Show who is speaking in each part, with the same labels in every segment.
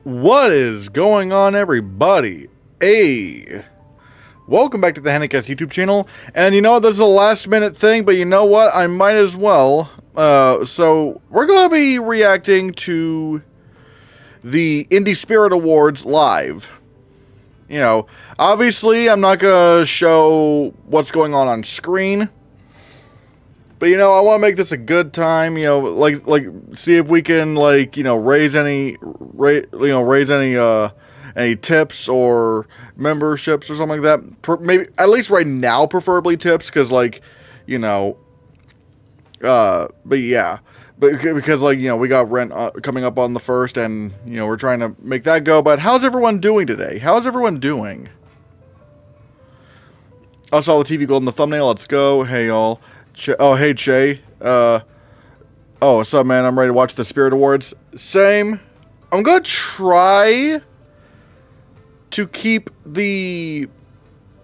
Speaker 1: What is going on, everybody? Hey, welcome back to the Hannahcast YouTube channel. And you know what, this is a last minute thing, but you know what, I might as well. So we're going to be reacting to the Indie Spirit Awards live. You know, obviously I'm not going to show what's going on screen. But you know, I want to make this a good time. You know, like see if we can raise any any tips or memberships or something like that. Maybe at least right now, preferably tips, because but yeah, because we got rent coming up on the 1st, and we're trying to make that go. But how's everyone doing today? How's everyone doing? I saw the TV glow in the thumbnail. Let's go. Hey y'all. Oh, hey, Che. Oh, what's up, man? I'm ready to watch the Spirit Awards. Same. I'm gonna try to keep the...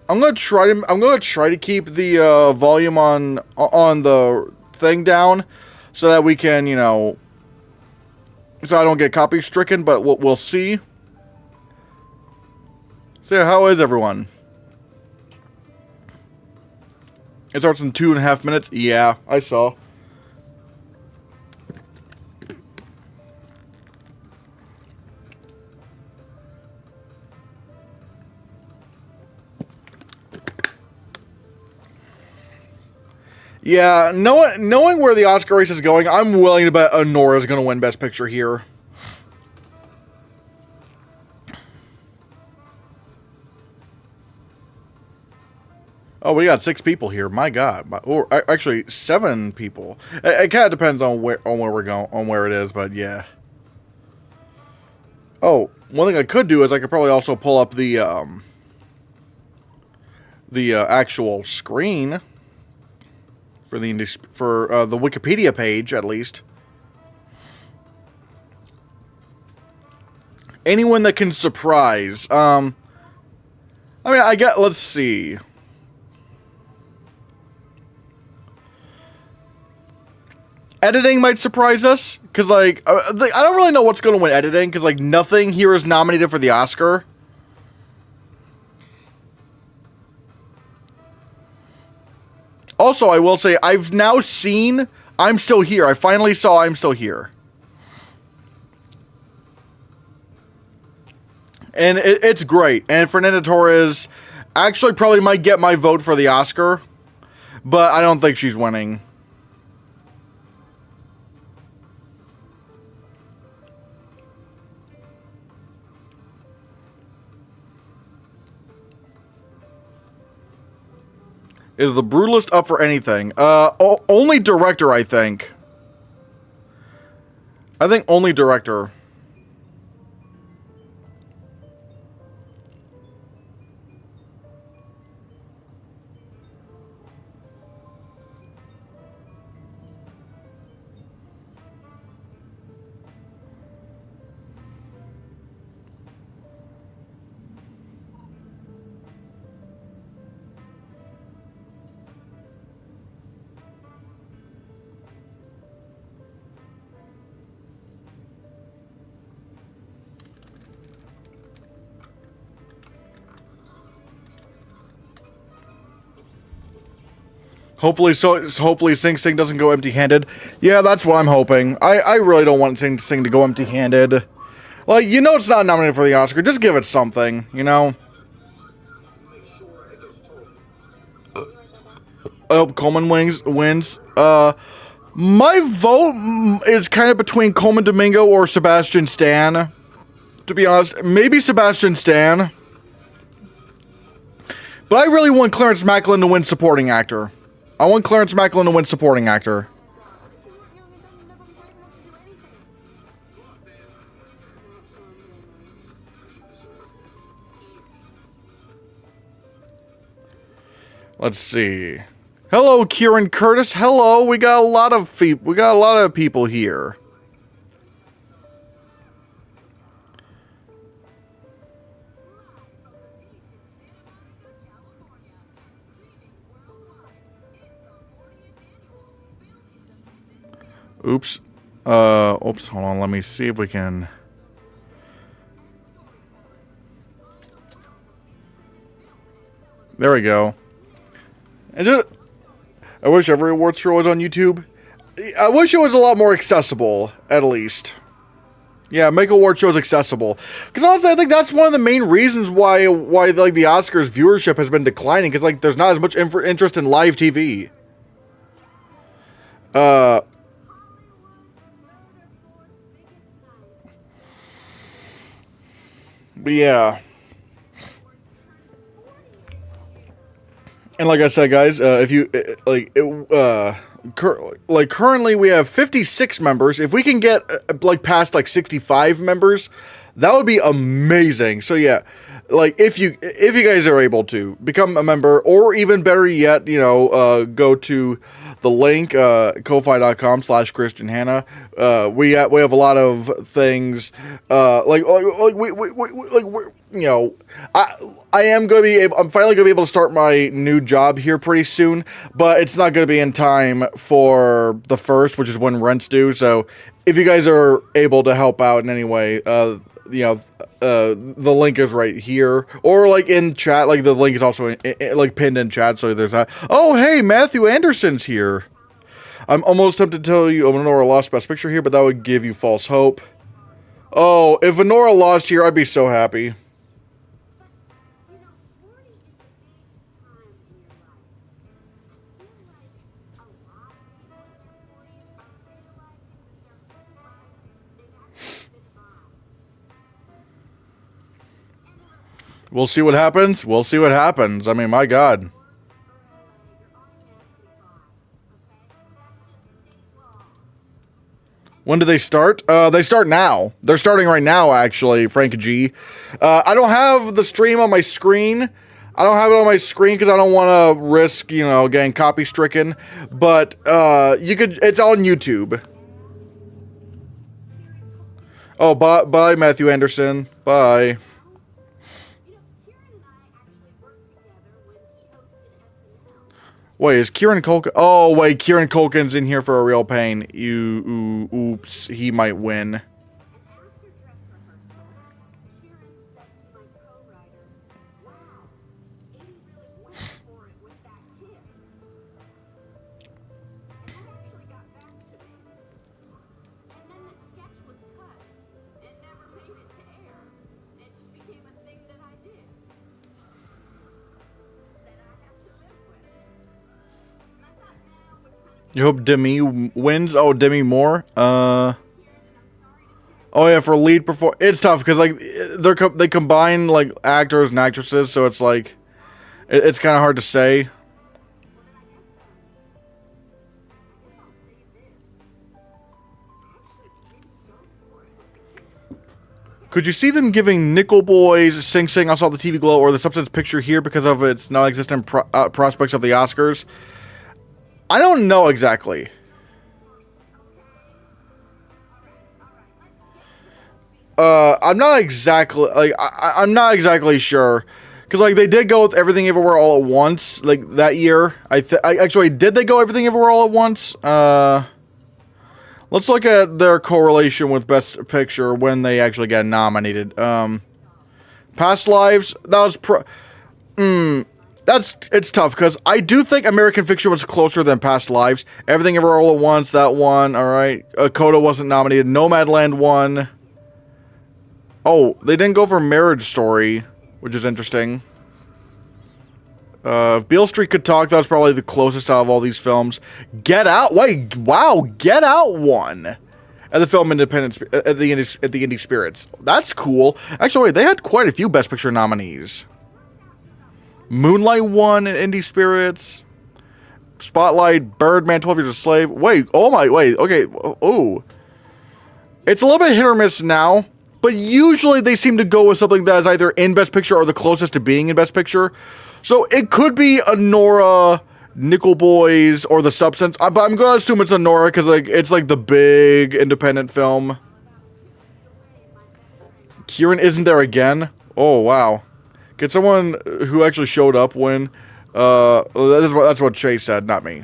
Speaker 1: I'm gonna try to keep the volume on the thing down so that we can, so I don't get copy stricken, but we'll see. So yeah, how is everyone? It starts in 2.5 minutes. Yeah, I saw. Yeah, knowing where the Oscar race is going, I'm willing to bet Nora's going to win Best Picture here. Oh, we got 6 people here. My God, or actually 7 people. It kind of depends on where we're going, on where it is, but yeah. Oh, one thing I could do is I could probably also pull up the actual screen for the Wikipedia page, at least. Anyone that can surprise. I mean, let's see. Editing might surprise us, because, I don't really know what's going to win editing, because, nothing here is nominated for the Oscar. Also, I will say, I've now seen I'm Still Here. I finally saw I'm Still Here. And it's great. And Fernanda Torres actually probably might get my vote for the Oscar, but I don't think she's winning. Is The Brutalist up for anything? Only director, I think. I think only director. Hopefully Sing Sing doesn't go empty-handed. Yeah, that's what I'm hoping. I really don't want Sing Sing to go empty-handed. It's not nominated for the Oscar. Just give it something, I hope Coleman wins. My vote is kind of between Coleman Domingo or Sebastian Stan. To be honest, maybe Sebastian Stan. But I really want Clarence Macklin to win supporting actor. I want Clarence Macklin to win supporting actor. Let's see. Hello, Kieran Curtis. Hello. We got a lot of people here. Oops. Oops, hold on. Let me see if we can... There we go. And just, I wish every awards show was on YouTube. I wish it was a lot more accessible, at least. Yeah, make award shows accessible. Because honestly, I think that's one of the main reasons why like the Oscars viewership has been declining. Because like there's not as much interest in live TV. But yeah. And like I said, guys, if you currently we have 56 members. If we can get like past like 65 members, that would be amazing. So yeah, like if you guys are able to become a member, or even better yet, you know, go to the link, ko-fi.com/Christian Hannah. We have a lot of things, we're, you know, I am going to be able, I'm finally going to be able to start my new job here pretty soon, but it's not going to be in time for the 1st, which is when rent's due. So if you guys are able to help out in any way, you know, the link is right here, or like in chat. Like the link is also like pinned in chat. So there's that. Oh, hey, Matthew Anderson's here. I'm almost tempted to tell you Honora lost Best Picture here, but that would give you false hope. Oh, if Honora lost here, I'd be so happy. We'll see what happens. We'll see what happens. I mean, my God. When do they start? They start now. They're starting right now, actually, Frank G. I don't have the stream on my screen. I don't have it on my screen because I don't want to risk, you know, getting copy-stricken. But you could. It's on YouTube. Oh, bye, Matthew Anderson. Bye. Wait, is Kieran Culkin? Oh, wait, Kieran Culkin's in here for a real pain. Oops, he might win. You hope Demi wins? Oh, Demi Moore? Oh yeah, for lead perform, it's tough because like they combine like actors and actresses, so it's like it's kind of hard to say. Could you see them giving Nickel Boys, Sing Sing, I Saw the TV Glow, or the Substance picture here because of its non-existent prospects of the Oscars? I don't know exactly. I'm not exactly like I'm not exactly sure, because like they did go with Everything Everywhere All at Once like that year. I actually did they go Everything Everywhere All at Once? Let's look at their correlation with Best Picture when they actually got nominated. Past Lives, that was it's tough because I do think American Fiction was closer than Past Lives. Everything Everywhere All at Once, that one. All right, Coda wasn't nominated. Nomadland won. Oh, they didn't go for Marriage Story, which is interesting. If Beale Street Could Talk, that was probably the closest out of all these films. Get Out, wait, wow, Get Out won at the Film Independence at the Indie Spirits. That's cool. Actually, wait, they had quite a few Best Picture nominees. Moonlight won in Indie Spirits. Spotlight, Birdman, 12 Years a Slave. Wait, oh my, wait, okay, oh. It's a little bit hit or miss now, but usually they seem to go with something that is either in Best Picture or the closest to being in Best Picture. So it could be Anora, Nickel Boys, or The Substance. But I'm going to assume it's Anora because like, it's like the big independent film. Kieran isn't there again? Oh, wow. Could someone who actually showed up win? That's what Chase said, not me.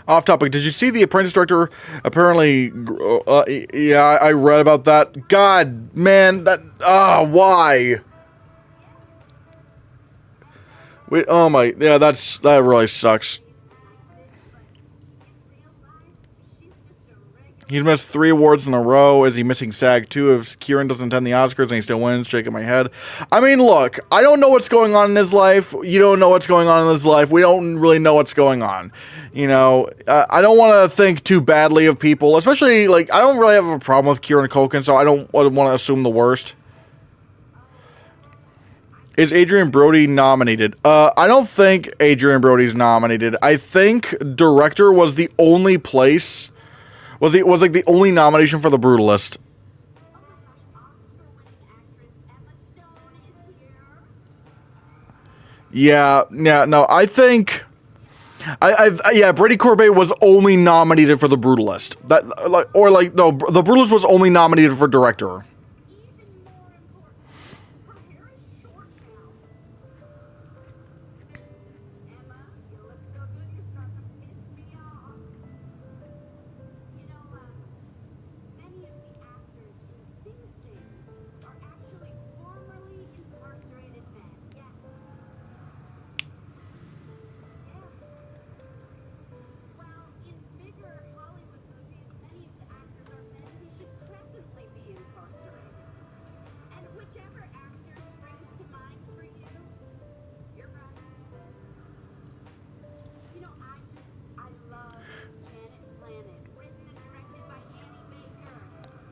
Speaker 1: Off topic, did you see The Apprentice director apparently... yeah, I read about that. God, man, that... why? Wait, oh my, yeah, that really sucks. He's missed 3 awards in a row. Is he missing SAG too? If Kieran doesn't attend the Oscars and he still wins, shaking my head. I mean, look, I don't know what's going on in his life. You don't know what's going on in his life. We don't really know what's going on. You know, I don't want to think too badly of people, especially, like, I don't really have a problem with Kieran Culkin, so I don't want to assume the worst. Is Adrian Brody nominated? I don't think Adrian Brody's nominated. I think director was the only place... Was like the only nomination for The Brutalist. Yeah, no, I think... yeah, Brady Corbet was only nominated for The Brutalist. No, The Brutalist was only nominated for director.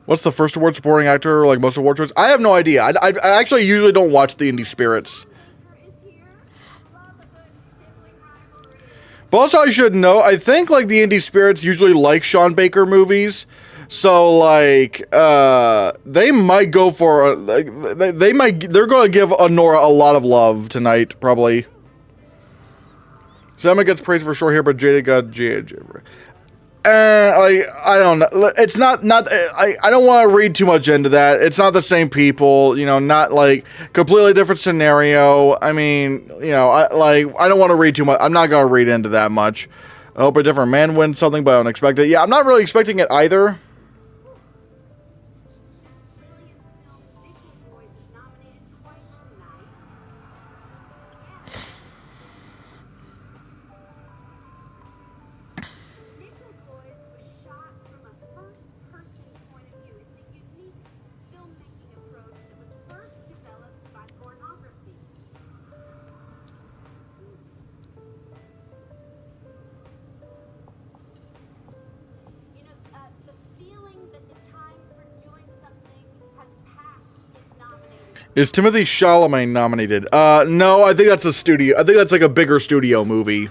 Speaker 1: What's the first award, supporting actor, like most award shows? I have no idea. I actually usually don't watch the Indie Spirits. But also I should know, I think like the Indie Spirits usually like Sean Baker movies. So like they might go for they're going to give Honora a lot of love tonight probably. Emma gets praised for short hair, but Jada got Jada. I don't know. It's not. I don't want to read too much into that. It's not the same people. You know, not like completely different scenario. I mean, you know, I don't want to read too much. I'm not gonna read into that much. I hope a different man wins something, but unexpected. Yeah, I'm not really expecting it either. Is Timothy Chalamet nominated? No, I think that's a studio. I think that's like a bigger studio movie.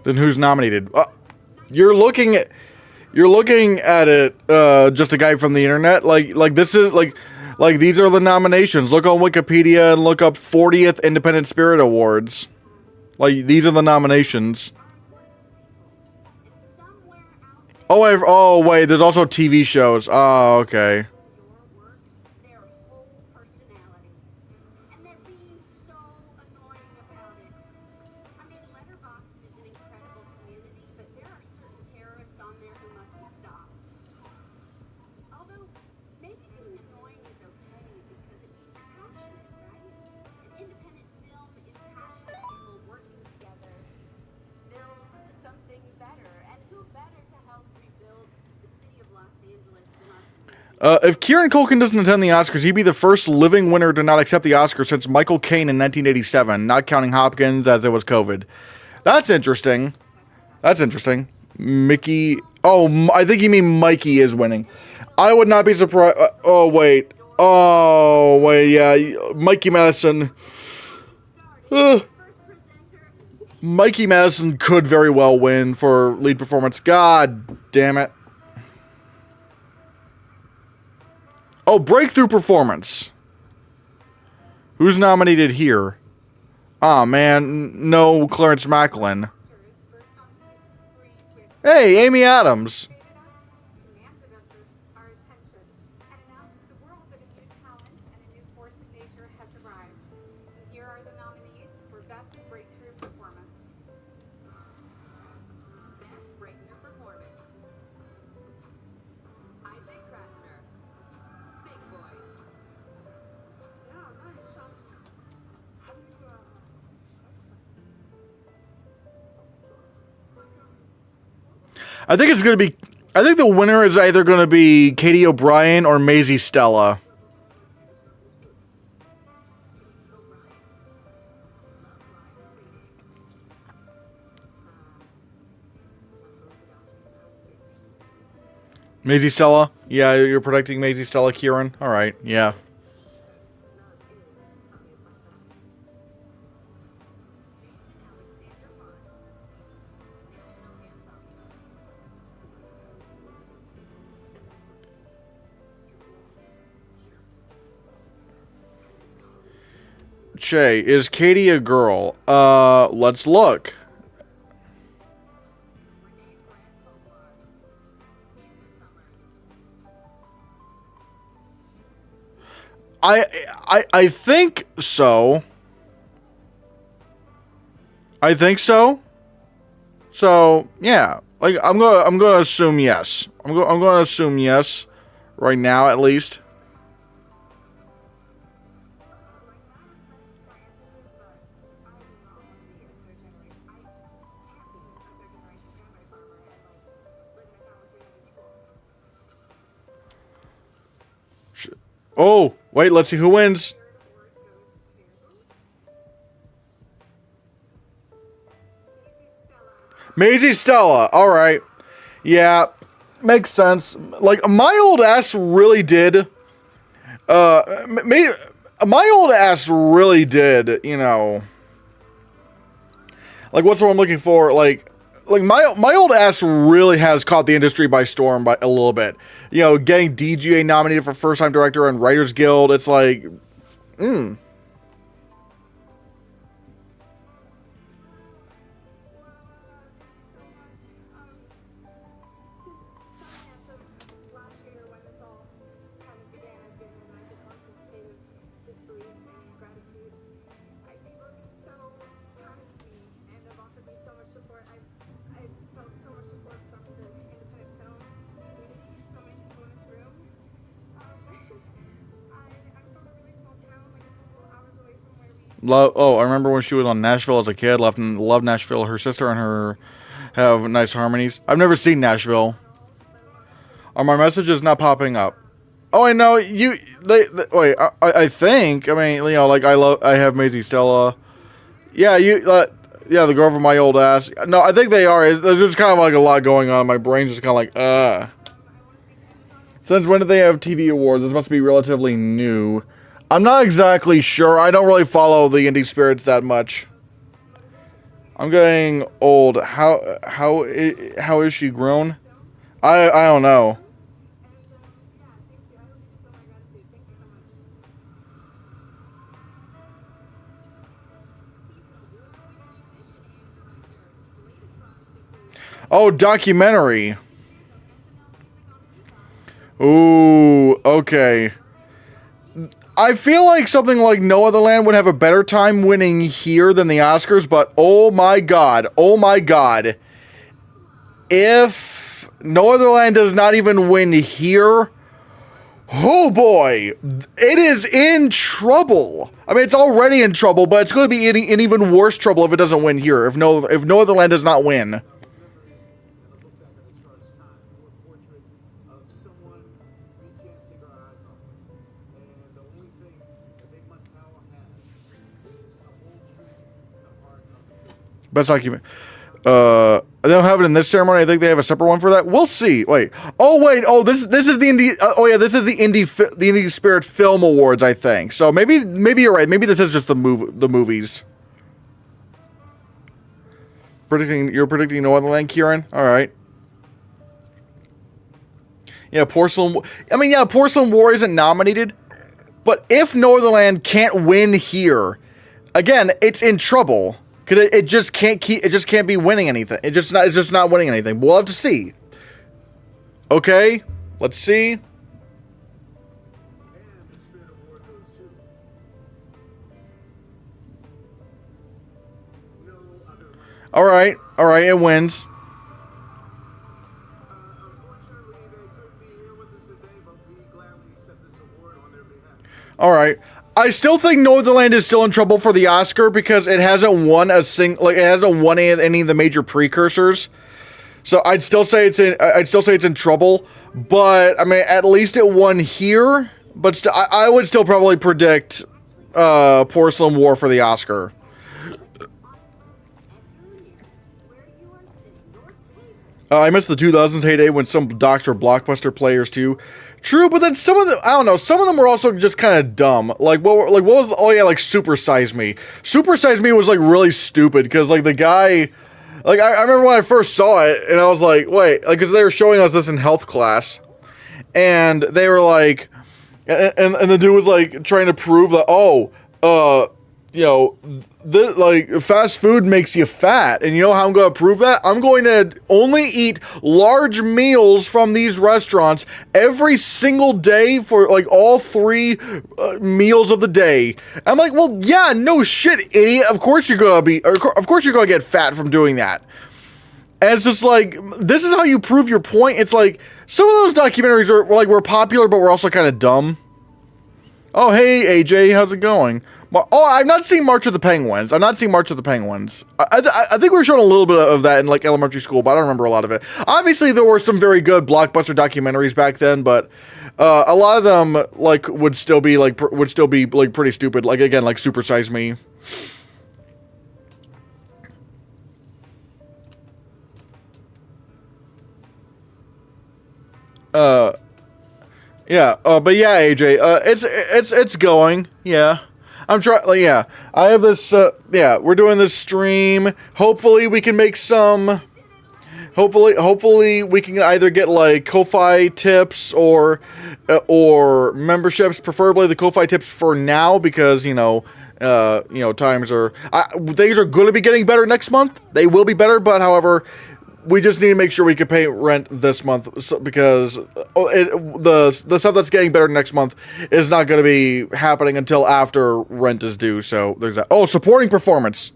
Speaker 1: Then who's nominated? You're looking at it, just a guy from the internet. Like this is like these are the nominations. Look on Wikipedia and look up 40th Independent Spirit Awards. Like these are the nominations. Oh wait, there's also TV shows. Oh, okay. If Kieran Culkin doesn't attend the Oscars, he'd be the first living winner to not accept the Oscars since Michael Caine in 1987, not counting Hopkins as it was COVID. That's interesting. That's interesting. Mickey... Oh, I think you mean Mikey is winning. I would not be surprised... Oh, wait, yeah. Mikey Madison... Mikey Madison could very well win for lead performance. God damn it. Oh, breakthrough performance. Who's nominated here? Oh, man. No Clarence Macklin. Hey, Amy Adams. I think it's going to be... I think the winner is either going to be Katie O'Brien or Maisie Stella. Maisie Stella? Yeah, you're predicting Maisie Stella, Kieran? Alright, yeah. Che, is Katie a girl? Let's look. I think so. I think so. So, yeah. Like I'm gonna assume yes. I'm gonna assume yes right now at least. Oh, wait, let's see who wins. Maisie Stella. All right. Yeah, makes sense. Like, my old ass really did. My old ass really did, you know. Like, what's what I'm looking for? Like my old ass really has caught the industry by storm by a little bit. You know, getting DGA nominated for First Time Director and Writers Guild. It's like, I remember when she was on Nashville as a kid. Loved Nashville. Her sister and her have nice harmonies. I've never seen Nashville. Are my messages not popping up? Oh, I know you. Wait. I think. I mean, you know, like I have Maisie Stella. Yeah, yeah, the girl from my old ass. No, I think they are. There's just kind of like a lot going on. My brain's just kind of like, Since when did they have TV awards? This must be relatively new. I'm not exactly sure. I don't really follow the indie spirits that much. I'm getting old. How is she grown? I don't know. Oh, documentary. Ooh, okay. I feel like something like No Other Land would have a better time winning here than the Oscars, but oh my god, if No Other Land does not even win here, oh boy, it is in trouble. I mean, it's already in trouble, but it's going to be in even worse trouble if it doesn't win here, if No Other Land does not win. Best document. They don't have it in this ceremony. I think they have a separate one for that. We'll see. Wait. Oh wait. Oh, this is the indie. Oh yeah, this is the indie Spirit Film Awards. I think so. Maybe you're right. Maybe this is just the movies. You're predicting No Other Land, Kieran. All right. Yeah, Porcelain. I mean, yeah, Porcelain War isn't nominated, but if No Other Land can't win here, again, it's in trouble. Cause it just can't be winning anything. It's just not winning anything. We'll have to see. Okay, let's see. All right, it wins. All right. I still think No Other Land is still in trouble for the Oscar because it hasn't won any of the major precursors. So I'd still say it's in trouble, but I mean at least it won here. But I would still probably predict Porcelain War for the Oscar. I missed the 2000s heyday when some docs were blockbuster players too. True, but then some of them, I don't know, some of them were also just kind of dumb. Like what was, oh yeah, like Super Size Me. Super Size Me was like really stupid because like the guy, like I remember when I first saw it and I was like, wait, like because they were showing us this in health class and they were like, and the dude was like trying to prove that, oh, you know, like fast food makes you fat, and you know how I'm going to prove that? I'm going to only eat large meals from these restaurants every single day for like all 3 meals of the day. I'm like, well, yeah, no shit, idiot. Of course you're gonna get fat from doing that. And it's just like, this is how you prove your point. It's like some of those documentaries were popular, but were also kind of dumb. Oh, hey, AJ, how's it going? Oh, I've not seen March of the Penguins. I think we were shown a little bit of that in like elementary school, but I don't remember a lot of it. Obviously, there were some very good blockbuster documentaries back then, but a lot of them like would still be pretty stupid. Like again, like Super Size Me. Yeah, but yeah, AJ, it's going, yeah. I'm trying, like, yeah. I have this, yeah, we're doing this stream. Hopefully we can make some, hopefully we can either get, like, Ko-Fi tips or memberships, preferably the Ko-Fi tips for now, because, times are, things are going to be getting better next month. They will be better, but however, we just need to make sure we can pay rent this month because the stuff that's getting better next month is not going to be happening until after rent is due. So there's that. Oh, supporting performance.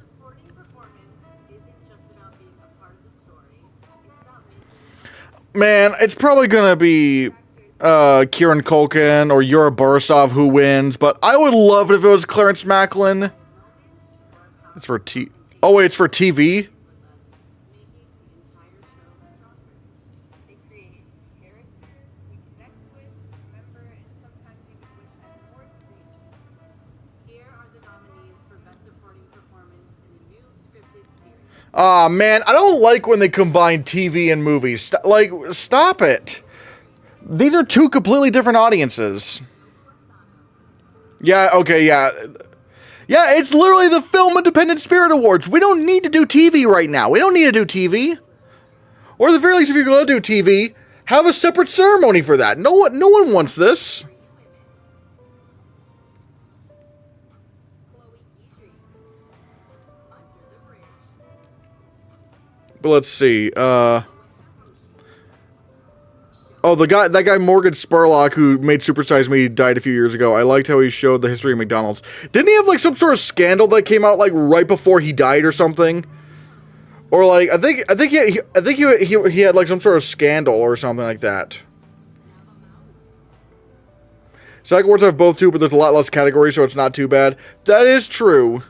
Speaker 1: Man, it's probably going to be Kieran Culkin or Yura Borisov who wins, but I would love it if it was Clarence Macklin. It's for Oh, wait, it's for TV? Aw, man, I don't like when they combine TV and movies. Stop it. These are 2 completely different audiences. Yeah, okay, yeah. Yeah, it's literally the Film Independent Spirit Awards. We don't need to do TV right now. We don't need to do TV. Or at the very least, if you're going to do TV, have a separate ceremony for that. No one wants this. But let's see. Oh, that guy Morgan Spurlock who made Super Size Me died a few years ago. I liked how he showed the history of McDonald's. Didn't he have like some sort of scandal that came out like right before he died or something? Or like I think he had like some sort of scandal or something like that. SAG Awards have both too, but there's a lot less categories, so it's not too bad. That is true.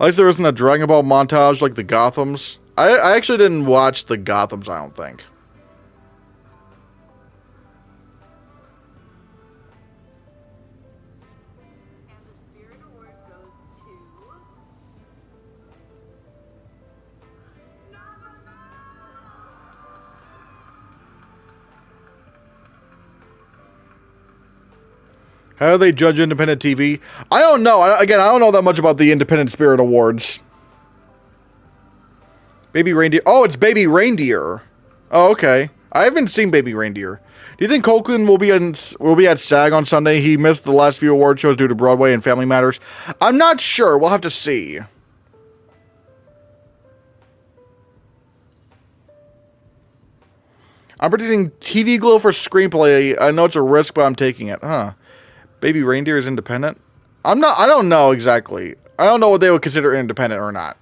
Speaker 1: At least there isn't a Dragon Ball montage like the Gothams. I actually didn't watch the Gothams, I don't think. How do they judge independent TV? I don't know. I don't know that much about the Independent Spirit Awards. Baby Reindeer. Oh, it's Baby Reindeer. Oh, okay. I haven't seen Baby Reindeer. Do you think Culkin will be at SAG on Sunday? He missed the last few award shows due to Broadway and Family Matters. I'm not sure. We'll have to see. I'm predicting TV Glow for screenplay. I know it's a risk, but I'm taking it. Huh. Baby Reindeer is independent? I don't know exactly. I don't know what they would consider independent or not.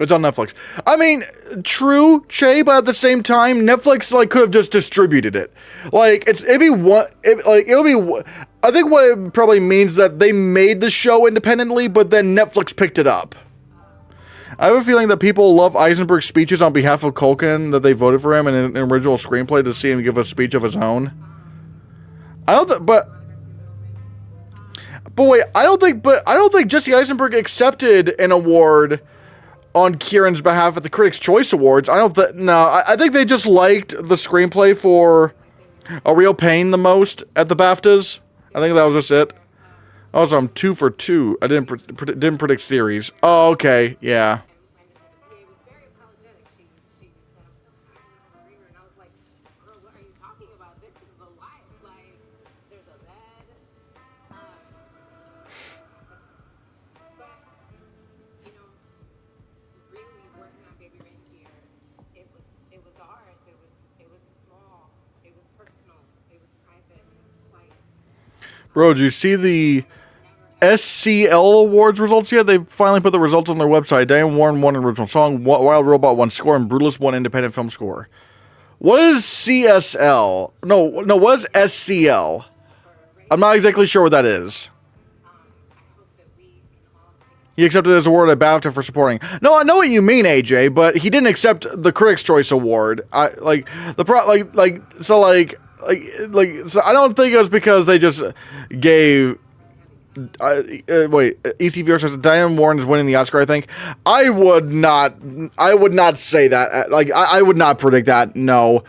Speaker 1: It's on Netflix. I mean, true, Che, but at the same time, Netflix like could have just distributed it. Like it'd be one. It'll be. I think what it probably means that they made the show independently, but then Netflix picked it up. I have a feeling that people love Eisenberg's speeches on behalf of Culkin, that they voted for him in an original screenplay to see him give a speech of his own. I don't. But wait, I don't think Jesse Eisenberg accepted an award on Kieran's behalf at the Critics' Choice Awards. I think they just liked the screenplay for A Real Pain the most at the BAFTAs. I think that was just it. Also, I'm 2 for 2. I didn't predict series. Oh, okay, yeah. Bro, did you see the SCL Awards results yet? They finally put the results on their website. Diane Warren won original song, Wild Robot won score, and Brutalist won independent film score. What is CSL? No, what is SCL? I'm not exactly sure what that is. He accepted his award at BAFTA for supporting. No, I know what you mean, AJ, but he didn't accept the Critics' Choice Award. So I don't think it was because they just gave. ECV says Diane Warren is winning the Oscar. I think I would not say that. I would not predict that. No,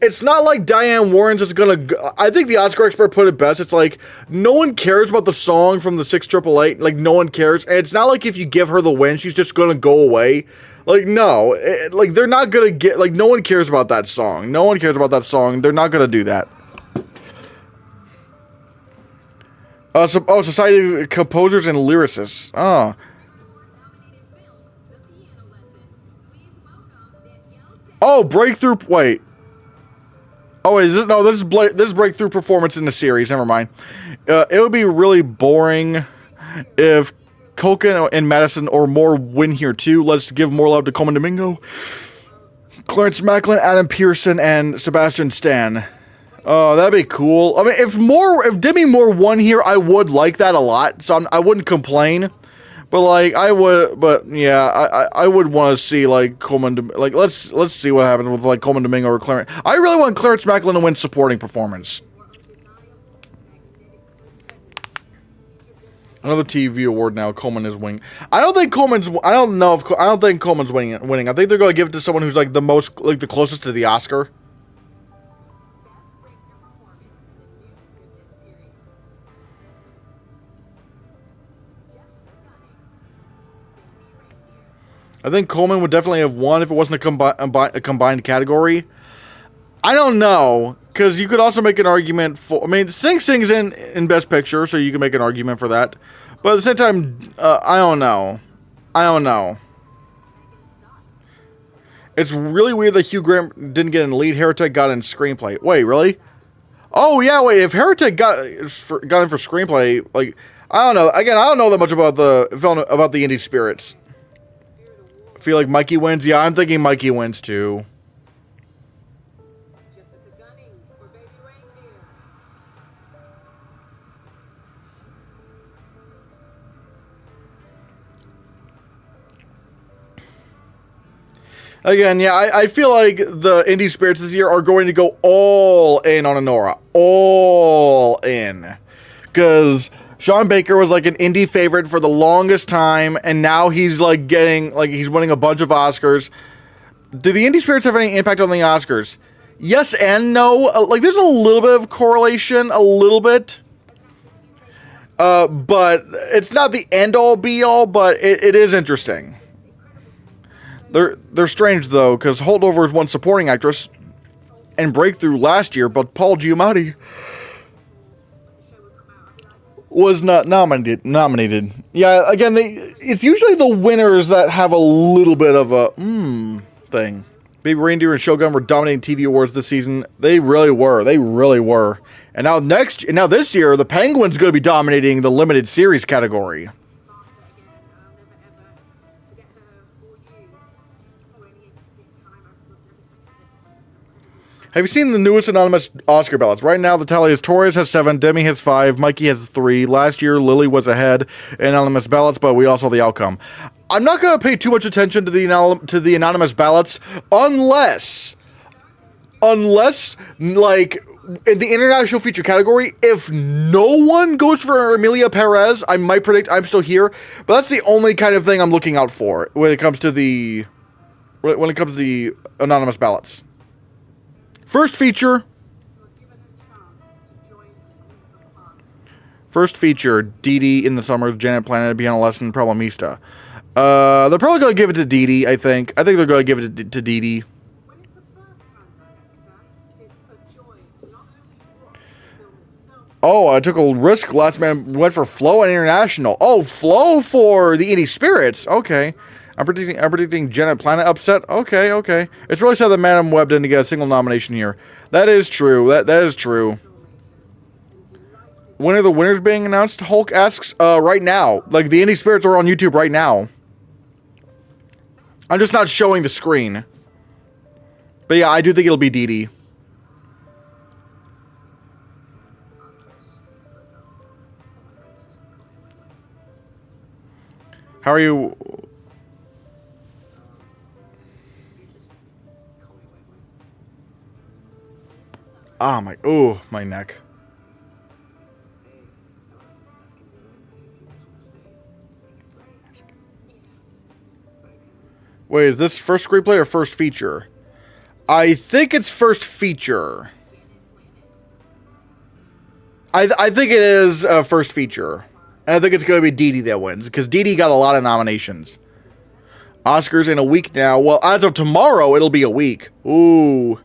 Speaker 1: it's not like Diane Warren's is gonna. I think the Oscar expert put it best. It's like no one cares about the song from the 688. Like no one cares, and it's not like if you give her the win, she's just gonna go away. No, they're not gonna get, no one cares about that song. No one cares about that song. They're not gonna do that. Society of Composers and Lyricists. Oh. Oh, breakthrough, wait. Oh, is it? No, this is breakthrough performance in the series. Never mind. It would be really boring if Culkin and Madison or more win here too. Let's give more love to Coleman Domingo, Clarence Macklin, Adam Pearson, and Sebastian Stan. Oh, that'd be cool. I mean, if Demi Moore won here, I would like that a lot. So I wouldn't complain. But I would want to see Coleman. Let's see what happens with Coleman Domingo or Clarence. I really want Clarence Macklin to win supporting performance. Another TV award now. Coleman is winning. I don't think Coleman's winning. I think they're going to give it to someone who's the most the closest to the Oscar. I think Coleman would definitely have won if it wasn't a combined category. I don't know, because you could also make an argument for... I mean, Sing Sing's in Best Picture, so you can make an argument for that. But at the same time, I don't know. It's really weird that Hugh Grant didn't get in lead. Heretic got in screenplay. Wait, really? Oh, yeah, wait. If Heretic got in for screenplay, I don't know. Again, I don't know that much about the film, about the Indie Spirits. I feel like Mikey wins. Yeah, I'm thinking Mikey wins too. Again, yeah, I feel like the Indie Spirits this year are going to go all in on Anora. All in. Because Sean Baker was an indie favorite for the longest time, and now he's he's winning a bunch of Oscars. Do the Indie Spirits have any impact on the Oscars? Yes and no. There's a little bit of correlation, a little bit. But it's not the end-all be-all, but it is interesting. They're strange, though, because Holdovers won supporting actress and Breakthrough last year, but Paul Giamatti was not nominated. Yeah, again, it's usually the winners that have a little bit of a thing. Baby Reindeer and Shogun were dominating TV awards this season. They really were. And now this year, the Penguin's going to be dominating the limited series category. Have you seen the newest anonymous Oscar ballots? Right now, the tally is Torres has 7, Demi has 5, Mikey has 3. Last year, Lily was ahead in anonymous ballots, but we all saw the outcome. I'm not going to pay too much attention to the anonymous ballots unless, like, in the international feature category, if no one goes for Emilia Perez, I might predict I'm still here. But that's the only kind of thing I'm looking out for when it comes to the anonymous ballots. First feature. First feature, Dee Dee in the Summers, Janet Planet, Piano Lesson, Problemista. They're probably going to give it to Dee Dee, I think. I think they're going to give it to Dee Dee. Oh, I took a risk. Last man went for Flo and International. Oh, Flo for the Indie Spirits. Okay. I'm predicting Janet Planet upset. Okay. It's really sad that Madam Web didn't get a single nomination here. That is true. That is true. When are the winners being announced? Hulk asks, right now. Like, the Indie Spirits are on YouTube right now. I'm just not showing the screen. But yeah, I do think it'll be Dee Dee. How are you? Ah, my neck. Wait, is this first screenplay or first feature? I think it's first feature. I think it is first feature. And I think it's going to be Dee Dee that wins, because Dee Dee got a lot of nominations. Oscars in a week now. Well, as of tomorrow, it'll be a week. Ooh.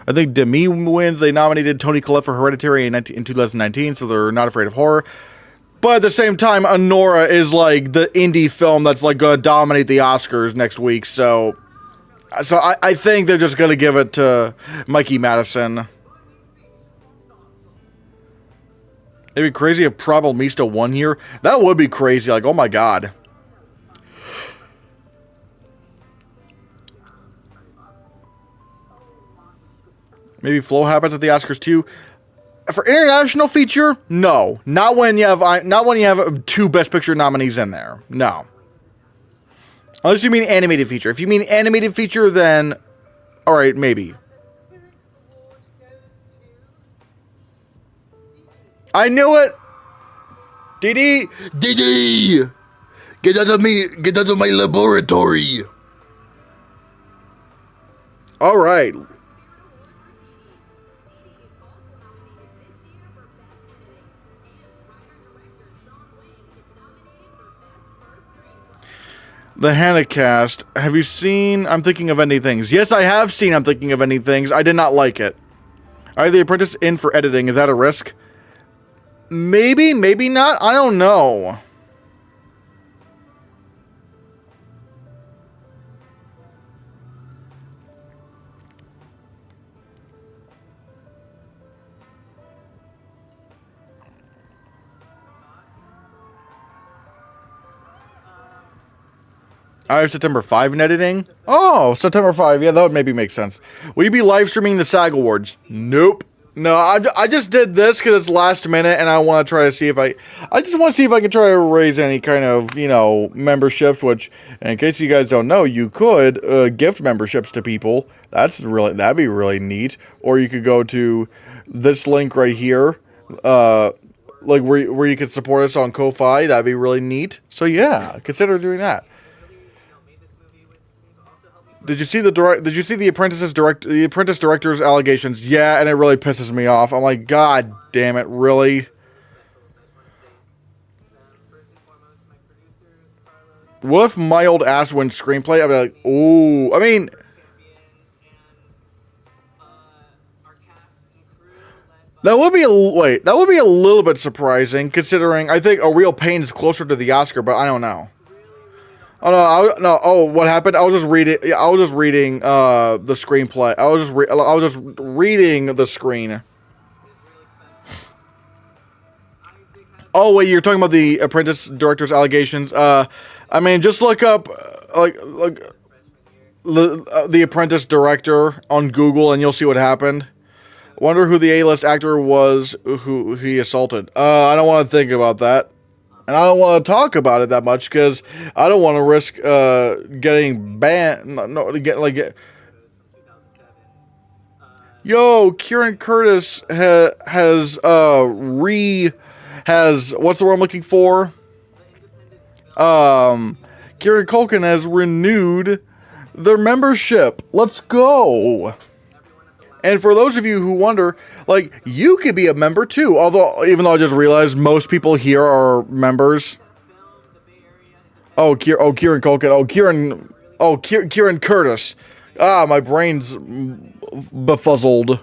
Speaker 1: I think Demi wins. They nominated Toni Collette for Hereditary in 2019, so they're not afraid of horror. But at the same time, Anora is like the indie film that's like going to dominate the Oscars next week. So I think they're just going to give it to Mikey Madison. It'd be crazy if Problemista won here. That would be crazy. Like, oh my god. Maybe Flo happens at the Oscars too. For international feature, no. Not when you have 2 Best Picture nominees in there. No. Unless you mean animated feature. If you mean animated feature, then alright, maybe. I knew it! Dee Dee! Dee Dee! Get out of me! Get out of my laboratory! Alright. The Hannahcast. Have you seen I'm Thinking of Ending Things? Yes, I have seen I'm Thinking of Ending Things. I did not like it. Are The Apprentice in for editing? Is that a risk? Maybe, maybe not. I don't know. I have September 5 in editing. Oh, September 5. Yeah, that would maybe make sense. Will you be live streaming the SAG Awards? Nope. No, I just did this because it's last minute, and I want to try to see if I just want to see if I can try to raise any kind of, memberships, which, in case you guys don't know, you could gift memberships to people. That'd be really neat. Or you could go to this link right here, like where you could support us on Ko-Fi. That'd be really neat. So yeah, consider doing that. Did you see the Apprentice director's allegations? Yeah, and it really pisses me off. I'm like, God damn it, really? What if my old ass wins screenplay? I'd be like, ooh. I mean, that would be a little bit surprising, considering I think A Real Pain is closer to the Oscar, but I don't know. Oh no! Oh, what happened? I was just reading the screenplay. I was just reading the screen. Oh wait, you're talking about the Apprentice director's allegations. I mean, just look up the Apprentice director on Google, and you'll see what happened. Wonder who the A-list actor was who he assaulted. I don't want to think about that. And I don't want to talk about it that much because I don't want to risk getting banned. No, to get like. Yo, Kieran Curtis has what's the word I'm looking for? Kieran Culkin has renewed their membership. Let's go. And for those of you who wonder, like, you could be a member too. Although, even though I just realized most people here are members. Kieran Culkin. Kieran Curtis. Ah, my brain's befuzzled.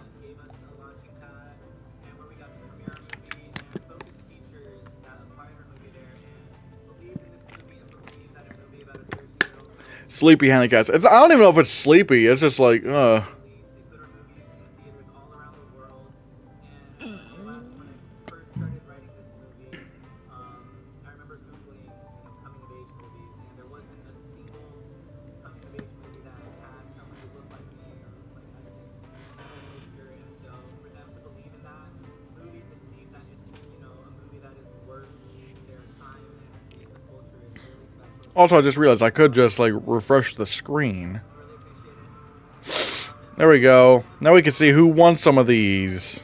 Speaker 1: Sleepy Hannahcast. I don't even know if it's sleepy. It's just like, Also, I just realized I could just, like, refresh the screen. There we go. Now we can see who won some of these.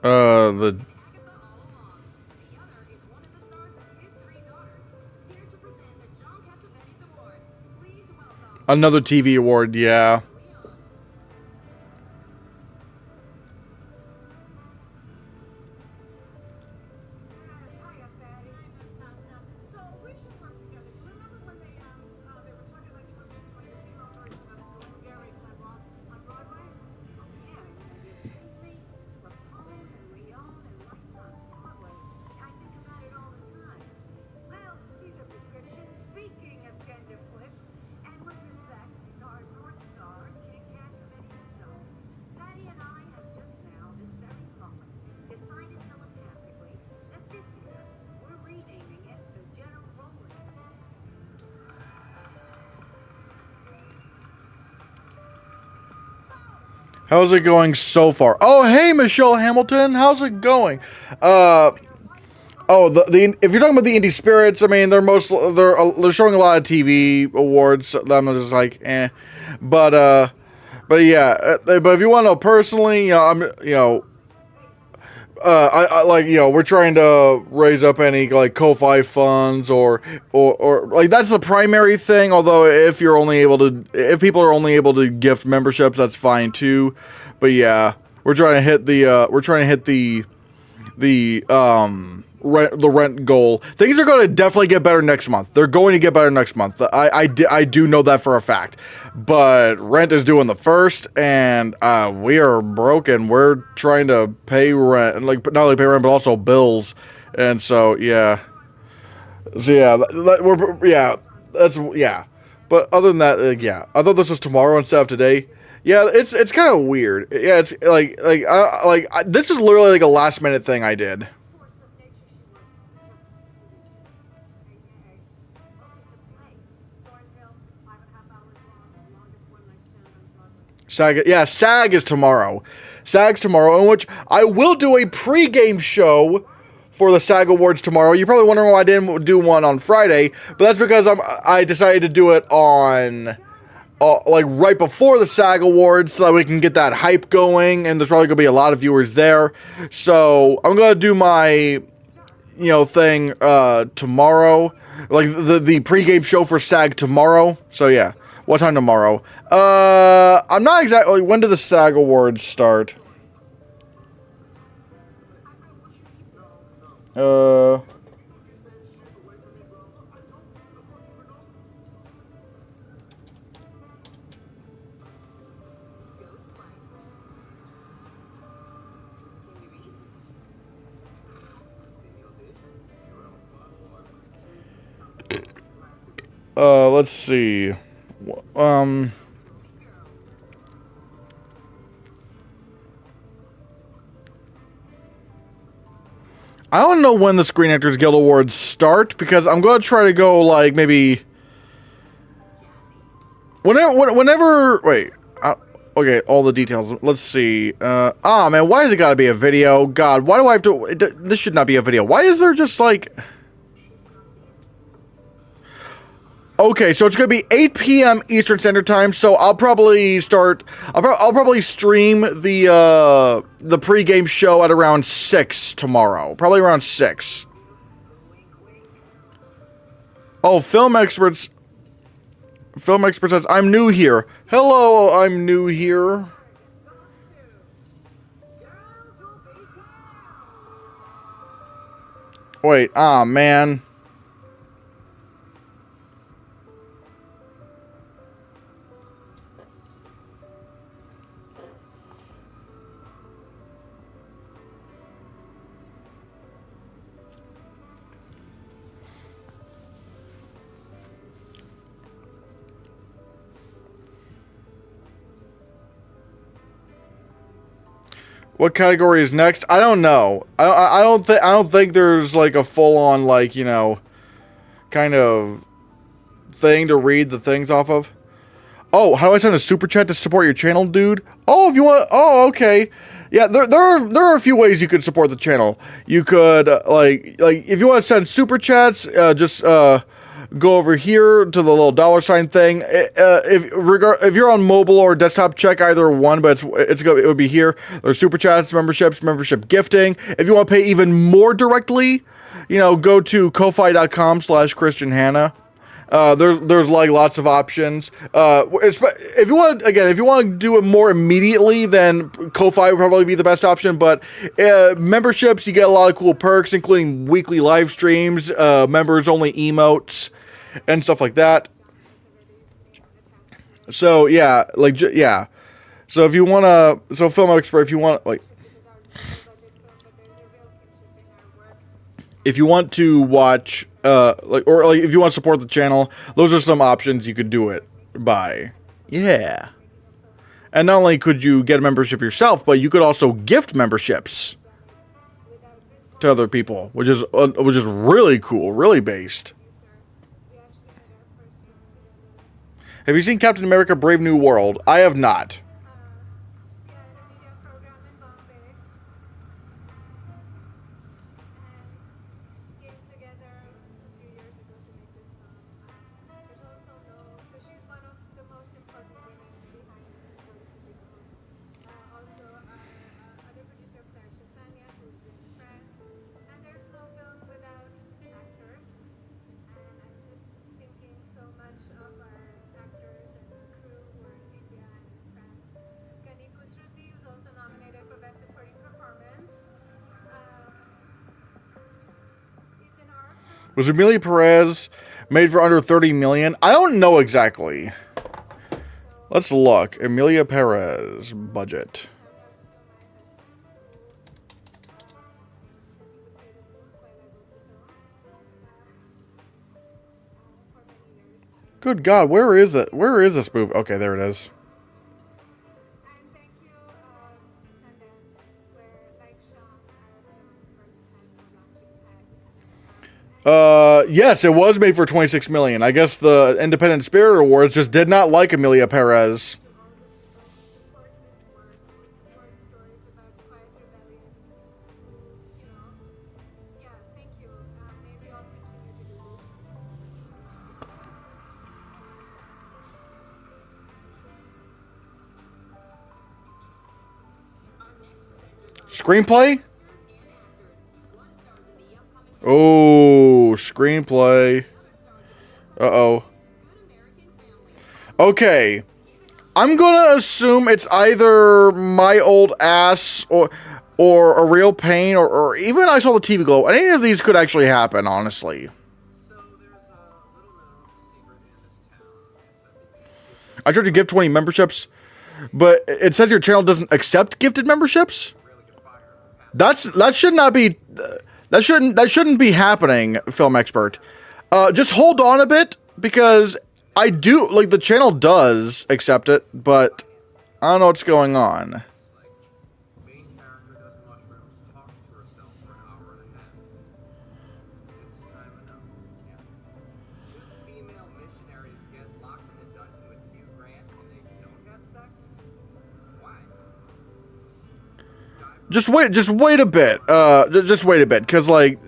Speaker 1: The... Another TV award, yeah. How's it going so far? Oh, hey, Michelle Hamilton. How's it going? If you're talking about the Indie Spirits, I mean, they're showing a lot of TV awards. So I'm just like, eh. But yeah. But if you want to know personally, we're trying to raise up any like Ko-Fi funds or like that's the primary thing. Although if people are only able to gift memberships, that's fine too. But yeah, we're trying to hit the rent goal. Things are going to definitely get better next month. They're going to get better next month. I do know that for a fact. But rent is due on the 1st, and we are broken. We're trying to pay rent, and like not only pay rent but also bills. And so yeah, But other than that, yeah, I thought this was tomorrow instead of today. Yeah, it's kind of weird. Yeah, it's this is literally like a last minute thing I did. SAG is tomorrow. SAG's tomorrow, in which I will do a pre-game show for the SAG Awards tomorrow. You're probably wondering why I didn't do one on Friday, but that's because I decided to do it on like right before the SAG Awards so that we can get that hype going, and there's probably gonna be a lot of viewers there. So I'm gonna do my thing tomorrow, like the pre-game show for SAG tomorrow. So yeah. What time tomorrow? I'm not exactly... When do the SAG Awards start? Let's see. I don't know when the Screen Actors Guild Awards start, because I'm going to try to go, like, maybe... Whenever... Wait. Okay, all the details. Let's see. Man, why has it got to be a video? God, why do I have to... This should not be a video. Why is there just, like... Okay, so it's going to be 8 p.m. Eastern Standard Time, so I'll probably start... I'll probably stream the pregame show at around 6 tomorrow. Probably around 6. Oh, Film Expert says, I'm new here. Hello, I'm new here. Wait, man. What category is next? I don't know. I don't think there's like a full on, like, you know, kind of thing to read the things off of. Oh, how do I send a super chat to support your channel, dude? Oh, if you want. Oh, okay. Yeah, there are a few ways you could support the channel. You could like if you want to send super chats, just go over here to the little $ thing. If you're on mobile or desktop, check either one, but it would be here. There's super chats, memberships, membership gifting. If you want to pay even more directly, you know, go to ko-fi.com/ChristianHannah. There's like lots of options. If you want to do it more immediately, then Ko-Fi would probably be the best option. But memberships, you get a lot of cool perks, including weekly live streams, members only emotes, and stuff like that. So yeah, yeah. So if you wanna, Film Expert, if you want, like, if you want to watch, if you want to support the channel, those are some options you could do it by. Yeah. And not only could you get a membership yourself, but you could also gift memberships to other people, which is really cool, really based. Have you seen Captain America: Brave New World? I have not. Was Amelia Perez made for under 30 million? I don't know exactly. Let's look. Amelia Perez budget. Good God, where is it? Where is this movie? Okay, there it is. Yes, it was made for 26 million. I guess the Independent Spirit Awards just did not like Amelia Perez. Screenplay? Oh, screenplay. Uh-oh. Okay. I'm gonna assume it's either My Old Ass or A Real Pain or even I Saw the TV Glow. Any of these could actually happen, honestly. I tried to give 20 memberships, but it says your channel doesn't accept gifted memberships. That shouldn't be happening, Film Expert. Just hold on a bit, because I do, like, the channel does accept it, but I don't know what's going on. Just wait a bit. Just wait a bit, because, like,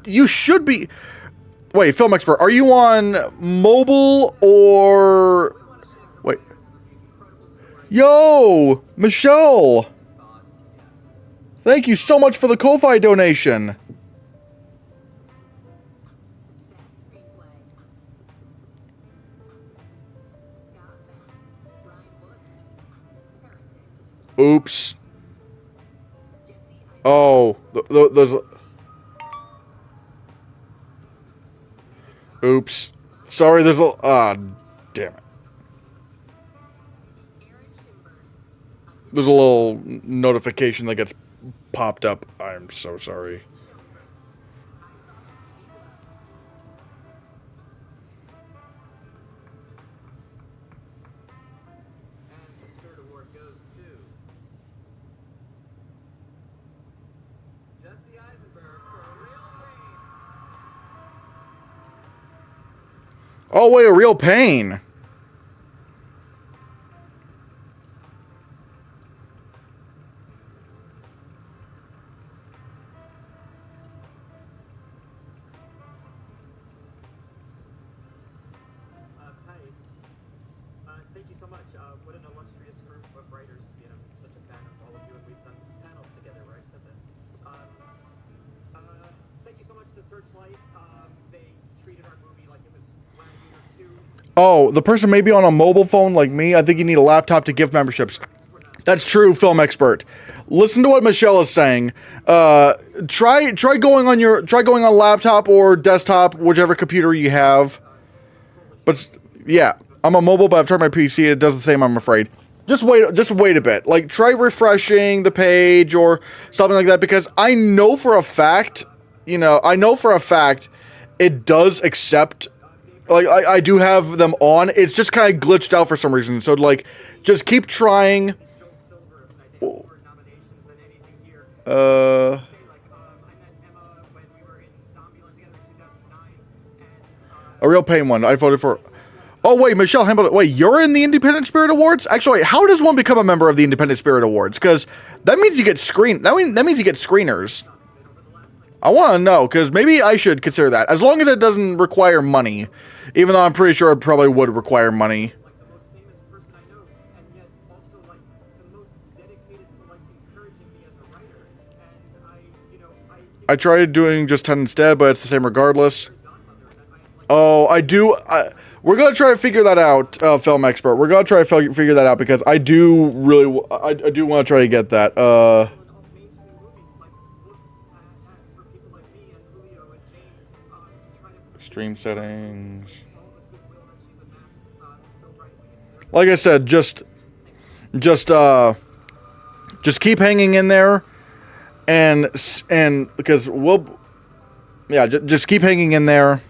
Speaker 1: you should be... Wait, Film Expert, are you on mobile or... Wait. Yo, Michelle! Thank you so much for the Ko-Fi donation. Oops. Oh, there's... Oops. Sorry, there's a... Ah, damn it. There's a little notification that gets popped up. I'm so sorry. Oh, wait, a real pain.
Speaker 2: Thank you so much. What an illustrious group of writers to be. I'm such a fan of all of you, and we've done panels together where I've said that. Thank you so much to Searchlight. They treated our movie like it was Gladiator 2.
Speaker 1: Oh, the person may be on a mobile phone like me. I think you need a laptop to gift memberships. That's true, Film Expert. Listen to what Michelle is saying. Try going on laptop or desktop, whichever computer you have. But yeah, I'm a mobile, but I've tried my PC. It does the same, I'm afraid. Just wait a bit. Like, try refreshing the page or something like that, because I know for a fact, it does accept. Like, I do have them on. It's just kind of glitched out for some reason. So, like, just keep trying. A real pain one. I voted for... Oh, wait, Michelle Hamilton. Wait, you're in the Independent Spirit Awards? Actually, how does one become a member of the Independent Spirit Awards? Because that means you get that means you get screeners. I want to know, because maybe I should consider that. As long as it doesn't require money. Even though I'm pretty sure it probably would require money. I tried doing just 10 instead, but it's the same regardless. Oh, I do... we're going to try to figure that out, Film Expert. We're going to try to figure that out, because I do really... I do want to try to get that. Stream settings. Like I said, just keep hanging in there, and because we'll... Yeah, just keep hanging in there.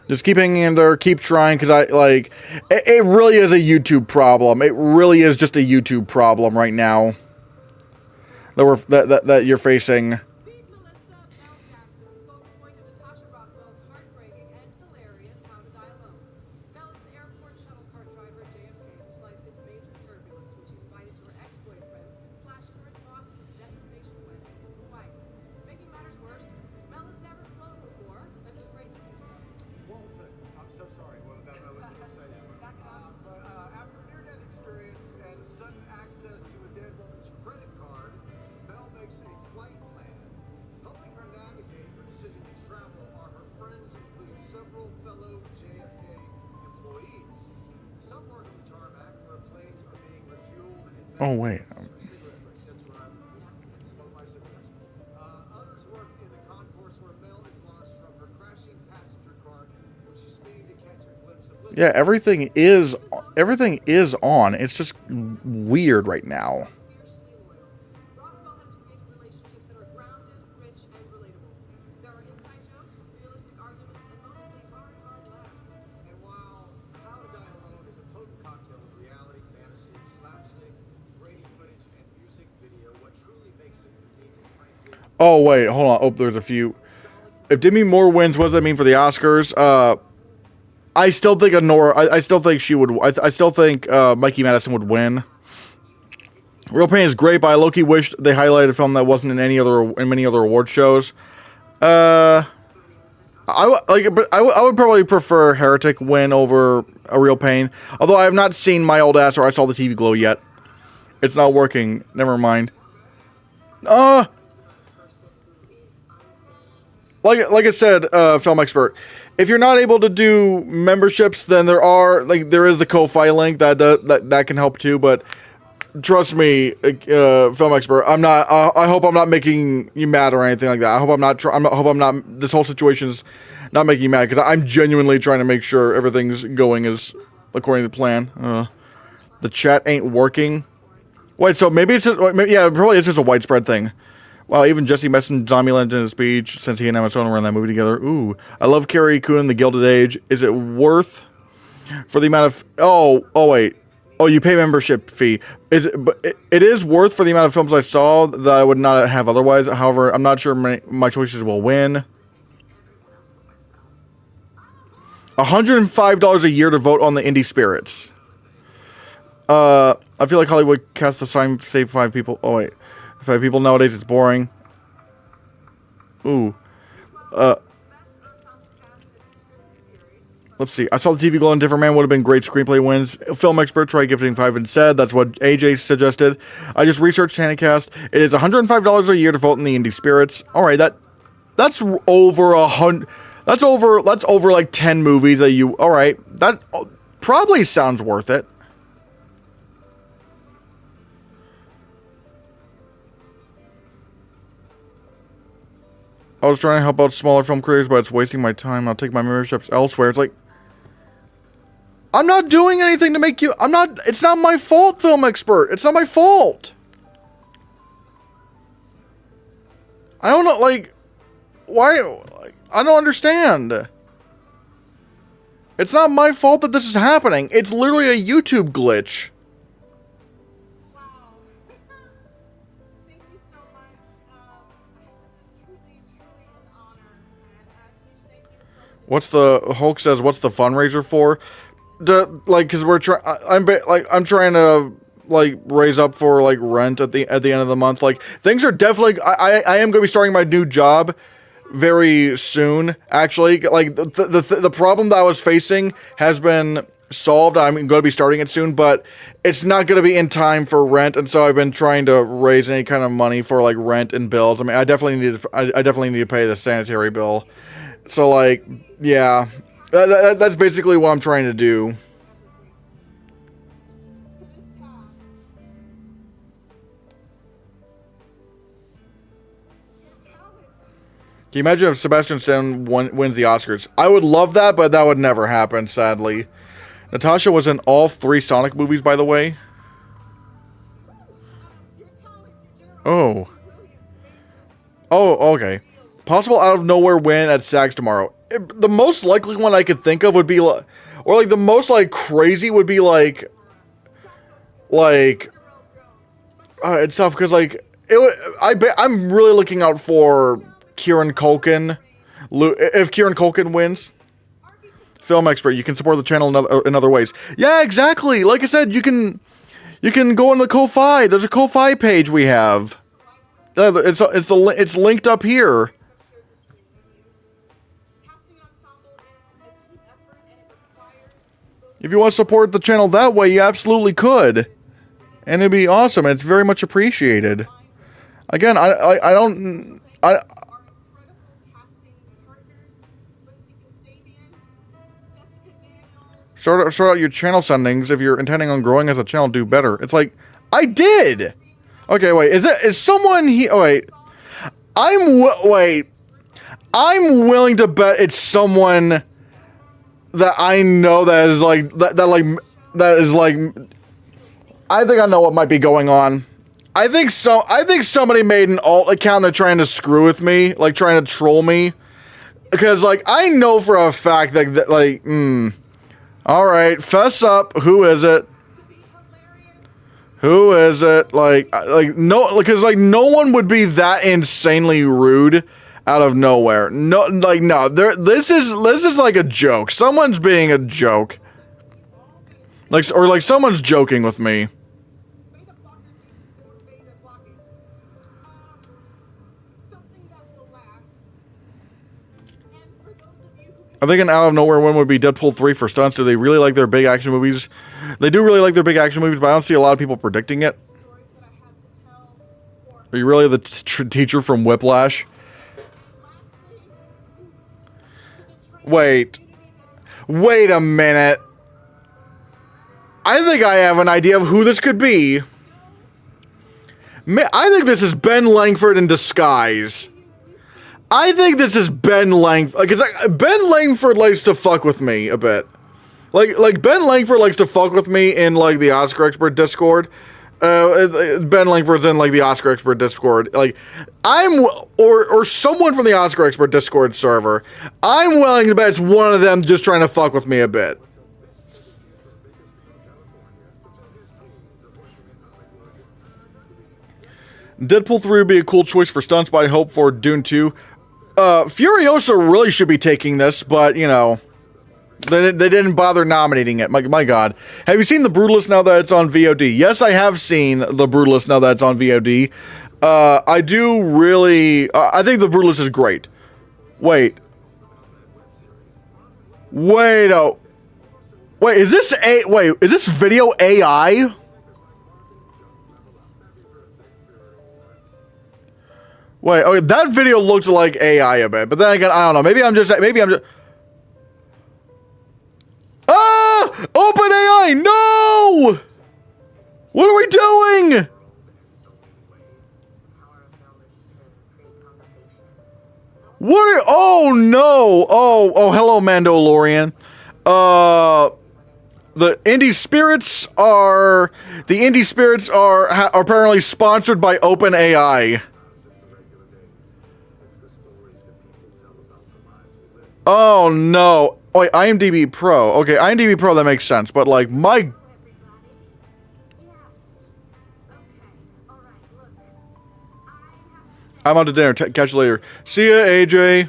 Speaker 1: Just keep hanging in there, keep trying, because it really is a YouTube problem. It really is just a YouTube problem right now that you're facing. Oh, wait. Yeah, everything is on. It's just weird right now. Oh, wait, hold on. Oh, there's a few. If Demi Moore wins, what does that mean for the Oscars? I still think I still think she would. I still think Mikey Madison would win. Real Pain is great, but I low-key wished they highlighted a film that wasn't in many other award shows. I would probably prefer Heretic win over A Real Pain. Although I have not seen My Old Ass or I Saw the TV Glow yet. It's not working. Never mind. Like I said, film expert. If you're not able to do memberships, then there is the Ko-Fi link that can help too. But trust me, film expert. I'm not. I hope I'm not making you mad or anything like that. I hope I'm not. I hope I'm not. This whole situation's not making you mad because I'm genuinely trying to make sure everything's going as according to plan. The chat ain't working. Wait, so maybe it's just yeah, probably it's just a widespread thing. Wow, even Jesse mentioned Zombieland in his speech since he and Emma Stone were in that movie together. Ooh, I love Carrie Coon, The Gilded Age. Is it worth for the amount of? Oh wait. Oh, you pay membership fee. But it is worth for the amount of films I saw that I would not have otherwise. However, I'm not sure my choices will win. $105 a year to vote on the indie spirits. I feel like Hollywood cast the sign save 5 people. Oh wait, 5 people nowadays it's boring. Ooh. Let's see. I saw the TV Glow and Different Man would have been great screenplay wins. Film expert try gifting 5 instead. That's what AJ suggested. I just researched Hannahcast. It is $105 a year to vote in the indie spirits. All right, that's over 100. That's over like 10 movies that you. All right, that probably sounds worth it. I was trying to help out smaller film creators, but it's wasting my time. I'll take my memberships elsewhere. It's like, I'm not doing anything to make you... It's not my fault, film expert. It's not my fault. I don't know, like... Why... I don't understand. It's not my fault that this is happening. It's literally a YouTube glitch. What's the Hulk says? What's the fundraiser for? Because we're trying. I'm trying to like raise up for like rent at the end of the month. Like things are definitely. I am going to be starting my new job very soon. Actually, like the problem that I was facing has been solved. I'm going to be starting it soon, but it's not going to be in time for rent, and so I've been trying to raise any kind of money for like rent and bills. I mean, I definitely need to pay the sanitary bill. So, like, yeah, that's basically what I'm trying to do. Can you imagine if Sebastian Stan wins the Oscars? I would love that, but that would never happen, sadly. Natasha was in all 3 Sonic movies, by the way. Oh. Oh, okay. Possible out of nowhere win at SAGs tomorrow. The most likely one I could think of would be like, or like the most like crazy would be like it's tough because like I'm really looking out for Kieran Culkin. If Kieran Culkin wins, film expert, you can support the channel in other ways. Yeah, exactly. Like I said, you can go on the Ko-Fi. There's a Ko-Fi page we have. It's linked up here. If you want to support the channel that way, you absolutely could. And it'd be awesome. It's very much appreciated. Again, I don't... Sort out your channel settings. If you're intending on growing as a channel, do better. It's like, I did! Okay, wait. Is someone here... Oh, wait. I'm willing to bet it's someone... that I know that is like that is like I think I know what might be going on. I think somebody made an alt account. They're trying to screw with me, like trying to troll me, because like I know for a fact that all right, fess up. Who is it? Who is it? Like no, because like no one would be that insanely rude out of nowhere. No, like no. This is like a joke. Someone's being a joke. Like or like someone's joking with me. I think an out of nowhere one would be Deadpool 3 for stunts. Do they really like their big action movies? They do really like their big action movies, but I don't see a lot of people predicting it. Are you really the teacher from Whiplash? Wait a minute. I think I have an idea of who this could be. I think this is Ben Langford in disguise. I think this is Ben Langford, because Ben Langford likes to fuck with me a bit. Like Ben Langford likes to fuck with me in like the Oscar Expert Discord. Ben Langford's in like the Oscar Expert Discord. Like or someone from the Oscar Expert Discord server. I'm willing to bet it's one of them just trying to fuck with me a bit. Deadpool 3 would be a cool choice for stunts, but I hope for Dune 2. Furiosa really should be taking this, but, you know, they didn't bother nominating it. My God. Have you seen The Brutalist now that it's on VOD? Yes, I have seen The Brutalist now that it's on VOD. I do really... I think The Brutalist is great. Wait, is this video AI? Wait, okay, that video looked like AI a bit, but then again, I don't know. Maybe I'm just. Ah! OpenAI! No! What are we doing? Oh no! Oh, hello, Mandalorian. The Indie Spirits are apparently sponsored by OpenAI. Oh no. Wait, IMDb Pro. Okay, IMDb Pro, that makes sense, but like my... I'm out to dinner. Catch you later. See ya, AJ.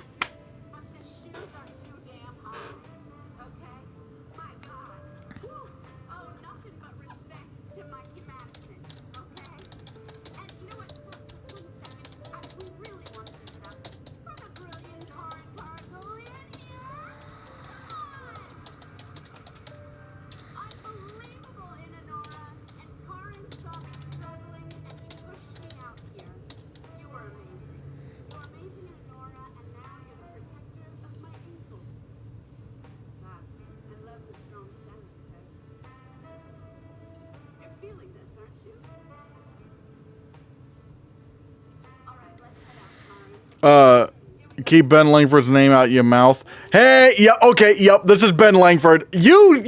Speaker 1: Keep Ben Langford's name out your mouth. Hey, yeah, okay, yep, this is Ben Langford. You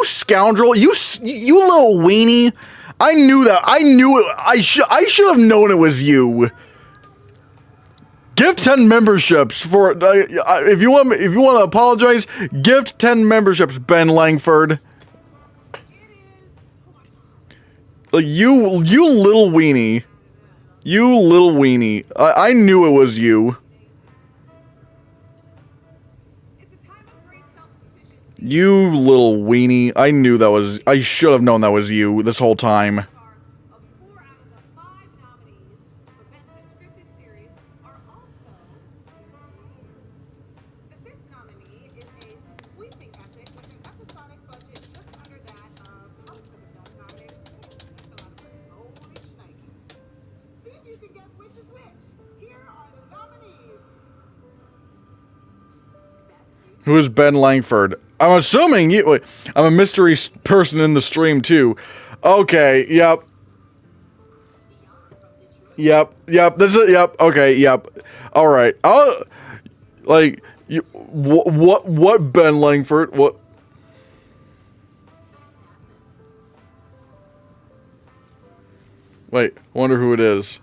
Speaker 1: scoundrel, you little weenie. I knew that. I knew it. I should have known it was you. Gift 10 memberships for if you want to apologize. Gift 10 memberships, Ben Langford. Like you little weenie. You little weenie. I knew it was you. You little weenie. I knew that was... I should have known that was you this whole time. Who is Ben Langford? I'm assuming you... Wait, I'm a mystery person in the stream, too. Okay, yep. Yep, this is... Yep, okay, yep. Alright, like... What Ben Langford? What... Wait, wonder who it is.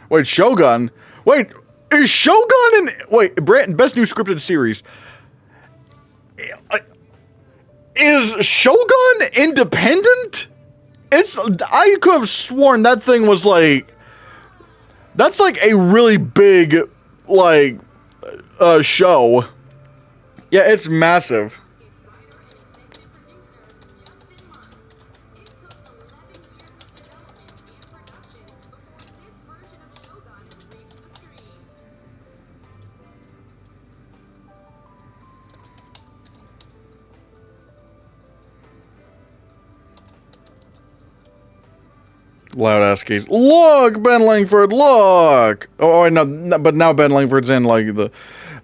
Speaker 1: Wait, Shogun? Wait, is Shogun in... Wait, Brandon, best new scripted series. Is Shogun independent? I could have sworn that thing was like, that's like a really big, like, show. Yeah, it's massive. Loud ass keys. Look, Ben Langford, look! Oh, no, but now Ben Langford's in, like, the...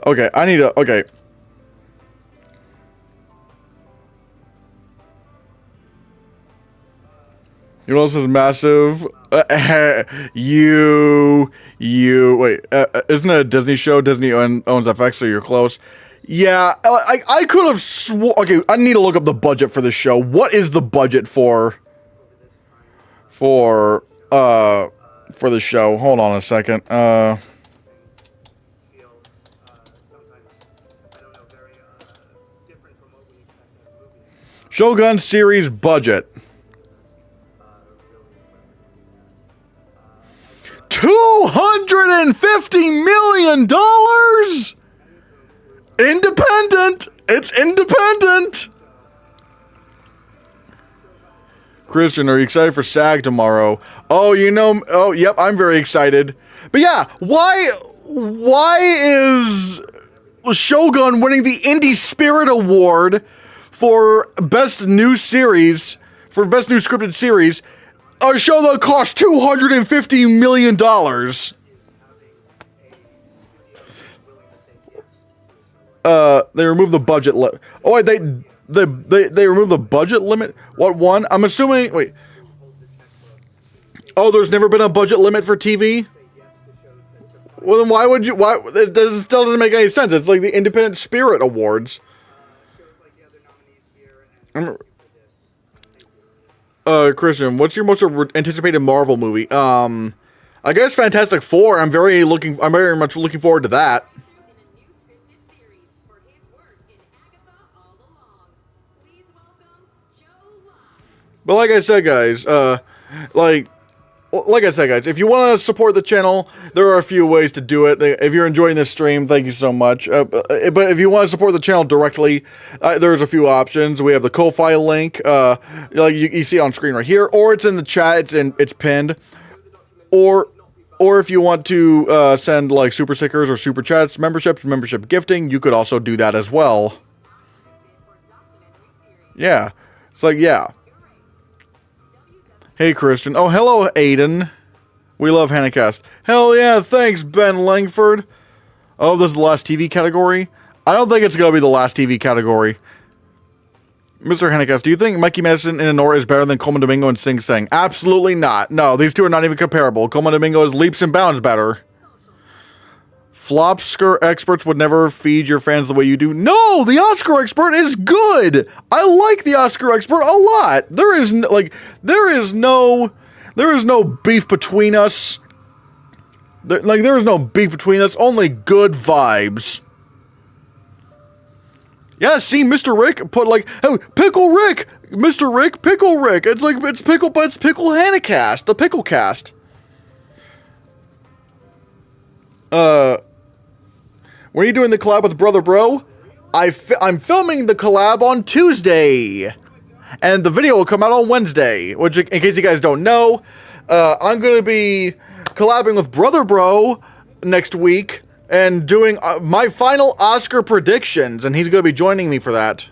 Speaker 1: Okay, I need to... Okay. You know this is massive? Wait, isn't it a Disney show? Disney owns FX, so you're close. Yeah, I could have okay, I need to look up the budget for this show. What is the budget for the show? Hold on a second. Shogun series budget. $250 million? Independent. It's independent. Christian, are you excited for SAG tomorrow? Oh, you know, oh, yep, I'm very excited. But yeah, why is Shogun winning the Indie Spirit Award for Best New Series, for Best New Scripted Series, a show that cost $250 million? They removed the budget limit. Oh, wait, they removed the budget limit? What one? I'm assuming, wait. Oh, there's never been a budget limit for TV? Well, then why would you, it still doesn't make any sense. It's like the Independent Spirit Awards. Christian, what's your most anticipated Marvel movie? I guess Fantastic Four. I'm very much looking forward to that. But like I said, guys, if you want to support the channel, there are a few ways to do it. If you're enjoying this stream, thank you so much. But if you want to support the channel directly, there's a few options. We have the Ko-Fi link, like you see on screen right here, or it's in the chat. It's pinned. Or if you want to send like super stickers or super chats, membership gifting, you could also do that as well. Yeah, it's like yeah. Hey, Christian. Oh, hello, Aiden. We love Hannahcast. Hell yeah, thanks, Ben Langford. Oh, this is the last TV category? I don't think it's going to be the last TV category. Mr. Hannahcast, do you think Mikey Madison in Anora is better than Coleman Domingo and Sing Sing? Absolutely not. No, these two are not even comparable. Coleman Domingo is leaps and bounds better. Flopsker experts would never feed your fans the way you do. No, the Oscar expert is good. I like the Oscar expert a lot. There is no beef between us. There is no beef between us. Only good vibes. Yeah, see, Mr. Rick put like, oh, Pickle Rick, Mr. Rick, Pickle Rick. It's like it's Pickle, but it's Pickle Hannahcast, the Pickle Cast. When are you doing the collab with Brother Bro? I'm filming the collab on Tuesday. And the video will come out on Wednesday. Which, in case you guys don't know, I'm going to be collabing with Brother Bro next week. And doing my final Oscar predictions. And he's going to be joining me for that.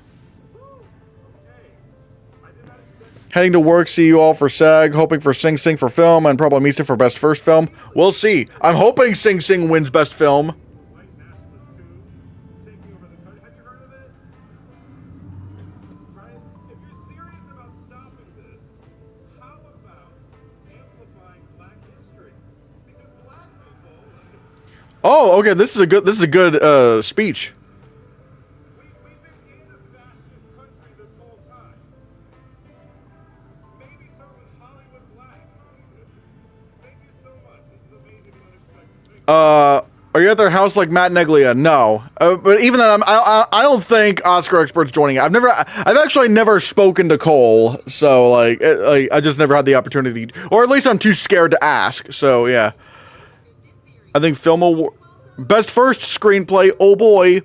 Speaker 1: Heading to work, see you all for SAG. Hoping for Sing Sing for film. And probably Mista for best first film. We'll see. I'm hoping Sing Sing wins best film. Oh, okay. This is a good speech. Are you at their house like Matt Neglia? No. But even then, I don't think Oscar experts joining it. I've actually never spoken to Cole, so like I just never had the opportunity, or at least I'm too scared to ask. So yeah. I think film award, best first screenplay. Oh boy.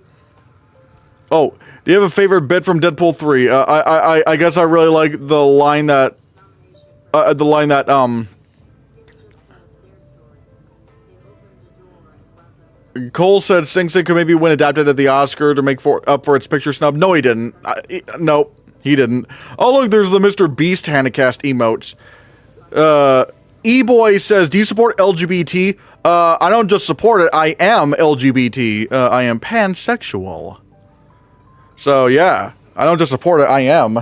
Speaker 1: Oh, do you have a favorite bit from Deadpool 3? I guess I really like the line that Cole said Sing Sing could maybe win adapted at the Oscar to make up for its picture snub. No, he didn't. Nope, he didn't. Oh, look, there's the Mr. Beast Hannahcast emotes. E-Boy says, do you support LGBT? I don't just support it, I am LGBT. I am pansexual. So, yeah. I don't just support it, I am.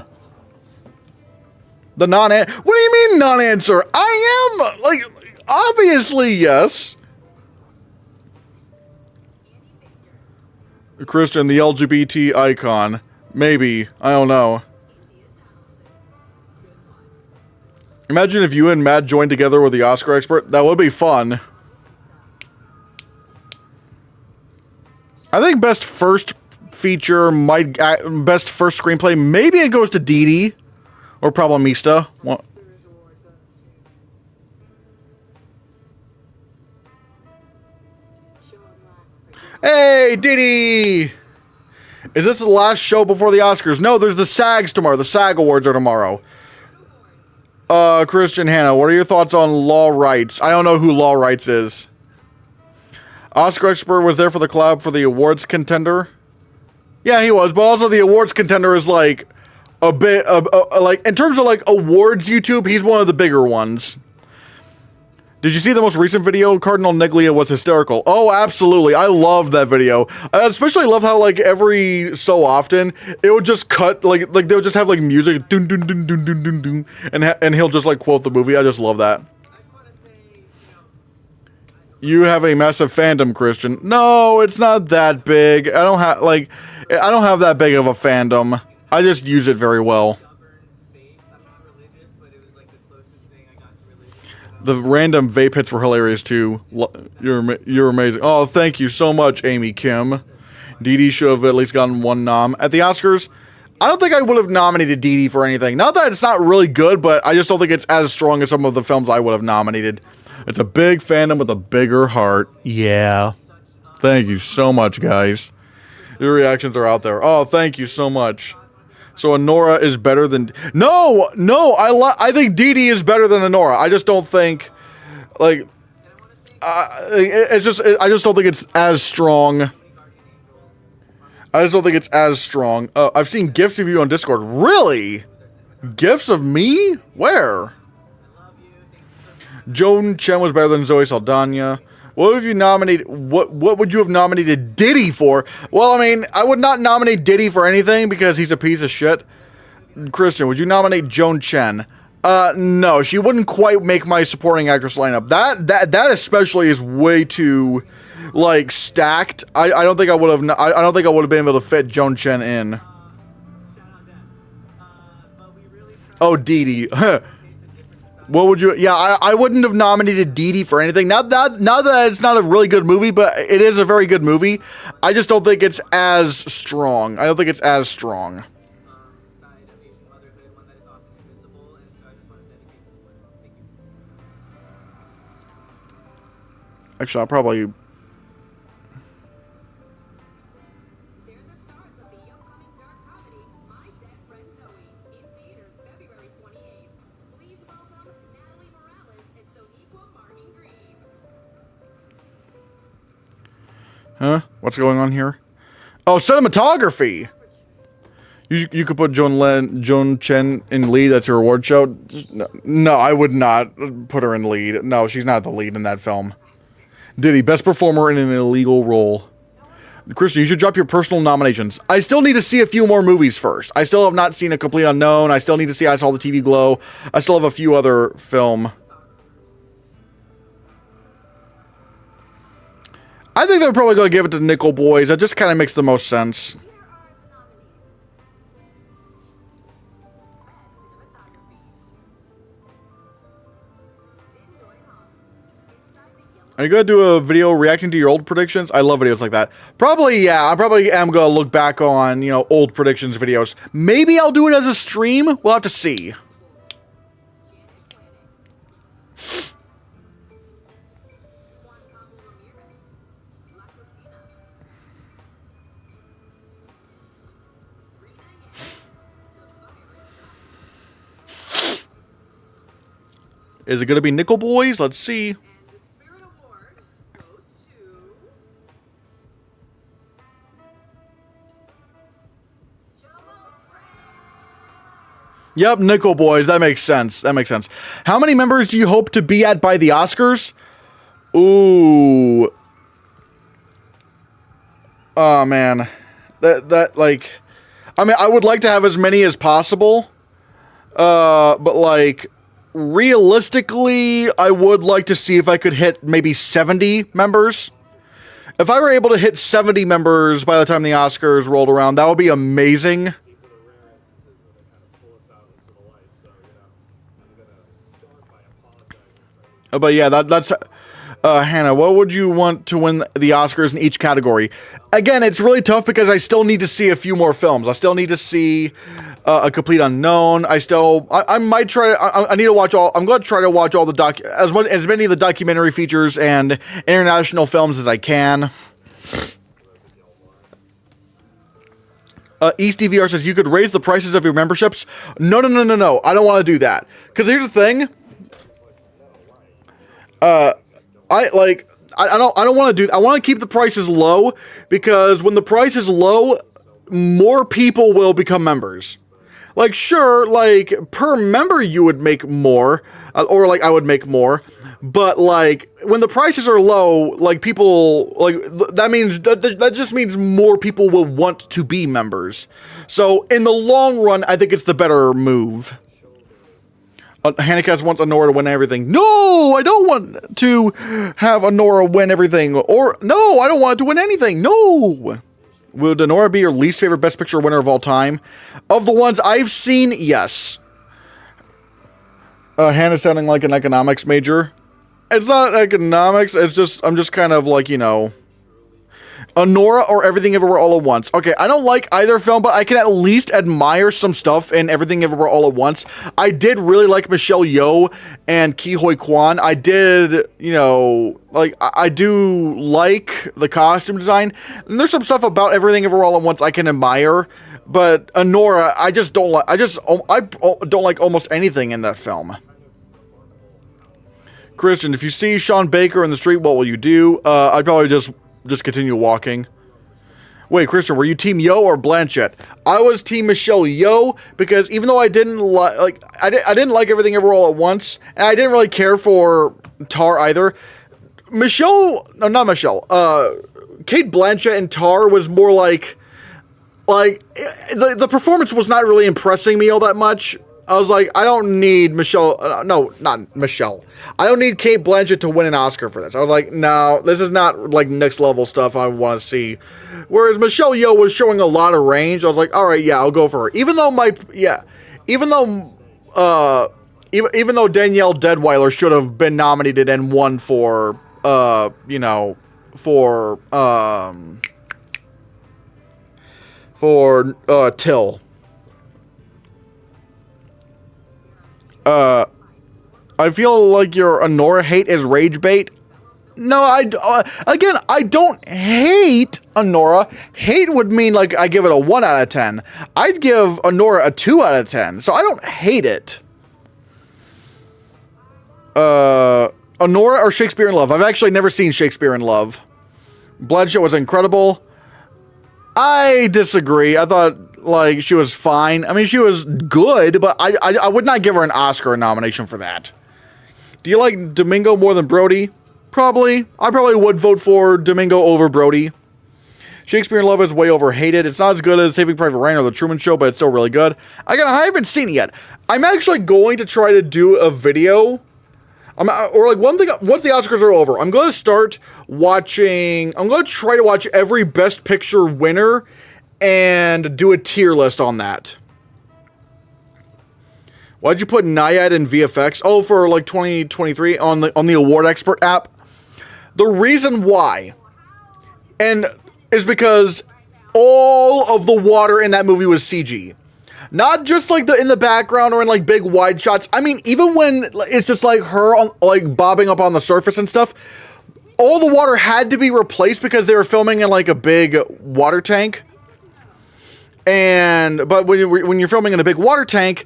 Speaker 1: The non-answer. What do you mean non-answer? I am! Like, obviously, yes. Christian, the LGBT icon. Maybe. I don't know. Imagine if you and Matt joined together with the Oscar expert. That would be fun. I think best first feature might... best first screenplay, maybe it goes to Dee Dee. Or Problemista. What? Hey, Dee Dee! Is this the last show before the Oscars? No, there's the SAGs tomorrow. The SAG Awards are tomorrow. Christian Hannah, what are your thoughts on Law Rights? I don't know who Law Rights is. Oscar expert was there for the collab for the awards contender. Yeah, he was, but also the awards contender is like a bit like in terms of like awards YouTube, he's one of the bigger ones. Did you see the most recent video? Cardinal Neglia was hysterical. Oh, absolutely. I love that video. I especially love how, like, every so often, it would just cut, like they would just have, like, music, dun dun dun dun dun dun dun, and he'll just, like, quote the movie. I just love that. You have a massive fandom, Christian. No, it's not that big. I don't have that big of a fandom. I just use it very well. The random vape hits were hilarious too. You're amazing. Oh, thank you so much, Amy Kim. Dee Dee should have at least gotten one nom. At the Oscars, I don't think I would have nominated Dee Dee for anything. Not that it's not really good, but I just don't think it's as strong as some of the films I would have nominated. It's a big fandom with a bigger heart. Yeah. Thank you so much, guys. Your reactions are out there. Oh, thank you so much. So Honora is better than... No! I think Dee Dee is better than Honora. I just don't think... Like... I just don't think it's as strong. I just don't think it's as strong. I've seen GIFs of you on Discord. Really? GIFs of me? Where? Joan Chen was better than Zoe Saldana. What would you nominate? What would you have nominated Diddy for? Well, I mean, I would not nominate Diddy for anything because he's a piece of shit. Christian, would you nominate Joan Chen? No, she wouldn't quite make my supporting actress lineup. That especially is way too, like, stacked. I don't think I would have. I don't think I would have been able to fit Joan Chen in. Oh, Dee Dee. What would you... Yeah, I wouldn't have nominated Dee Dee for anything. Not that it's not a really good movie, but it is a very good movie. I just don't think it's as strong. I don't think it's as strong. Actually, I'll probably... Huh? What's going on here? Oh, cinematography! You could put Joan Chen in lead. That's your award show? No, I would not put her in lead. No, she's not the lead in that film. Diddy, best performer in an illegal role. Christian, you should drop your personal nominations. I still need to see a few more movies first. I still have not seen A Complete Unknown. I still need to see I Saw the TV Glow. I still have a few other film. I think they're probably going to give it to Nickel Boys. That just kind of makes the most sense. Are you gonna do a video reacting to your old predictions? I love videos like that. Probably, yeah. I probably am gonna look back on, you know, old predictions videos. Maybe I'll do it as a stream. We'll have to see. Is it gonna be Nickel Boys? Let's see. Yep, Nickel Boys. That makes sense. That makes sense. How many members do you hope to be at by the Oscars? Ooh. Oh, man. That, like... I mean, I would like to have as many as possible. But, like... Realistically, I would like to see if I could hit maybe 70 members. If I were able to hit 70 members by the time the Oscars rolled around, that would be amazing. But yeah, that's... Hannah, what would you want to win the Oscars in each category? Again, it's really tough because I still need to see a few more films. I still need to see A Complete Unknown. I might try... I need to watch all... I'm going to try to watch all the as many of the documentary features and international films as I can. East DVR says you could raise the prices of your memberships. No. I don't want to do that. Because here's the thing. I don't want to do... I want to keep the prices low, because when the price is low, more people will become members. Like, sure, like, per member you would make more, or, like, I would make more, but, like, when the prices are low, like, people, like, that means... That just means more people will want to be members. So, in the long run, I think it's the better move. Hannahcast wants Honora to win everything. No, I don't want to have Honora win everything. Or, no, I don't want it to win anything. No. Would Honora be your least favorite Best Picture winner of all time? Of the ones I've seen, yes. Hannah's sounding like an economics major. It's not economics. It's just, I'm just kind of like, you know... Honora or Everything Everywhere All at Once. Okay, I don't like either film, but I can at least admire some stuff in Everything Everywhere All at Once. I did really like Michelle Yeoh and Ke Huy Quan. I did, you know, like, I do like the costume design. And there's some stuff about Everything Everywhere All at Once I can admire. But Honora, I just don't like, I don't like almost anything in that film. Christian, if you see Sean Baker in the street, what will you do? I'd probably just continue walking. Wait, Christian, were you Team Yeoh or Blanchett? I was Team Michelle Yeoh, because even though I didn't like, I didn't like Everything Everywhere All at Once, and I didn't really care for Tar either. Not Michelle. Cate Blanchett in Tar was more like the performance was not really impressing me all that much. I was like, I don't need Michelle... no, not Michelle. I don't need Cate Blanchett to win an Oscar for this. I was like, no, this is not, like, next-level stuff I want to see. Whereas Michelle Yeoh was showing a lot of range. I was like, all right, yeah, I'll go for her. Even though Danielle Deadweiler should have been nominated and won for, you know, for Till. I feel like your Honora hate is rage bait. No, again, I don't hate Honora. Hate would mean, like, I give it a 1 out of 10. I'd give Honora a 2 out of 10, so I don't hate it. Honora or Shakespeare in Love? I've actually never seen Shakespeare in Love. Blanchett was incredible. I disagree. I thought, like, she was fine. I mean, she was good, but I would not give her an Oscar nomination for that. Do you like Domingo more than Brody? Probably. I probably would vote for Domingo over Brody. Shakespeare in Love is way overhated. It's not as good as Saving Private Ryan or The Truman Show, but it's still really good. I haven't seen it yet. I'm actually going to try to do a video. Or like one thing, once the Oscars are over, I'm going to start watching, I'm going to try to watch every Best Picture winner and do a tier list on that. Why'd you put Naiad in VFX? Oh, for like 2023 on the Award Expert app. The reason why, and is because all of the water in that movie was CG. Not just like in the background or in like big wide shots. I mean, even when it's just like her on, like bobbing up on the surface and stuff, all the water had to be replaced because they were filming in like a big water tank. But when you're filming in a big water tank,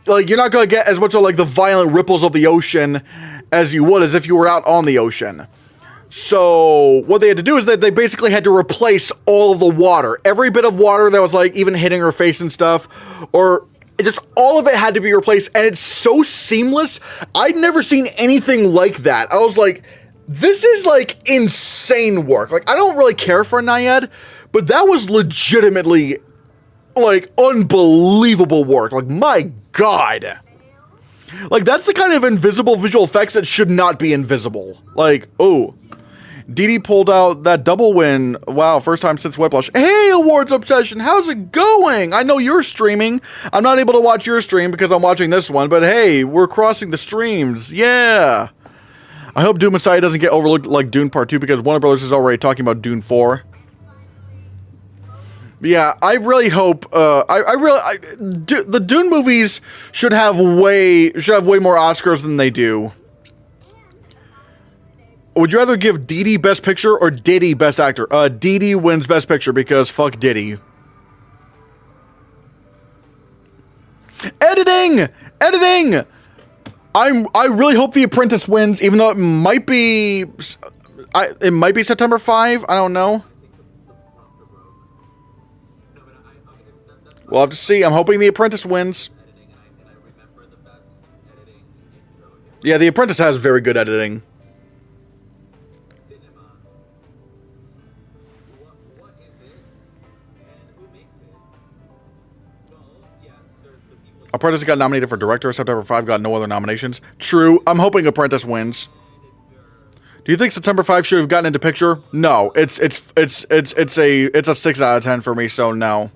Speaker 1: like you're not gonna get as much of like the violent ripples of the ocean as you would as if you were out on the ocean. So what they had to do is that they basically had to replace all of the water. Every bit of water that was like even hitting her face and stuff, or just all of it had to be replaced. And it's so seamless. I'd never seen anything like that. I was like, this is like insane work. Like I don't really care for Naiad, but that was legitimately like unbelievable work. Like my God. Like that's the kind of invisible visual effects that should not be invisible. Like, oh. Dee Dee pulled out that double win. Wow, first time since Whiplash. Hey, Awards Obsession, how's it going? I know you're streaming. I'm not able to watch your stream because I'm watching this one, but hey, we're crossing the streams. Yeah. I hope Doom Messiah doesn't get overlooked like Dune Part 2 because Warner Brothers is already talking about Dune 4. Yeah, I really hope, the Dune movies should have way more Oscars than they do. Would you rather give Dee Dee Best Picture or Diddy Best Actor? Dee Dee wins Best Picture because fuck Diddy. Editing! Editing! I really hope The Apprentice wins, even though it might be September 5. I don't know. We'll have to see. I'm hoping The Apprentice wins. Yeah, The Apprentice has very good editing. Apprentice got nominated for director. September 5 got no other nominations. True. I'm hoping Apprentice wins. Do you think September 5 should have gotten into picture? No. It's a 6 out of 10 for me, so no.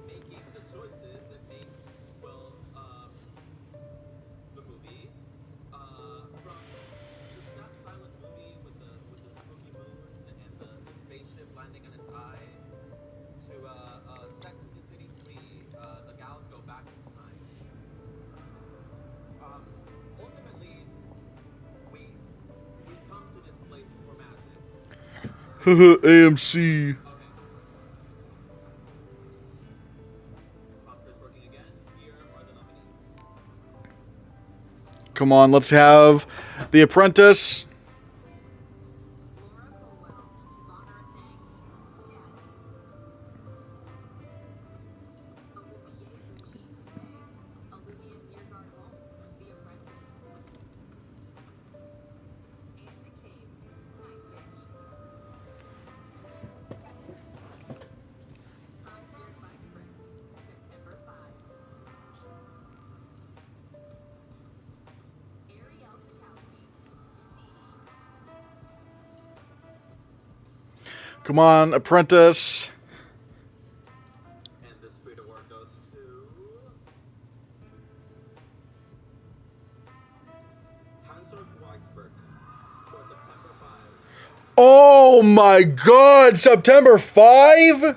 Speaker 1: AMC. Come on, let's have The Apprentice. Come on, Apprentice.
Speaker 2: And the Spirit Award goes to Hans-Jörg Weisberg for September 5.
Speaker 1: Oh my God, September 5? I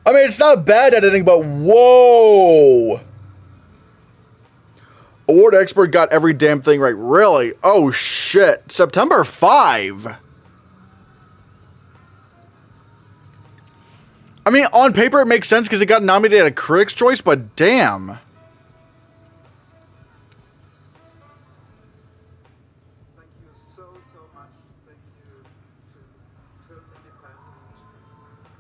Speaker 1: mean, it's not bad editing, but whoa. Award expert got every damn thing right. Really? Oh shit. September 5. I mean, on paper it makes sense because it got nominated at Critics' Choice, but damn.
Speaker 2: Thank you so much. Thank you to Film Independent.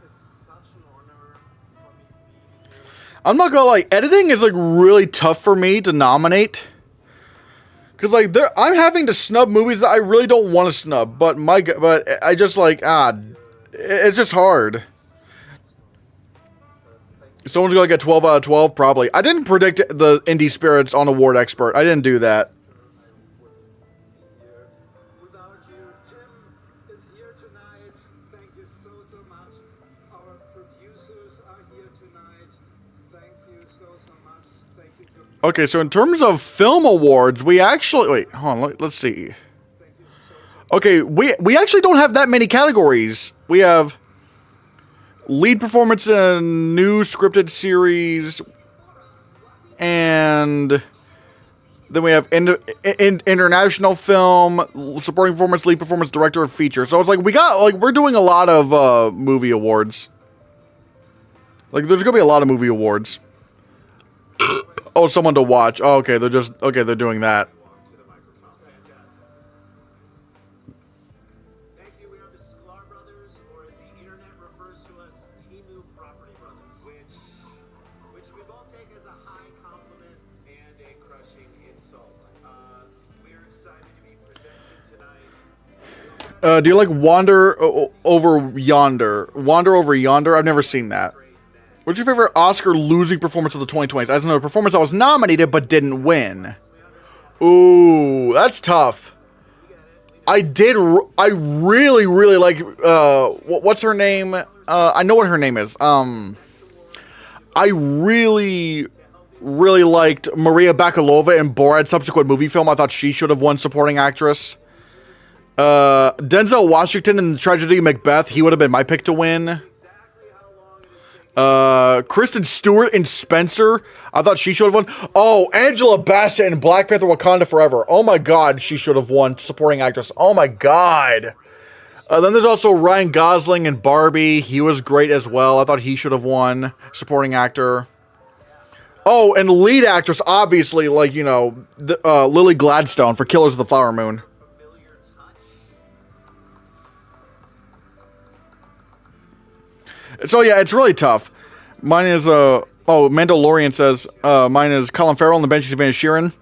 Speaker 2: It's such an honor for me being here.
Speaker 1: I'm not gonna lie, editing is like really tough for me to nominate. Cause like I'm having to snub movies that I really don't want to snub, but I just like it's just hard. Someone's gonna get 12 out of 12, probably. I didn't predict the Indie Spirits on Award Expert. I didn't do that.
Speaker 2: Without you, Tim is here tonight. Thank you so much. Our producers are here tonight. Thank you so much. Thank you to
Speaker 1: Okay, so in terms of film awards, we actually... Wait, hold on, let's see. Okay, we actually don't have that many categories. We have lead performance in a new scripted series, and then we have international film, supporting performance, lead performance, director of feature. So it's like we're doing a lot of movie awards. Like there's gonna be a lot of movie awards. Oh, someone to watch. Oh, okay, they're doing that. Do you like Wander Over Yonder? Wander Over Yonder? I've never seen that. What's your favorite Oscar losing performance of the 2020s? As another performance that was nominated but didn't win. Ooh, that's tough. I really, really like, what's her name? I know what her name is. I really, really liked Maria Bakalova in Borat's subsequent movie film. I thought she should have won supporting actress. Denzel Washington in the tragedy Macbeth, he would have been my pick to win. Kristen Stewart in Spencer, I thought she should have won. Oh, Angela Bassett in Black Panther Wakanda Forever. Oh my god, she should have won supporting actress. Oh my god. Then there's also Ryan Gosling in Barbie. He was great as well. I thought he should have won supporting actor. Oh, and lead actress, obviously, like, you know, Lily Gladstone for Killers of the Flower Moon. So yeah, it's really tough. Mine is Mandalorian says mine is Colin Farrell and the Banshees of Inisherin.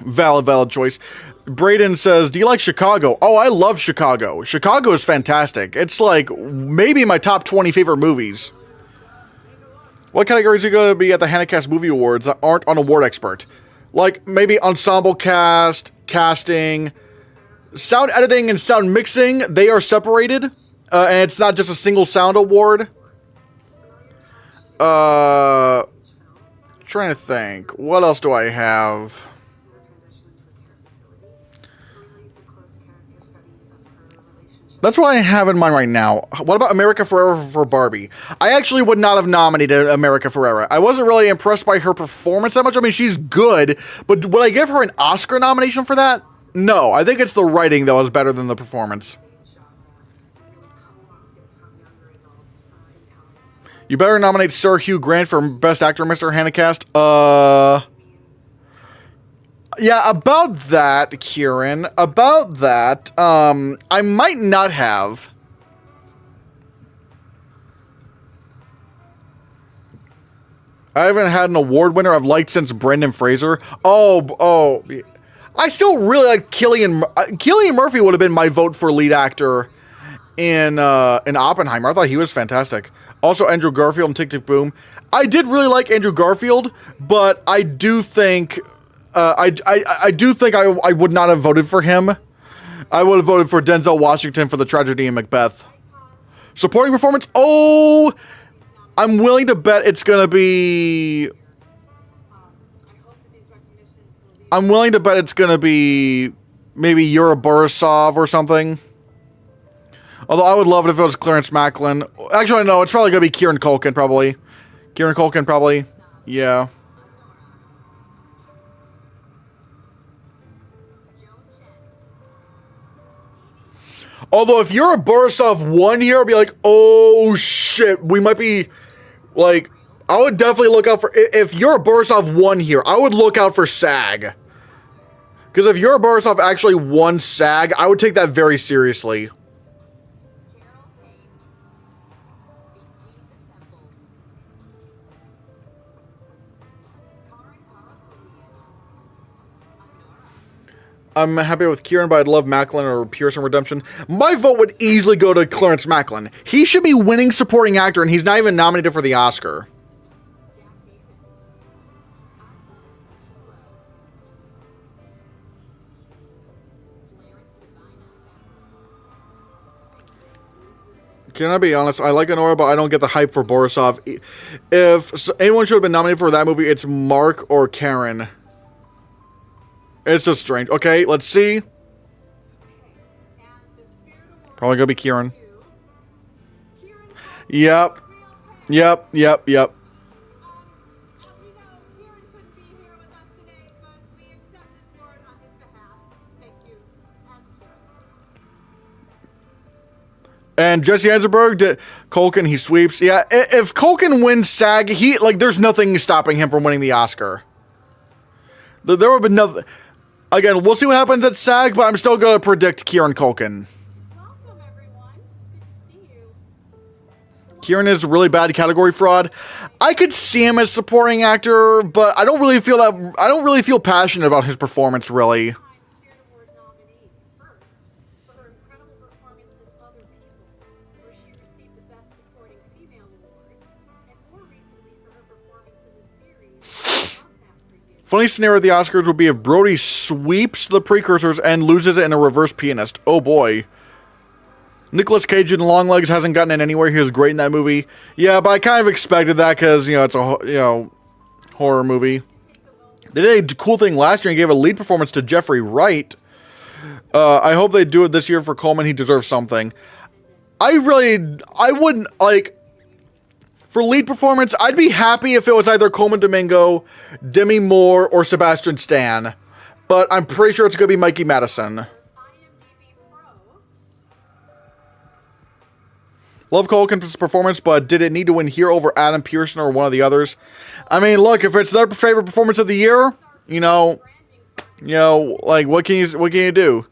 Speaker 1: Valid choice. Braden says, do you like Chicago? Oh, I love Chicago. Chicago is fantastic. It's like maybe my top 20 favorite movies. What categories are going to be at the Hannahcast Movie Awards that aren't on Award Expert? Like maybe ensemble cast, casting, sound editing, and sound mixing. They are separated. And it's not just a single sound award. Trying to think. What else do I have? That's what I have in mind right now. What about America Ferrera for Barbie? I actually would not have nominated America Ferrera. I wasn't really impressed by her performance that much. I mean, she's good, but would I give her an Oscar nomination for that? No, I think it's the writing that was better than the performance. You better nominate Sir Hugh Grant for Best Actor, Mr. Hannahcast. Yeah, about that, Kieran. About that, I might not have. I haven't had an award winner I've liked since Brendan Fraser. Oh. I still really like Cillian Murphy would have been my vote for lead actor in Oppenheimer. I thought he was fantastic. Also, Andrew Garfield and Tick, Tick, Boom. I did really like Andrew Garfield, but I do think, I would not have voted for him. I would have voted for Denzel Washington for the tragedy in Macbeth. Supporting performance? Oh, I'm willing to bet it's gonna be. I'm willing to bet it's gonna be maybe Yura Borisov or something. Although I would love it if it was Clarence Macklin. Actually, no, it's probably going to be Kieran Culkin, probably. Kieran Culkin, probably. Yeah. Although, if you're a Borisov 1 here, I'd be like, oh, shit. We might be, like, I would definitely look out for, if you're a Borisov 1 here, I would look out for SAG. Because if you're a Borisov actually won SAG, I would take that very seriously. I'm happy with Kieran, but I'd love Macklin or Pearson Redemption. My vote would easily go to Clarence Macklin. He should be winning supporting actor, and he's not even nominated for the Oscar. Can I be honest? I like Honora, but I don't get the hype for Borisov. If anyone should have been nominated for that movie, it's Mark or Karen. It's just strange. Okay, let's see. Probably gonna be Kieran. Yep. Yep. Yep. Yep. And Jesse Eisenberg did Culkin. He sweeps. Yeah, if Culkin wins SAG, there's nothing stopping him from winning the Oscar. There would have been nothing. Again, we'll see what happens at SAG, but I'm still gonna predict Kieran Culkin.
Speaker 3: Welcome, everyone. Good to see you.
Speaker 1: Kieran is really bad category fraud. I could see him as supporting actor, but I don't really feel passionate about his performance. Really.
Speaker 3: Spirit Award nominee. First, for her incredible performance in Other People, where she received the Best Supporting Female Award, and more recently for her performance in the series Not That For You.
Speaker 1: Funny scenario at the Oscars would be if Brody sweeps the precursors and loses it in a reverse pianist. Oh boy. Nicolas Cage in Longlegs hasn't gotten in anywhere. He was great in that movie. Yeah, but I kind of expected that because, it's a, horror movie. They did a cool thing last year and gave a lead performance to Jeffrey Wright. I hope they do it this year for Coleman. He deserves something. I wouldn't, for lead performance, I'd be happy if it was either Coleman Domingo, Demi Moore, or Sebastian Stan. But I'm pretty sure it's going to be Mikey Madison.
Speaker 3: IMDb Pro.
Speaker 1: Love Culkin's performance, but did it need to win here over Adam Pearson or one of the others? I mean, look, if it's their favorite performance of the year, what can you do?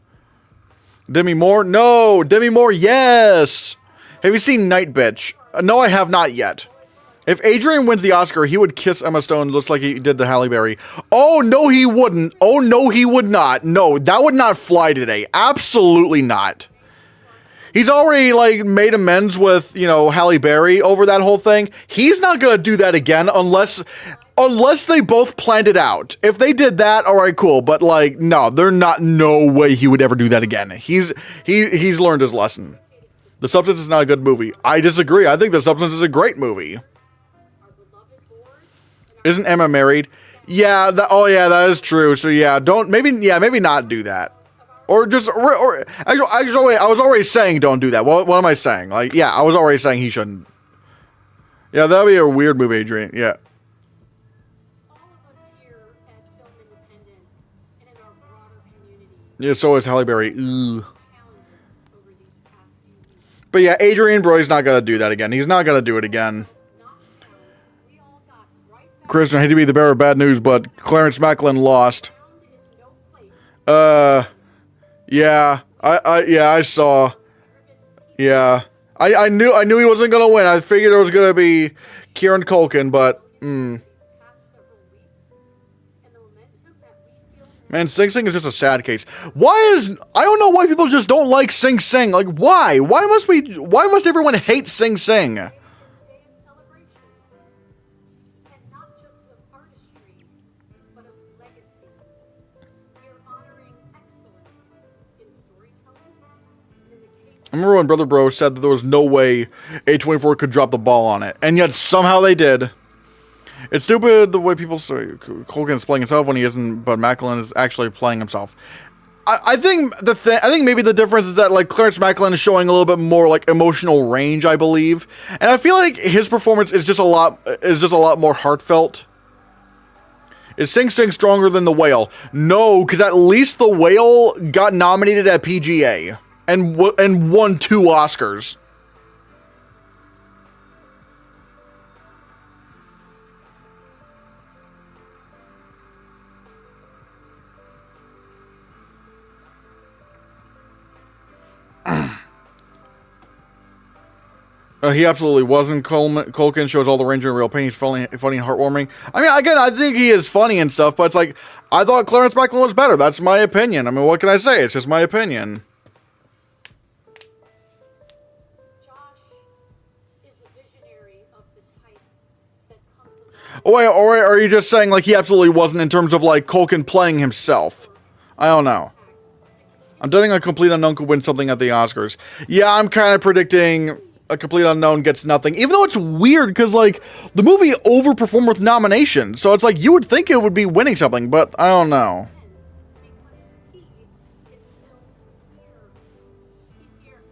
Speaker 1: Demi Moore? No! Demi Moore, yes! Have you seen Night Bitch? No, I have not yet. If Adrian wins the Oscar, he would kiss Emma Stone just like he did to Halle Berry. Oh, no, he wouldn't. Oh, no, he would not. No, that would not fly today. Absolutely not. He's already, made amends with, Halle Berry over that whole thing. He's not going to do that again unless they both planned it out. If they did that, all right, cool. But, no way he would ever do that again. He's learned his lesson. The Substance is not a good movie. I disagree. I think The Substance is a great movie. Isn't Emma married? Yeah, that is true. So, yeah, maybe not do that. Or actually, I was already saying don't do that. What am I saying? I was already saying he shouldn't. Yeah, that'd be a weird movie, Adrian. Yeah.
Speaker 3: All of us here at Film Independent and in our broader community
Speaker 1: Yeah, so is Halle Berry. Ugh.
Speaker 3: challenges over these past few weeks.
Speaker 1: But yeah, Adrian Brody's not gonna do that again. He's not gonna do it again.
Speaker 3: Not found. We all got right back
Speaker 1: Kristen, I hate to be the bearer of bad news, but Clarence Macklin lost.
Speaker 3: down is no place.
Speaker 1: Yeah, I saw. Yeah, I knew he wasn't gonna win. I figured it was gonna be Kieran Culkin, but
Speaker 3: These past several weeks, and the momentum that we feel now
Speaker 1: man, Sing Sing is just a sad case. I don't know why people just don't like Sing Sing. Why? Why must everyone hate Sing Sing?
Speaker 3: is a day of celebration, and not just of artistry, but of legacy. We are honoring excellence in storytelling, and in the case
Speaker 1: I remember when Brother Bro said that there was no way A24 could drop the ball on it, and yet somehow they did. It's stupid the way people say Culkin's playing himself when he isn't, but Macklin is actually playing himself. I think maybe the difference is that Clarence Macklin is showing a little bit more emotional range, I believe, and I feel like his performance is just a lot more heartfelt. Is Sing Sing stronger than The Whale? No, because at least The Whale got nominated at PGA and won 2 Oscars. He absolutely wasn't. Culkin shows all the range in real pain. He's funny and heartwarming. I mean, again, I think he is funny and stuff, but it's I thought Clarence Macklin was better. That's my opinion. I mean, what can I say? It's just my opinion.
Speaker 3: Josh is a visionary of the type that comes along
Speaker 1: Oh, wait, or are you just saying he absolutely wasn't in terms of Culkin playing himself? I don't know. I'm betting a complete unknown could win something at the Oscars. Yeah, I'm kind of predicting a complete unknown gets nothing, even though it's weird because the movie overperformed with nominations, so it's you would think it would be winning something, but I don't know.
Speaker 3: because he is still here. He's here.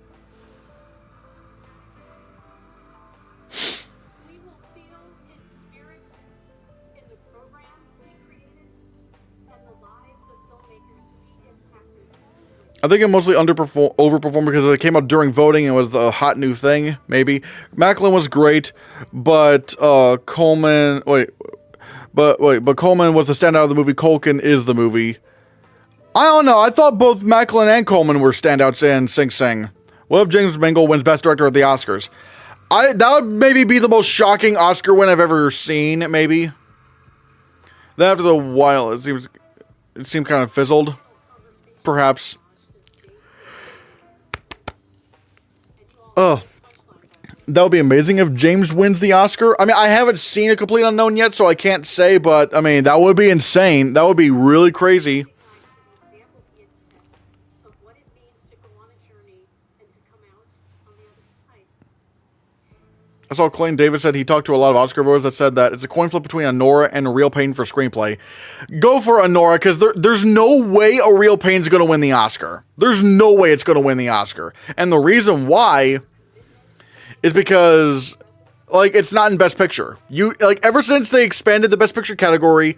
Speaker 1: I think it mostly overperformed because it came out during voting and was a hot new thing, maybe. Macklin was great, but Coleman... But Coleman was the standout of the movie. Culkin is the movie. I don't know. I thought both Macklin and Coleman were standouts in Sing Sing. What if James Mangold wins Best Director at the Oscars? That would maybe be the most shocking Oscar win I've ever seen, maybe. Then after a while, it seemed kind of fizzled. Perhaps. Oh. That would be amazing if James wins the Oscar. I mean, I haven't seen A Complete Unknown yet, so I can't say, but, I mean, that would be insane. That would be really crazy. I saw Clayton Davis said he talked to a lot of Oscar voters that said that it's a coin flip between Anora and A Real Pain for screenplay. Go for Anora, because there's no way A Real Pain's going to win the Oscar. There's no way it's going to win the Oscar. And the reason why is because, like, it's not in Best Picture. Ever since they expanded the Best Picture category,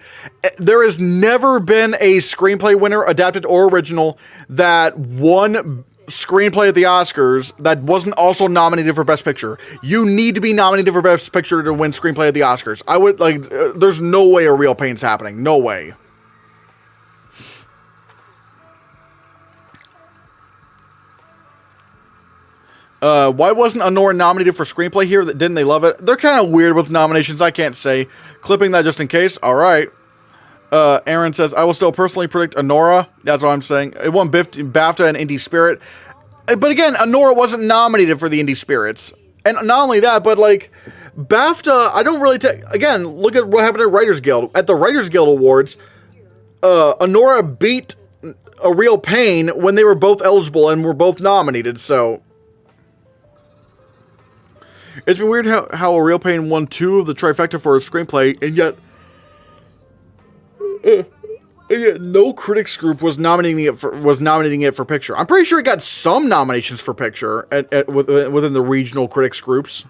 Speaker 1: there has never been a screenplay winner, adapted or original, that won screenplay at the Oscars that wasn't also nominated for Best Picture. You need to be nominated for Best Picture to win screenplay at the Oscars. There's no way A Real Pain's happening. No way. Why wasn't Anora nominated for screenplay here? Didn't they love it? They're kind of weird with nominations, I can't say. Clipping that just in case. Alright. Aaron says, I will still personally predict Anora. That's what I'm saying. It won BAFTA and Indie Spirit. But again, Anora wasn't nominated for the Indie Spirits. And not only that, but like, BAFTA, I don't really again, look at what happened at Writers Guild. At the Writers Guild Awards, Anora beat A Real Pain when they were both eligible and were both nominated, so... It's been weird how A Real Pain won 2 of the trifecta for a screenplay, and yet no critics group was nominating it for picture. I'm pretty sure it got some nominations for picture within the regional critics groups.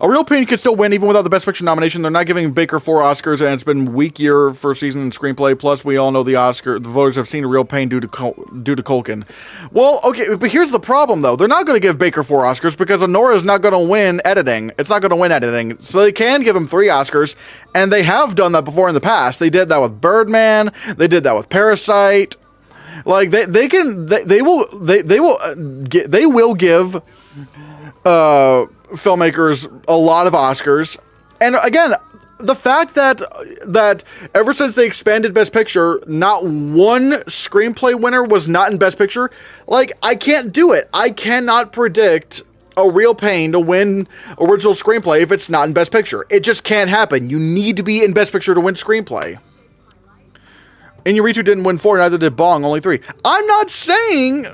Speaker 1: A Real Pain could still win even without the Best Picture nomination. They're not giving Baker 4 Oscars, and it's been a weak year for season in screenplay. Plus, we all know the voters have seen A Real Pain due to Culkin. Well, okay, but here's the problem, though. They're not going to give Baker 4 Oscars because Anora is not going to win editing. It's not going to win editing. So they can give him 3 Oscars, and they have done that before in the past. They did that with Birdman. They did that with Parasite. Like, they will give filmmakers a lot of Oscars. And again, the fact that ever since they expanded Best Picture, not one screenplay winner was not in Best Picture. Like, I can't do it. I cannot predict A Real Pain to win original screenplay if it's not in Best Picture. It just can't happen. You need to be in Best Picture to win screenplay. Inarritu didn't win 4, neither did Bong, only 3. I'm not saying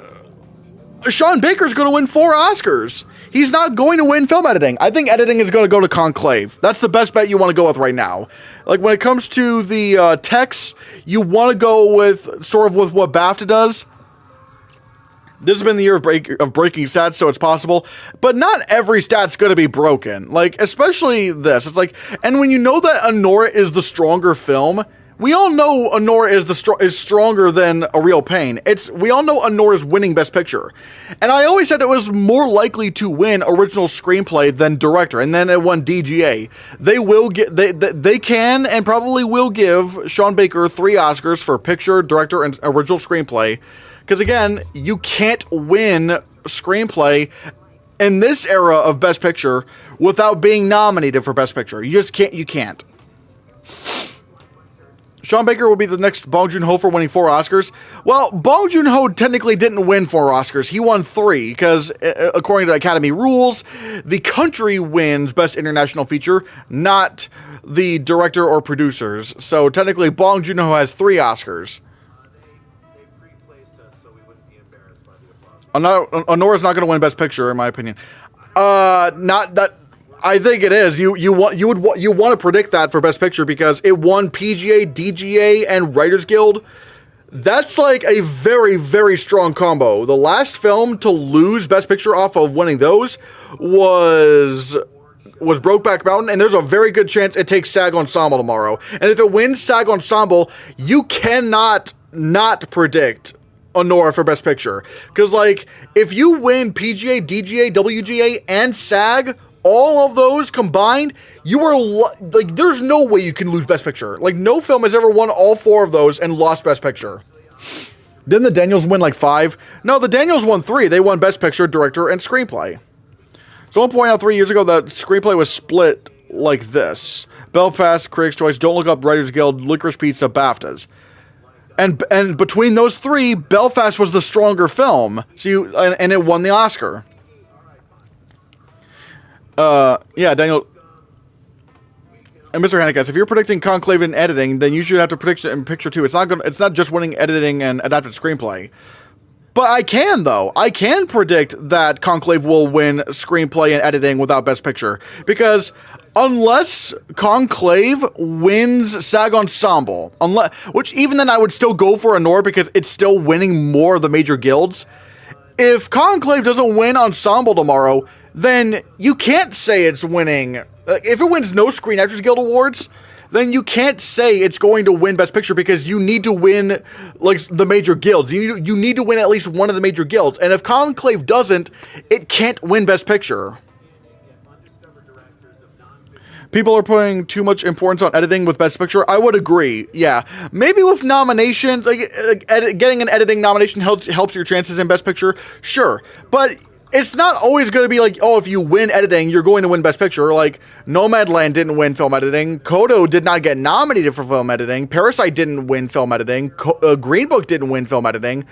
Speaker 1: Sean Baker's going to win 4 Oscars. He's not going to win film editing. I think editing is going to go to Conclave. That's the best bet you want to go with right now. Like, when it comes to the text, you want to go with with what BAFTA does. This has been the year of breaking stats, so it's possible. But not every stat's going to be broken. Like, especially this. It's like, and when you know that Anora is the stronger film... We all know Anora is stronger than A Real Pain. We all know Anora's winning Best Picture. And I always said it was more likely to win original screenplay than director, and then it won DGA. They can and probably will give Sean Baker 3 Oscars for picture, director, and original screenplay. Because again, you can't win screenplay in this era of Best Picture without being nominated for Best Picture. You just can't. You can't. Sean Baker will be the next Bong Joon-ho for winning 4 Oscars. Well, Bong Joon-ho technically didn't win 4 Oscars. He won 3, because according to Academy rules, the country wins Best International Feature, not the director or producers. So technically, Bong Joon-ho has 3 Oscars.
Speaker 2: They pre-placed us so we wouldn't be embarrassed by the applause.
Speaker 1: Anora's not going to win Best Picture, in my opinion. Not that... I think it is. You want to predict that for Best Picture because it won PGA, DGA, and Writers Guild. That's like a very, very strong combo. The last film to lose Best Picture off of winning those was Brokeback Mountain, and there's a very good chance it takes SAG Ensemble tomorrow. And if it wins SAG Ensemble, you cannot not predict Honora for Best Picture. Because, like, if you win PGA, DGA, WGA, and SAG, all of those combined, you are, like, there's no way you can lose Best Picture. Like, no film has ever won all 4 of those and lost Best Picture. Didn't the Daniels win, like, 5? No, the Daniels won 3. They won Best Picture, Director, and Screenplay. Someone pointed out 3 years ago that Screenplay was split like this. Belfast, Critics' Choice, Don't Look Up, Writers Guild, Licorice Pizza, BAFTAs. And between those 3, Belfast was the stronger film. So and it won the Oscar. Yeah, Daniel and Mr. Hannahcast, if you're predicting Conclave in editing, then you should have to predict it in picture too. It's not just winning editing and adapted screenplay. But I can, though. I can predict that Conclave will win screenplay and editing without Best Picture. Because unless Conclave wins SAG Ensemble, which even then I would still go for Honora because it's still winning more of the major guilds. If Conclave doesn't win Ensemble tomorrow, then you can't say it's winning. If it wins no Screen Actors Guild Awards, then you can't say it's going to win Best Picture because you need to win, like, the major guilds. You need to win at least one of the major guilds. And if Conclave doesn't, it can't win Best Picture. People are putting too much importance on editing with Best Picture. I would agree. Yeah, maybe with nominations, getting an editing nomination helps your chances in Best Picture. Sure, but it's not always going to be like, oh, if you win editing, you're going to win Best Picture. Like, Nomadland didn't win film editing. Kodo did not get nominated for film editing. Parasite didn't win film editing. Green Book didn't win film editing.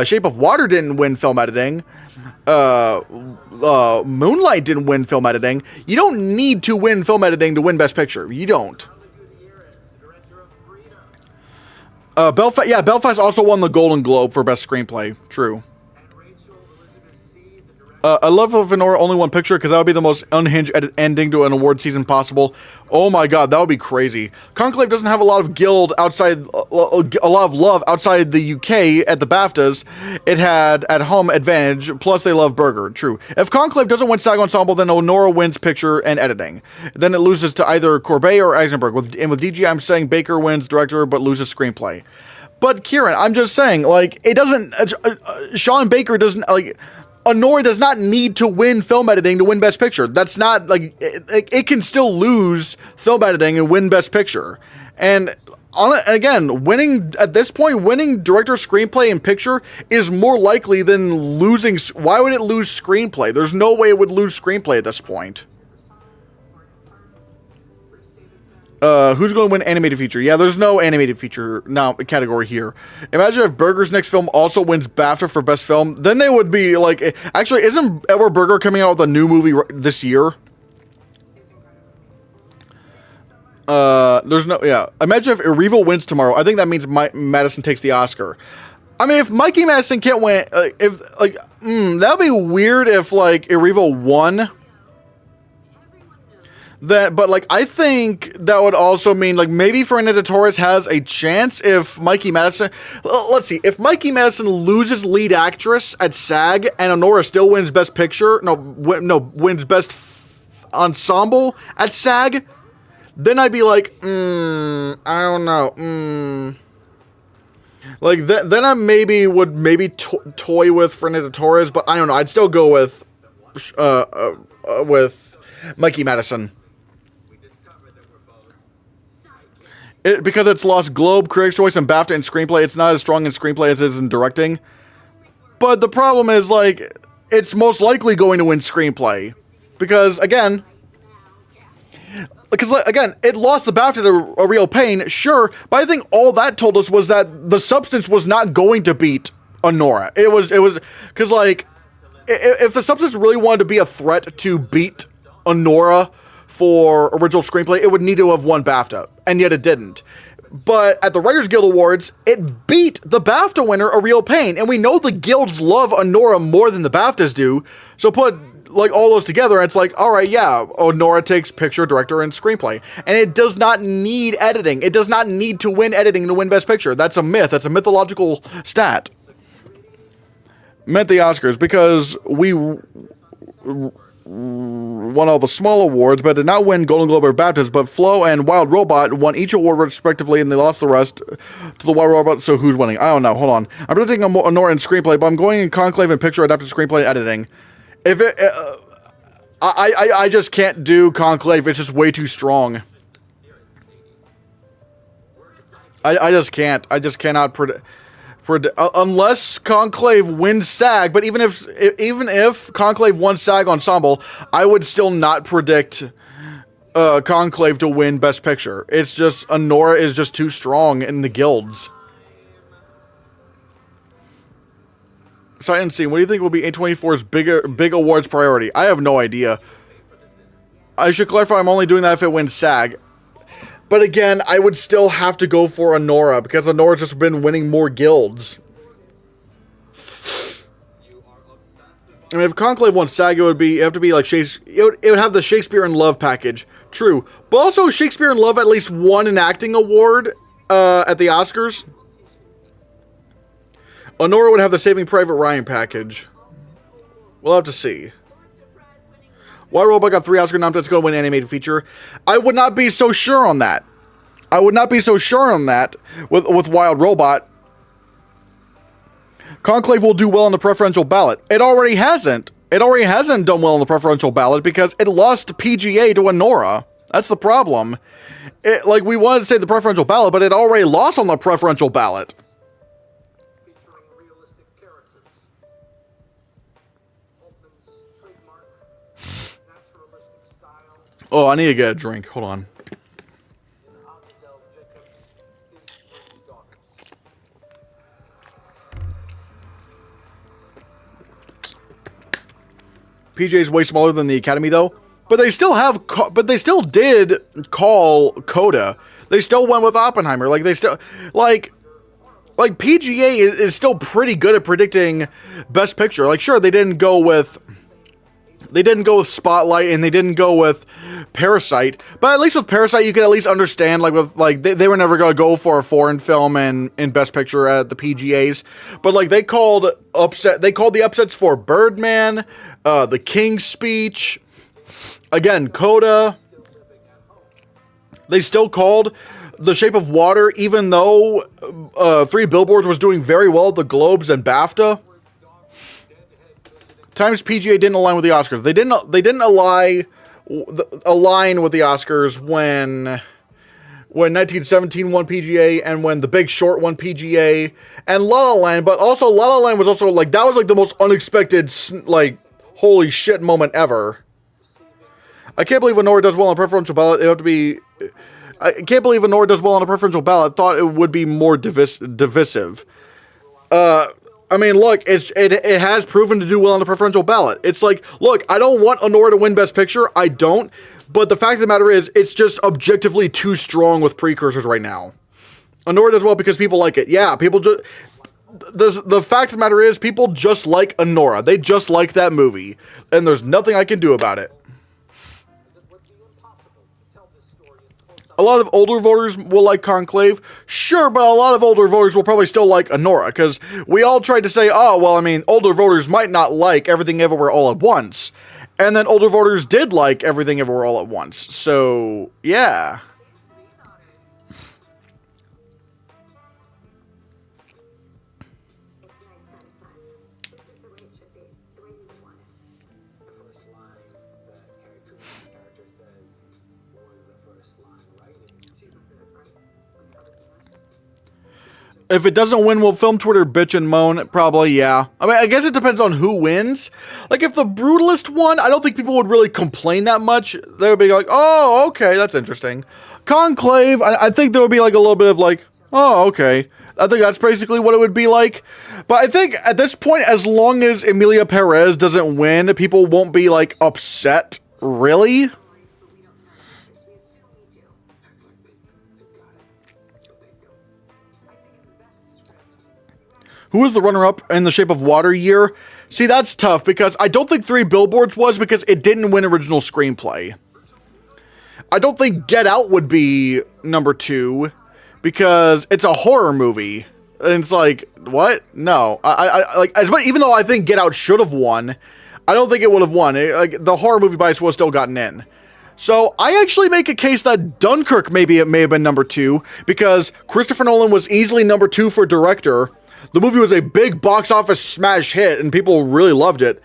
Speaker 1: Shape of Water didn't win film editing. Moonlight didn't win film editing. You don't need to win film editing to win Best Picture. You don't. Belfast also won the Golden Globe for Best Screenplay. True. I love if Honora only one picture because that would be the most unhinged ending to an award season possible. Oh my god, that would be crazy. Conclave doesn't have a lot of guild outside, a lot of love outside the UK at the BAFTAs. It had at home advantage, plus they love Burger. True. If Conclave doesn't win SAG Ensemble, then Honora wins picture and editing. Then it loses to either Corbet or Eisenberg. With DG, I'm saying Baker wins director but loses screenplay. But Kieran, I'm just saying, like, it doesn't, Sean Baker doesn't, like, Honora does not need to win film editing to win Best Picture. That's not, like, it can still lose film editing and win Best Picture. And again, at this point, winning director, screenplay, and picture is more likely than losing. Why would it lose screenplay? There's no way it would lose screenplay at this point. Who's going to win animated feature? Yeah, there's no animated feature now category here. Imagine if Berger's next film also wins BAFTA for best film. Then they would be like, actually, isn't Edward Berger coming out with a new movie this year? There's no, yeah. Imagine if Erivo wins tomorrow. I think that means Madison takes the Oscar. I mean, if Mikey Madison can't win, that'd be weird if, like, Erivo won. But, like, I think that would also mean, like, maybe Fernanda Torres has a chance if Mikey Madison... Let's see. If Mikey Madison loses lead actress at SAG and Honora still wins Best Picture... wins Best Ensemble at SAG, then I'd be like, I don't know. Like, then I would toy with Fernanda Torres, but I don't know. I'd still go with Mikey Madison. Because it's lost Globe, Critics' Choice, and BAFTA in screenplay, it's not as strong in screenplay as it is in directing. But the problem is, like, it's most likely going to win screenplay. Because, again, it lost the BAFTA to A Real Pain, sure, but I think all that told us was that The Substance was not going to beat Honora. It was, because, like, if The Substance really wanted to be a threat to beat Honora for original screenplay, it would need to have won BAFTA, and yet it didn't. But at the Writers Guild Awards, it beat the BAFTA winner, A Real Pain, and we know the guilds love Honora more than the BAFTAs do, so put, like, all those together, and it's like, alright, yeah, Honora takes picture, director, and screenplay. And it does not need editing. It does not need to win editing to win Best Picture. That's a myth. That's a mythological stat. Meant the Oscars, because won all the small awards, but did not win Golden Globe or BAFTAs. But Flo and Wild Robot won each award respectively, and they lost the rest to the Wild Robot. So who's winning? I don't know. Hold on. I'm predicting a Nora in screenplay, but I'm going in Conclave and picture adapted screenplay and editing. If it, I just can't do Conclave. It's just way too strong. I just can't. I just cannot predict. Unless Conclave wins SAG, but even if Conclave won SAG Ensemble, I would still not predict Conclave to win Best Picture. It's just Nora is just too strong in the guilds. Sight Unseen, what do you think will be A24's big awards priority? I have no idea. I should clarify, I'm only doing that if it wins SAG. But again, I would still have to go for Nora, because Nora's just been winning more guilds. I mean, if Conclave won SAG, it'd have to be like it would have the Shakespeare in Love package. True. But also, Shakespeare in Love at least won an acting award at the Oscars. Nora would have the Saving Private Ryan package. We'll have to see. Wild Robot got 3 Oscar nominations, going to win animated feature. I would not be so sure on that. I would not be so sure on that with Wild Robot. Conclave will do well on the preferential ballot. It already hasn't. It already hasn't done well on the preferential ballot because it lost PGA to Nora. That's the problem. Like, we wanted to say the preferential ballot, but it already lost on the preferential ballot.
Speaker 2: Featuring realistic characters. Altman's trademark, naturalistic style.
Speaker 1: Oh, I need to get a drink. Hold on.
Speaker 2: In Azazel Jacobs, his early daughters.
Speaker 1: PJ's way smaller than the Academy, though. But they still have, but they still did call Coda. They still went with Oppenheimer. Like, they still, like PGA is still pretty good at predicting Best Picture. Like, sure, they didn't go with Spotlight and they didn't go with Parasite, but at least with Parasite you could at least understand, like, with, like, they were never going to go for a foreign film in Best Picture at the PGAs, but like they called the upsets for Birdman, The King's Speech, again, Coda. They still called The Shape of Water, even though 3 Billboards was doing very well at the Globes and BAFTA. Times PGA didn't align with the Oscars. They didn't align with the Oscars when 1917 won PGA and when The Big Short won PGA and La La Land. But also La La Land was also like, that was like the most unexpected, like, holy shit moment ever. I can't believe Nora does well on a preferential ballot. It have to be. I can't believe Nora does well on a preferential ballot. Thought it would be more divisive. I mean, look, it has proven to do well on the preferential ballot. It's like, look, I don't want Nora to win Best Picture. I don't. But the fact of the matter is, it's just objectively too strong with precursors right now. Nora does well because people like it. Yeah, people just. The fact of the matter is, people just like Nora. They just like that movie. And there's nothing I can do about it. A lot of older voters will like Conclave. Sure, but a lot of older voters will probably still like Nora, because we all tried to say, oh, well, I mean, older voters might not like Everything Everywhere All at Once. And then older voters did like Everything Everywhere All at Once. So, yeah. If it doesn't win, will film Twitter bitch and moan? Probably, yeah. I mean, I guess it depends on who wins. Like, if the Brutalist won, I don't think people would really complain that much. They would be like, oh, okay, that's interesting. Conclave, I think there would be like a little bit of like, oh, okay. I think that's basically what it would be like. But I think at this point, as long as Emilia Perez doesn't win, people won't be like upset, really. Who was the runner-up in The Shape of Water year? See, that's tough, because I don't think 3 Billboards was, because it didn't win original screenplay. I don't think Get Out would be number 2, because it's a horror movie. And it's like, what? No. I like, as much, even though I think Get Out should have won, I don't think it would have won. Like, the horror movie bias would have still gotten in. So I actually make a case that Dunkirk maybe it may have been number 2 because Christopher Nolan was easily number 2 for director. The movie was a big box office smash hit and people really loved it.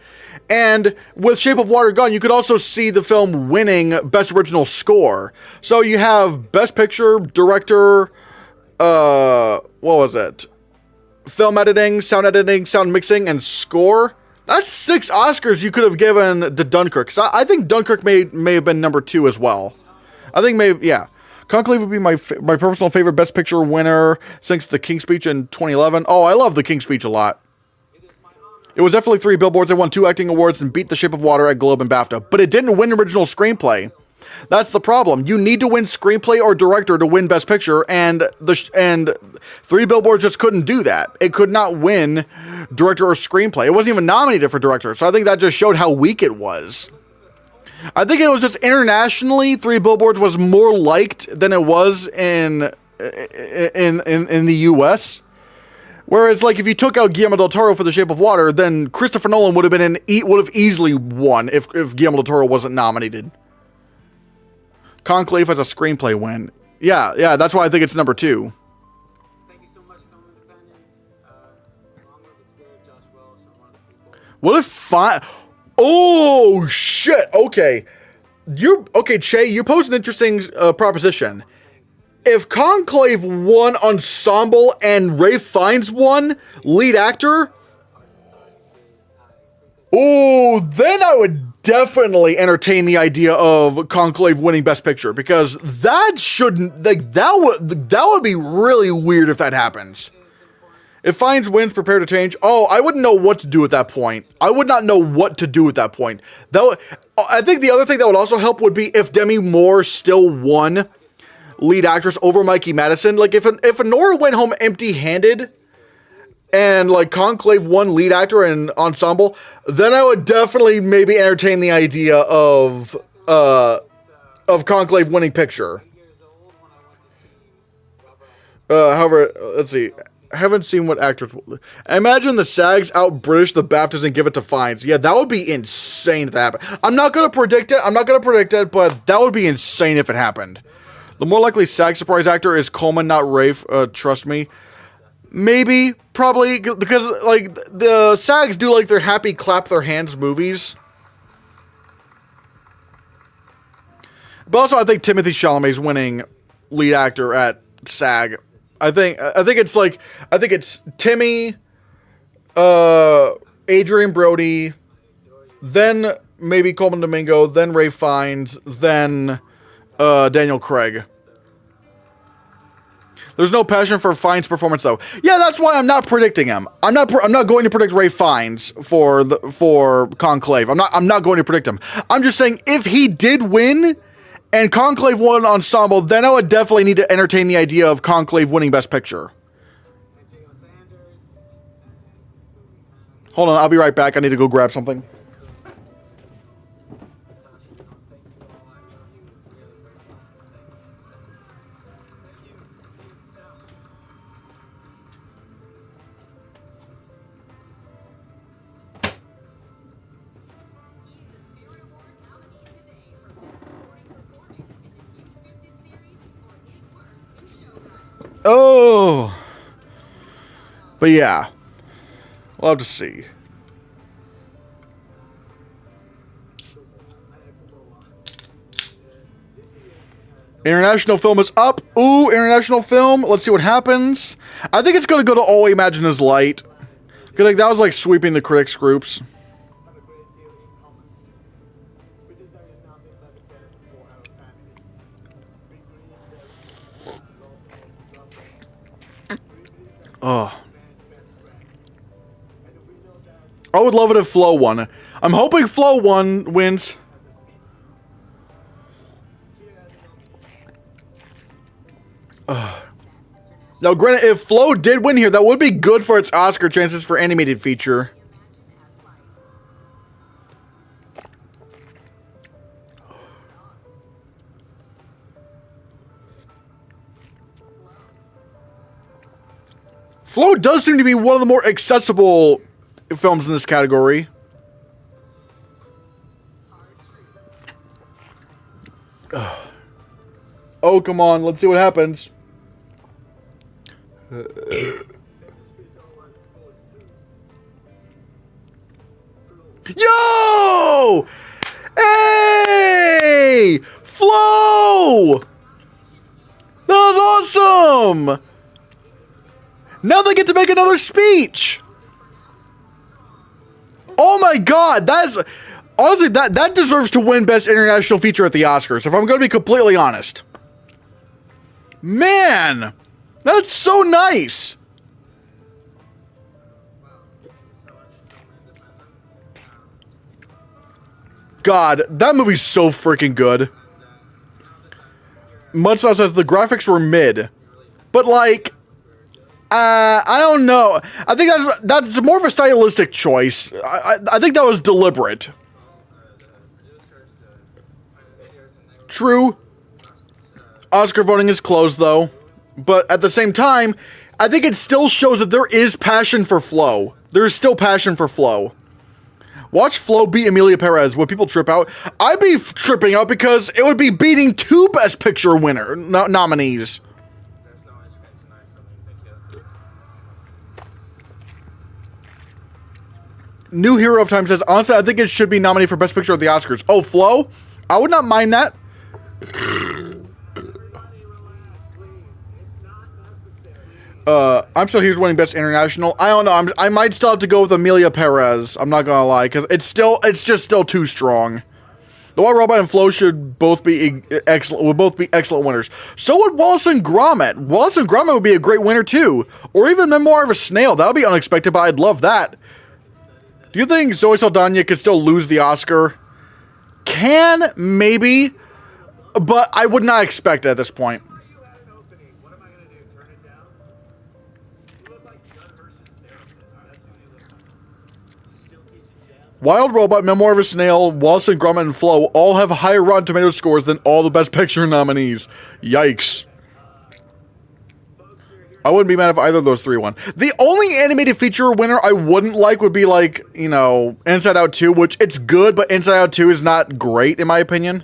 Speaker 1: And with Shape of Water gone, you could also see the film winning Best Original Score. So you have Best Picture, Director, what was it? Film editing, sound mixing, and score. That's 6 Oscars you could have given to Dunkirk. So I think Dunkirk may have been number 2 as well. I think yeah. Conclave would be my personal favorite Best Picture winner since The King's Speech in 2011. Oh, I love The King's Speech a lot. It was definitely 3 billboards. It won 2 acting awards and beat The Shape of Water at Globe and BAFTA. But it didn't win original screenplay. That's the problem. You need to win screenplay or director to win Best Picture, and 3 Billboards just couldn't do that. It could not win director or screenplay. It wasn't even nominated for director, so I think that just showed how weak it was. I think it was just internationally, 3 Billboards was more liked than it was in the U.S. Whereas, like, if you took out Guillermo del Toro for The Shape of Water, then Christopher Nolan would have easily won if Guillermo del Toro wasn't nominated. Conclave has a screenplay win. Yeah, that's why I think it's number 2.
Speaker 2: Thank you so much, Film Independence. Along with the spirit, Josh Wells, and one of the people.
Speaker 1: What if Oh, shit. Okay. Che, you pose an interesting proposition. If Conclave won ensemble and Ralph Fiennes won lead actor, oh, then I would definitely entertain the idea of Conclave winning Best Picture, because that shouldn't, like, that would be really weird if that happens. If Fiennes wins, prepare to change. Oh, I wouldn't know what to do at that point. I would not know what to do at that point. I think the other thing that would also help would be if Demi Moore still won lead actress over Mikey Madison. Like, if Honora went home empty-handed and, like, Conclave won lead actor and ensemble, then I would definitely maybe entertain the idea of Conclave winning picture. However, let's see. I haven't seen what actors... Imagine the SAGs out-British the BAFTAs and give it to Fiennes. Yeah, that would be insane if that happened. I'm not going to predict it, but that would be insane if it happened. The more likely SAG surprise actor is Coleman, not Rafe. Trust me. Maybe, probably, because, like, the SAGs do, like, their happy clap their hands movies. But also, I think Timothée Chalamet's winning lead actor at SAG. I think it's Timmy, Adrian Brody, then maybe Coleman Domingo, then Ralph Fiennes, then Daniel Craig. There's no passion for Fiennes' performance, though. Yeah, that's why I'm not predicting him. I'm not going to predict Ralph Fiennes for Conclave. I'm not going to predict him. I'm just saying if he did win and Conclave won ensemble, then I would definitely need to entertain the idea of Conclave winning Best Picture. Hold on, I'll be right back. I need to go grab something. Oh, but yeah, we'll have to see. International film is up. Ooh, international film. Let's see what happens. I think it's going to go to All We Imagine Is Light. Because, like, that was like sweeping the critics groups. Oh. I would love it if Flo won. I'm hoping Flo wins. Now, granted, if Flo did win here, that would be good for its Oscar chances for animated feature. Flo does seem to be one of the more accessible films in this category. Oh, come on. Let's see what happens. Yo! Hey! Flo! That was awesome! Now they get to make another speech! Oh my god, that's... Honestly, that deserves to win Best International Feature at the Oscars, if I'm going to be completely honest. Man! That's so nice! God, that movie's so freaking good. Mudstop says the graphics were mid. But like... I don't know. I think that's more of a stylistic choice. I think that was deliberate. True. Oscar voting is closed, though. But at the same time, I think it still shows that there is passion for Flo. There is still passion for Flo. Watch Flo beat Emilia Perez. Would people trip out? I'd be tripping out because it would be beating 2 Best Picture nominees. New Hero of Time says, honestly, I think it should be nominated for Best Picture at the Oscars. Oh, Flo? I would not mind that. I'm still here's winning Best International. I don't know. I might still have to go with Emilia Perez. I'm not gonna lie, because it's just still too strong. The Wild Robot and Flo should both be excellent. Would both be excellent winners. So would Wallace and Gromit. Wallace and Gromit would be a great winner too, or even Memoir of a Snail. That would be unexpected, but I'd love that. Do you think Zoe Saldana could still lose the Oscar? Can, maybe, but I would not expect it at this point. Wild Robot, Memoir of a Snail, Wallace and Gromit, and Flo all have higher Rotten Tomatoes scores than all the Best Picture nominees. Yikes. I wouldn't be mad if either of those 3 won. The only animated feature winner I wouldn't like would be like, you know, Inside Out 2, which it's good, but Inside Out 2 is not great in my opinion.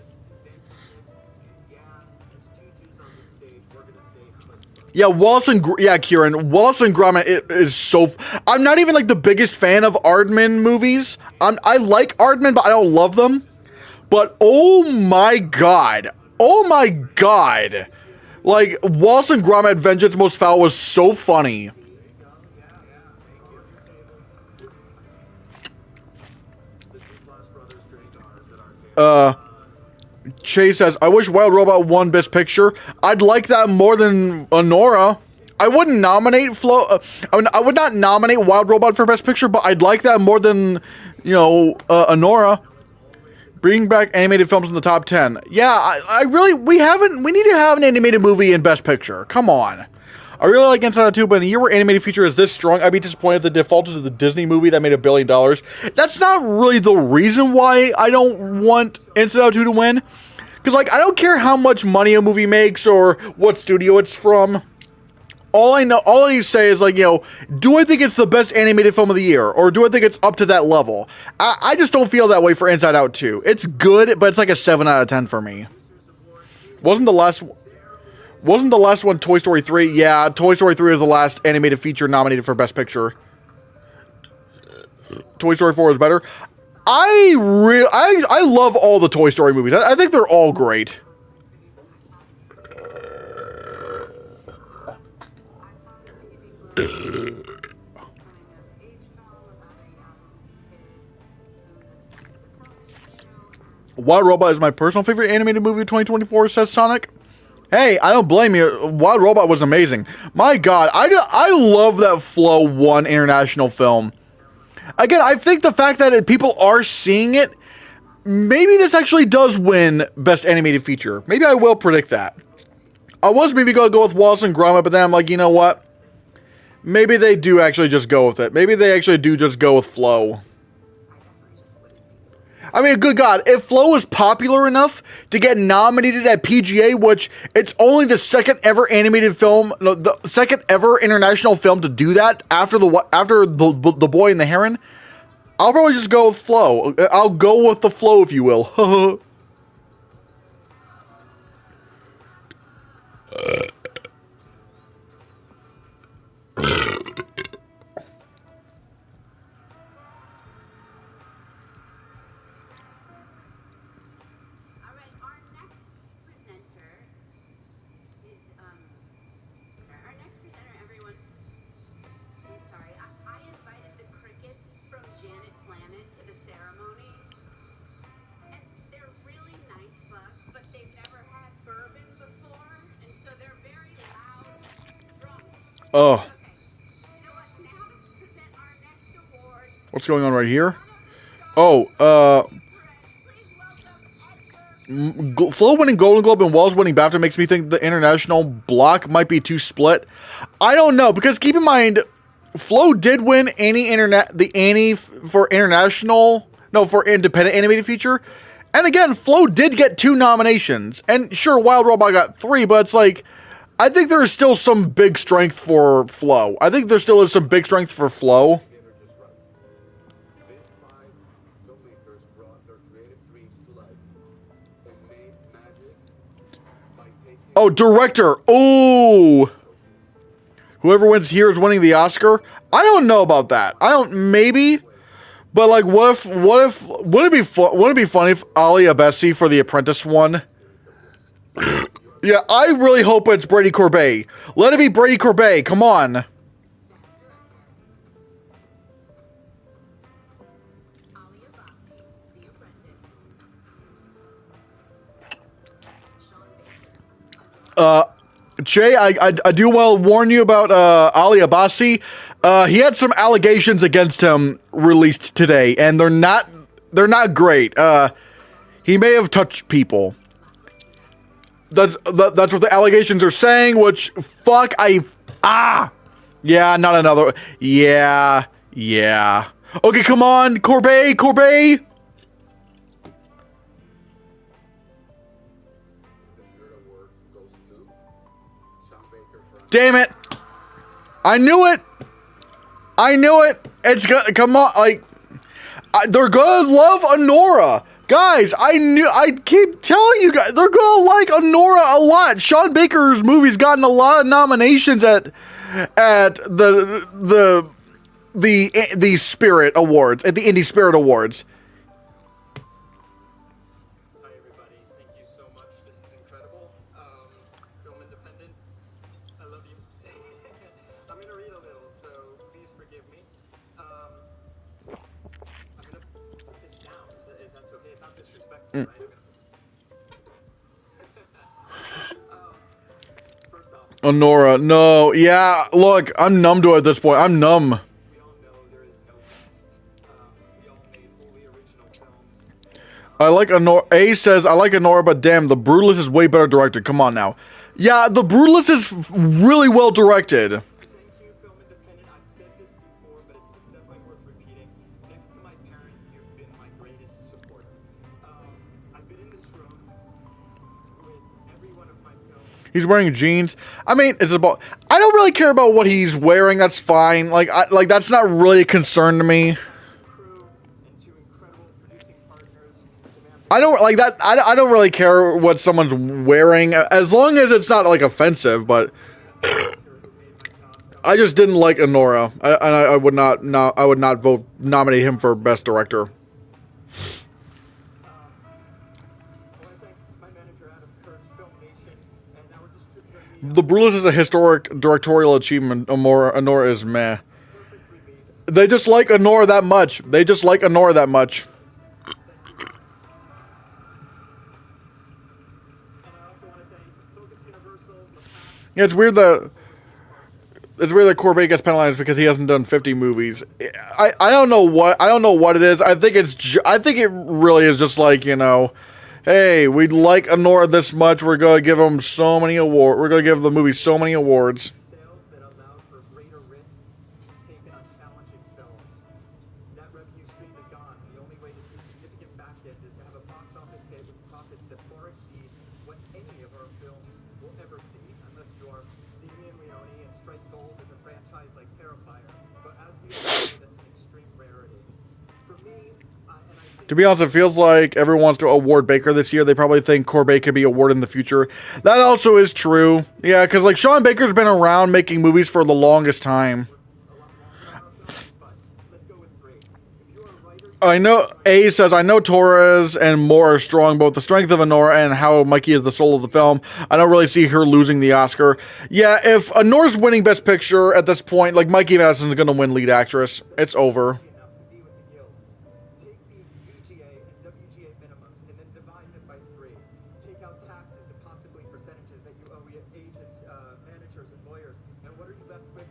Speaker 1: Yeah, Kieran, Wallace and Gromit is so... I'm not even like the biggest fan of Aardman movies. I like Aardman, but I don't love them. But oh my god. Oh my god. Like, Wallace and Gromit Vengeance Most Foul was so funny. Chase says, I wish Wild Robot won Best Picture. I'd like that more than Anora. I wouldn't nominate I would not nominate Wild Robot for Best Picture, but I'd like that more than, you know, Anora. Bring back animated films in the top 10. Yeah, we need to have an animated movie in Best Picture. Come on. I really like Inside Out 2, but in a year where animated feature is this strong, I'd be disappointed if they defaulted to the Disney movie that made $1 billion. That's not really the reason why I don't want Inside Out 2 to win. Because, like, I don't care how much money a movie makes or what studio it's from. All I say is, like, you know, do I think it's the best animated film of the year? Or do I think it's up to that level? I just don't feel that way for Inside Out 2. It's good, but it's like a 7 out of 10 for me. Wasn't the last one Toy Story 3? Yeah, Toy Story 3 was the last animated feature nominated for Best Picture. Toy Story 4 is better. I love all the Toy Story movies. I think they're all great. Wild Robot is my personal favorite animated movie of 2024, says Sonic. Hey, I don't blame you. Wild Robot was amazing. My god, I love that Flo won international film. Again, I think the fact that people are seeing it, maybe this actually does win Best Animated Feature. Maybe I will predict that. I was maybe going to go with Wallace and Gromit, but then I'm like, you know what? Maybe they do actually just go with it. Maybe they actually do just go with Flo. I mean, good God, if Flo was popular enough to get nominated at PGA, which it's only the second ever animated film, no, the second ever international film to do that after the Boy and the Heron, I'll probably just go with Flo. I'll go with the flow, if you will. Oh. What's going on right here? Oh, Flo winning Golden Globe and Wells winning BAFTA makes me think the international block might be too split. I don't know, because keep in mind, Flo did win the Annie for international, no, for independent animated feature. And again, Flo did get 2 nominations. And sure, Wild Robot got 3, but it's like, I think there is still some big strength for Flo. I think there still is some big strength for Flo. Oh, director. Oh. Whoever wins here is winning the Oscar. I don't know about that. Maybe. But like, wouldn't it be funny if Ali Abessi for The Apprentice won? Yeah, I really hope it's Brady Corbet. Let it be Brady Corbet. Come on. Jay, I do well warn you about Ali Abassi. He had some allegations against him released today, and they're not great. He may have touched people. That's what the allegations are saying. Which fuck yeah, not another. Yeah. Okay, come on, Corbet. Damn it! I knew it. It's gonna come on. Like, they're gonna love Honora, guys. I keep telling you guys, they're gonna like Honora a lot. Sean Baker's movie's gotten a lot of nominations at the Spirit Awards, at the Indie Spirit Awards.
Speaker 2: Hi everybody, thank you so much. This is incredible. Film Independent, I love you. I'm gonna read a little, so please forgive me. I'm gonna put this down. If that's okay, it's not disrespectful, right? First off,
Speaker 1: Honora, no, yeah. Look, I'm numb to it at this point. I'm numb.
Speaker 2: we all know there is no best. We all made wholly original films.
Speaker 1: I like Honora. A says, I like Honora, but damn, The Brutalist is way better directed. Come on now. Yeah, The Brutalist is really well directed.
Speaker 2: Thank you, Film Independent. I've said this before, but it's definitely worth repeating. Next to my parents, you've been my greatest supporter. I've been in this room with every one of my films.
Speaker 1: He's wearing jeans. I mean, it's about. I don't really care about what he's wearing. That's fine. Like, that's not really a concern to me.
Speaker 2: Crew and 2 incredible producing partners.
Speaker 1: I don't like that. I don't really care what someone's wearing as long as it's not like offensive. But I just didn't like Honora. I would not nominate him for best director.
Speaker 2: I want to thank my manager, Adam Kurtz, Film Nation, and our distributor, Media.
Speaker 1: The Brutalist is a historic directorial achievement. Honora is meh.
Speaker 2: Perfect release.
Speaker 1: They just like Honora that much.
Speaker 2: And I also want to thank Focus Universal, Macau.
Speaker 1: Yeah, it's weird that Corbett gets penalized because he hasn't done 50 movies. I don't know what it is. I think it really is just like, you know, hey, we like Honora this much. We're gonna give him so many awards. We're gonna give the movie so many awards.
Speaker 2: Sales that allow for greater risk taken on challenging films. That revenue stream is gone. The only way to see significant back-end is to have a box office hit with profits that far exceed what any of our films will ever see, unless you are Damian Leone and Strike Gold in a franchise like Terrifier. But as we all know, that's an extreme rarity. For me, and I think
Speaker 1: To be honest, it feels like everyone wants to award Baker this year. They probably think Corbett could be awarded in the future. That also is true. Yeah, because like Sean Baker's been around making movies for the longest time.
Speaker 2: but let's go with great. If you're a writer,
Speaker 1: I know A says, I know Torres and Moore are strong, both the strength of Honora and how Mikey is the soul of the film. I don't really see her losing the Oscar. Yeah, if Honora's winning Best Picture at this point, like Mikey Madison's going to win lead actress. It's over.
Speaker 2: enough to be with the guilds. Take the DGA and WGA minimums and then divide them by 3. Take out taxes and possibly percentages that you owe agents, managers, and lawyers. And what are you left with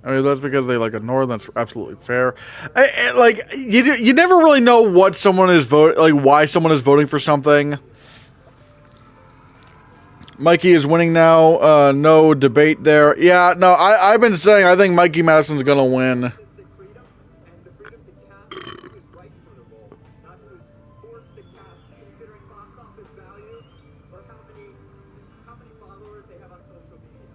Speaker 1: I mean, that's because they like ignore them. That's absolutely fair. Like, you never really know what someone is like why someone is voting for something. Mikey is winning now. No debate there. Yeah, no, I've been saying I think Mikey Madison's gonna win.
Speaker 2: Artistic freedom and the freedom to cast who is right for the role, not who is forced to cast considering box office value or how many followers they have on social media.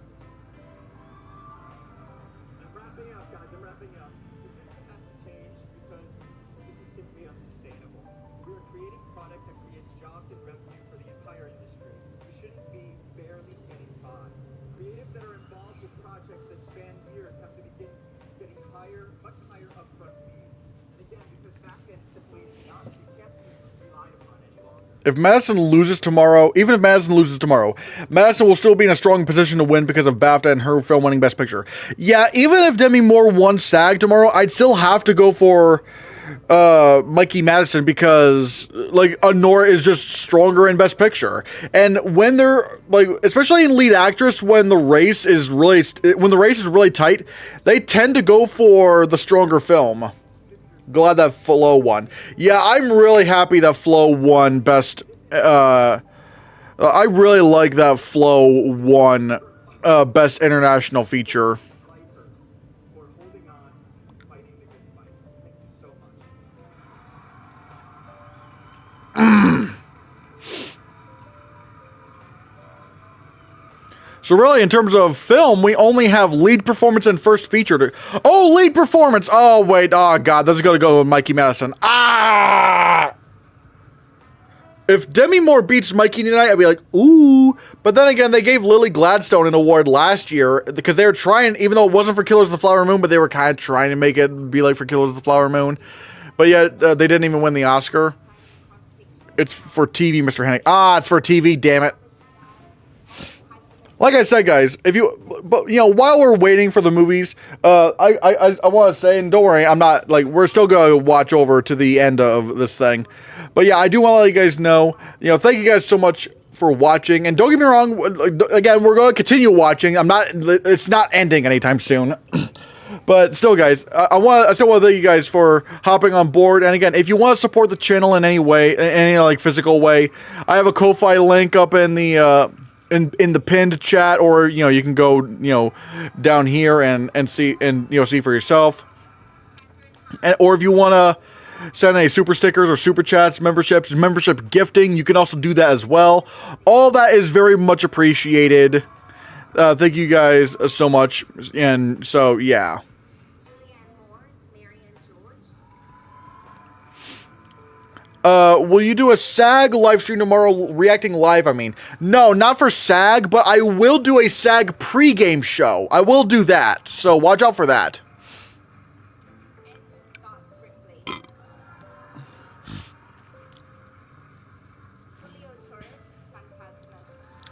Speaker 2: I'm wrapping up, guys. I'm wrapping up. The system has to change because this is simply unsustainable. We are creating product that creates jobs and revenue for the entire industry. We shouldn't be barely getting by. Creatives that are involved with projects that span years have to begin getting much higher upfront fees. And again, because back-end simply is not, you can't be relied upon any longer.
Speaker 1: If Madison loses tomorrow, even if Madison loses tomorrow, Madison will still be in a strong position to win because of BAFTA and her film winning Best Picture. Yeah, even if Demi Moore won SAG tomorrow, I'd still have to go for Mikey Madison because like Honora is just stronger in Best Picture. And when they're like, especially in lead actress, when the race is really tight, they tend to go for the stronger film. Glad that Flo won. Yeah, I'm really happy that Flo won Best. I really like that Flo won Best International Feature.
Speaker 2: Lifers for holding on, fighting the good fight. Thank you so much.
Speaker 1: So really, in terms of film, we only have lead performance and first feature. Oh, lead performance! Oh, wait. Oh, God. This is going to go with Mikey Madison. Ah! If Demi Moore beats Mikey tonight, I'd be like, ooh. But then again, they gave Lily Gladstone an award last year because they were trying, even though it wasn't for Killers of the Flower Moon, but they were kind of trying to make it be like for Killers of the Flower Moon. But yet, they didn't even win the Oscar. It's for TV, Mr. Hennig. Ah, it's for TV, damn it. Like I said, guys, while we're waiting for the movies, I want to say, and don't worry, I'm not, like, we're still going to watch over to the end of this thing. But yeah, I do want to let you guys know, thank you guys so much for watching. And don't get me wrong, again, we're going to continue watching. It's not ending anytime soon. But still, guys, I still want to thank you guys for hopping on board. And again, if you want to support the channel in any way, in any like physical way, I have a Ko-Fi link up in the in the pinned chat, or you can go down here and see see for yourself. Or if you want to send any super stickers or super chats, membership gifting, you can also do that as well. All that is very much appreciated. Thank you guys so much. And so, yeah. Will you do a SAG live stream tomorrow, reacting live, I mean? No, not for SAG, but I will do a SAG pregame show. I will do that, so watch out for that.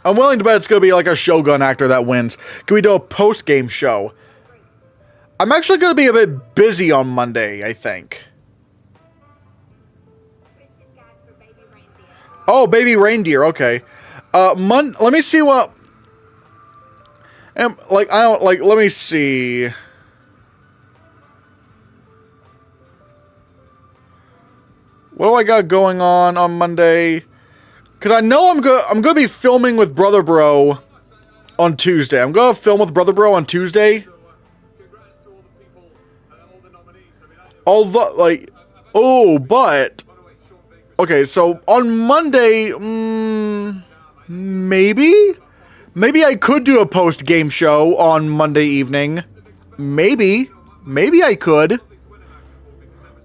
Speaker 1: I'm willing to bet it's going to be like a Shogun actor that wins. Can we do a post-game show? I'm actually going to be a bit busy on Monday, I think. Oh, Baby Reindeer, okay. Let me see what... let me see... What do I got going on Monday? Because I know I'm going to be filming with Brother Bro on Tuesday. I'm going to film with Brother Bro on Tuesday. Although, like... Oh, but... Okay, so on Monday, maybe? Maybe I could do a post-game show on Monday evening. Maybe. Maybe I could.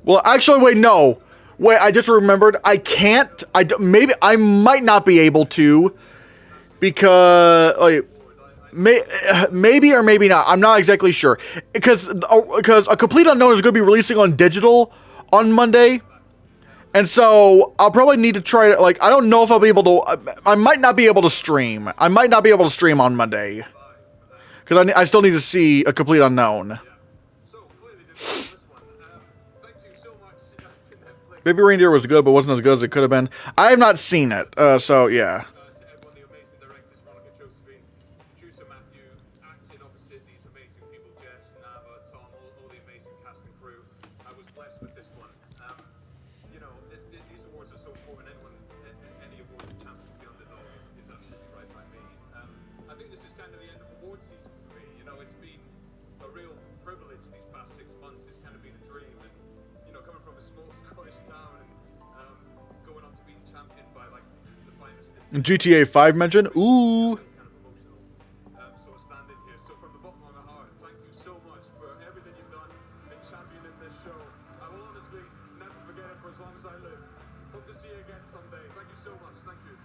Speaker 1: Well, actually, wait, no. Wait, I just remembered. I can't. Maybe I might not be able to. Because, like, maybe or maybe not. I'm not exactly sure. Because A Complete Unknown is going to be releasing on digital on Monday. And so, I'll probably need to try to, like, I don't know if I'll be able to, I might not be able to stream. I might not be able to stream on Monday. Because I still need to see A Complete Unknown. Baby Reindeer was good, but wasn't as good as it could have been. I have not seen it, so, yeah. GTA 5 mention. Ooh.
Speaker 2: kind of emotional sort of standing here. So from the bottom of my heart, thank you so much for everything you've done in championing this show. I will honestly never forget it for as long as I live. Hope to see you again someday. Thank you so much. Thank you.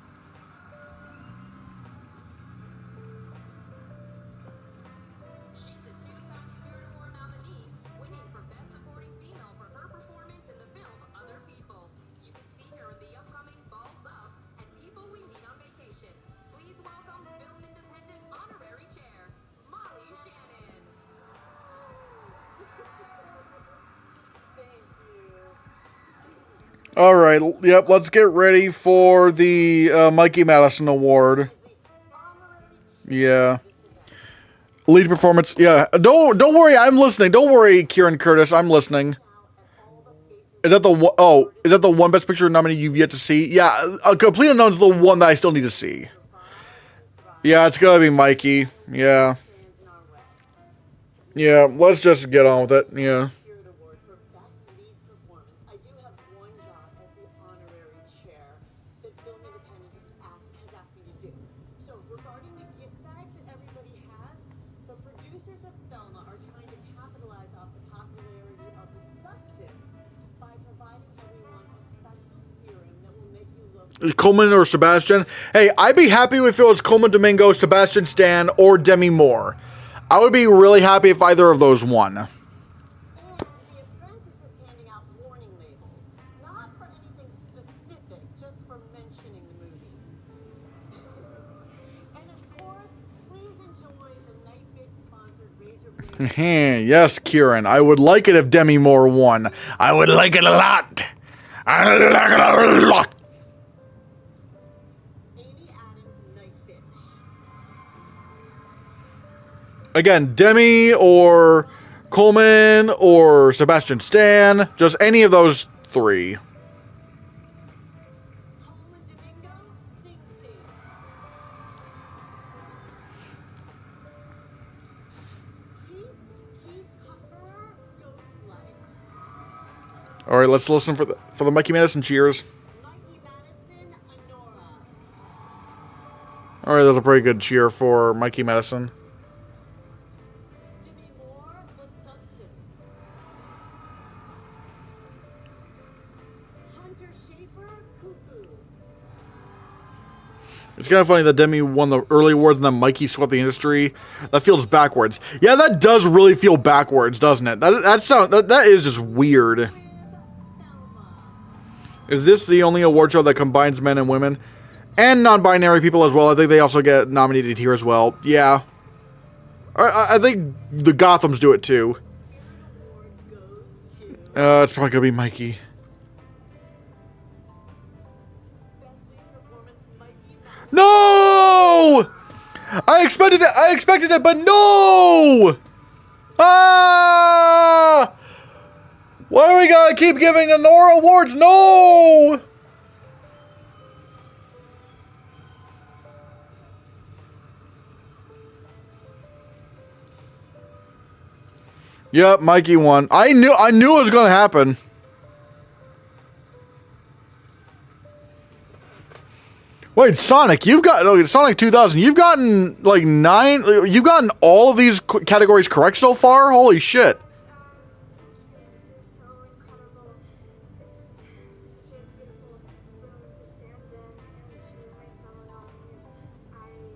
Speaker 4: She's a two-time Spirit Award nominee, winning for Best Supporting Female for her performance in the film Other People. You can see her in the upcoming Balls Up and People We Meet on Vacation. Please welcome Film Independent Honorary Chair, Molly Shannon.
Speaker 1: All right. Yep. Let's get ready for the Mikey Madison Award. Yeah. Lead performance. Yeah. Don't worry. I'm listening. Don't worry, Kieran Curtis. I'm listening. Is that the one? Oh, is that the one Best Picture nominee you've yet to see? Yeah. Complete Unknown's the one that I still need to see. Yeah, it's gonna be Mikey. Yeah. Yeah. Let's just get on with it. Yeah.
Speaker 5: Spirit Award for Best Lead Performance. I do have one job as the honorary chair that Film Independent has asked me to do. So regarding the gift bags that everybody has, the producers of Thelma are trying to capitalize off the popularity of the substance by providing everyone a special serum that will make you look
Speaker 1: Coleman or Sebastian? Hey, I'd be happy if it was Coleman Domingo, Sebastian Stan, or Demi Moore. I would be really happy if either of those won.
Speaker 5: And the apprentice is handing out warning labels, not for anything specific, just for mentioning the movie. And of course, please enjoy the Night Bitch sponsored Razor Blade.
Speaker 1: Yes, Kieran. I would like it if Demi Moore won. I would like it a lot. I would like it a lot.
Speaker 5: Amy Adams' Night Bitch.
Speaker 1: Again, Demi or Coleman or Sebastian Stan. Just any of those three.
Speaker 5: Coleman Domingo, Sing Sing. Keith Cuthbert, Ghost Light.
Speaker 1: All right, let's listen for the Mikey Madison cheers.
Speaker 5: Mikey Madison, Honora.
Speaker 1: All right, that's a pretty good cheer for Mikey Madison.
Speaker 5: Demi Moore, The Substance. Hunter Schafer, Cuckoo.
Speaker 1: It's kind of funny that Demi won the early awards and then Mikey swept the industry. That feels backwards. Yeah, that does really feel backwards, doesn't it? That is just weird.
Speaker 5: Thelma.
Speaker 1: Is this the only award show that combines men and women? And non-binary people as well. I think they also get nominated here as well. Yeah. I think the Gothams do it too.
Speaker 5: Award goes to
Speaker 1: It's probably going to be Mikey.
Speaker 5: Best Lead Performance, Mikey Madison.
Speaker 1: No! I expected it, but no! Ah! Why do we gotta keep giving Honora awards? No! Yep, Mikey won. I knew it was gonna happen. Wait, Sonic, Sonic 2000. You've gotten like 9. You've gotten all of these categories correct so far. Holy shit!
Speaker 3: This is so incredible. This is such a beautiful room to stand in, and to my fellow nominees, I am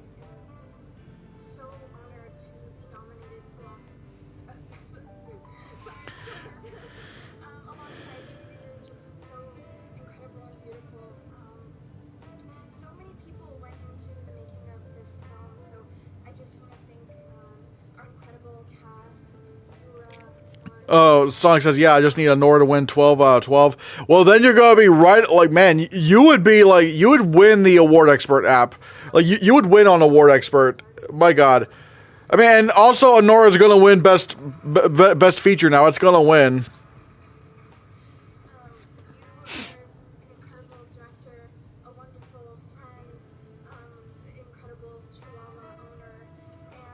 Speaker 3: so honored to be nominated alongside you. You're just so incredible and beautiful. So many people went into the making of this film, so I just want to thank our incredible cast who
Speaker 1: Oh, Sonic says, yeah, I just need a Nora to win 12 out of 12. Well, then you're going to be right. Like, man, you would win the Award Expert app. Like, you would win on Award Expert. My God. I mean, and also Honora's going to win best feature now. It's going to win.
Speaker 3: you are an incredible director, a wonderful friend, incredible Chihuahua owner, and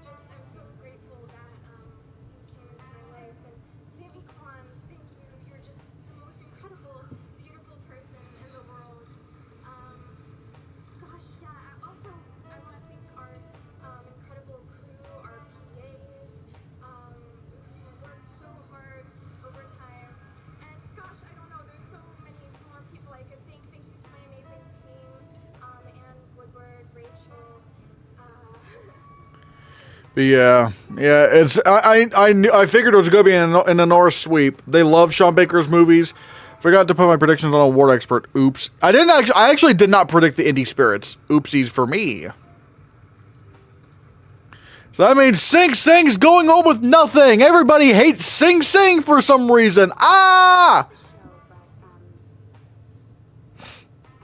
Speaker 3: just I'm so grateful that you came into my life. And Sammy Kwan, thank you. You're just the most incredible, beautiful person in the world.
Speaker 1: Yeah, it's I figured it was gonna be an Honora sweep. They love Sean Baker's movies. Forgot to put my predictions on Award Expert. Oops. I actually did not predict the Indie Spirits. Oopsies for me. So that means Sing Sing's going home with nothing. Everybody hates Sing Sing for some reason. Ah!
Speaker 3: I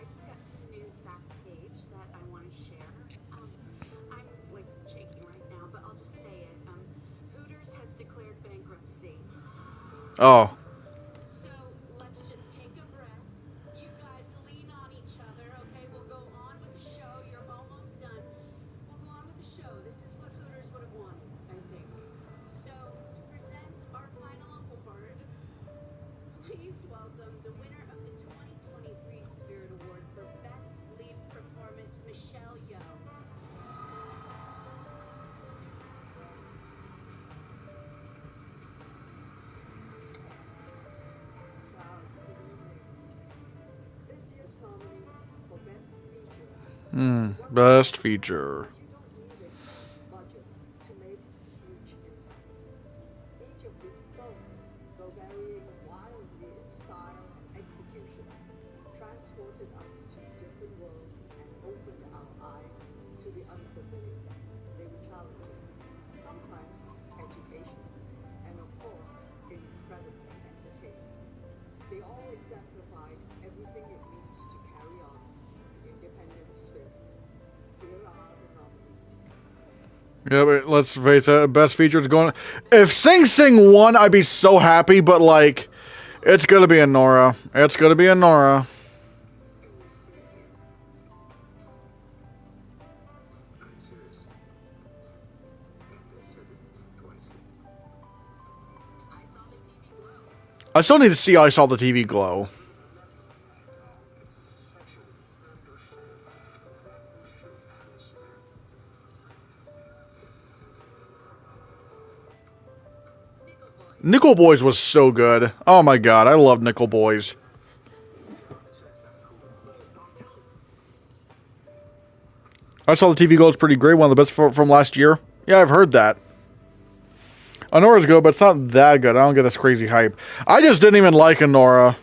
Speaker 3: just got some news backstage that I want to share. I'm like shaking right now, but I'll just say it. Hooters has declared bankruptcy.
Speaker 1: Oh.
Speaker 3: So let's just take a breath. You guys lean on each other, okay? We'll go on with the show. You're almost done. We'll go on with the show. This is what Hooters would have wanted, I think. So to present our final award, please welcome the winner of the 2023 Spirit Award for Best Lead Performance, Michelle Yeoh.
Speaker 2: This year's nominees for Best Feature.
Speaker 1: Best feature.
Speaker 2: You don't need a budget to make huge impact. Each of these films, though varying wildly in style and execution, transported us to different worlds and opened our eyes to the unfamiliar. They were challenging, sometimes educational, and of course, incredibly entertaining. They all exemplified everything it means to carry on independent spirit. Here are the nominees.
Speaker 1: Yeah, but let's face it, best features going. If Sing Sing won, I'd be so happy, but like, it's gonna be a Nora. It's gonna be a Nora.
Speaker 2: I'm serious. They said it twice.
Speaker 4: I saw the TV glow.
Speaker 1: I still need to see I Saw the TV Glow.
Speaker 2: It's such a revolutionary atmosphere.
Speaker 4: Nickel Boy.
Speaker 1: Nickel Boys was so good. Oh my god, I love Nickel Boys. I Saw the TV Glow is pretty great. One of the best from last year. Yeah, I've heard that. Honora's good, but it's not that good. I don't get this crazy hype. I just didn't even like Honora.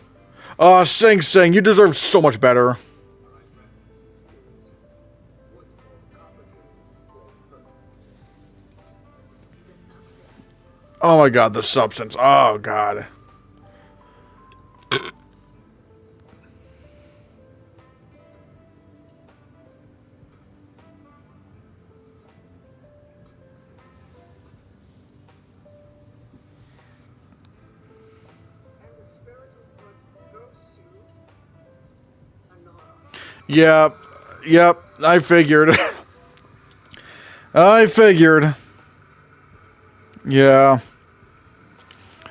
Speaker 1: Sing Sing, you deserve so much better. Oh my god, the substance. Oh god.
Speaker 2: And the spirit of what goes to Anora.
Speaker 1: Yep, I figured. I figured. Yeah.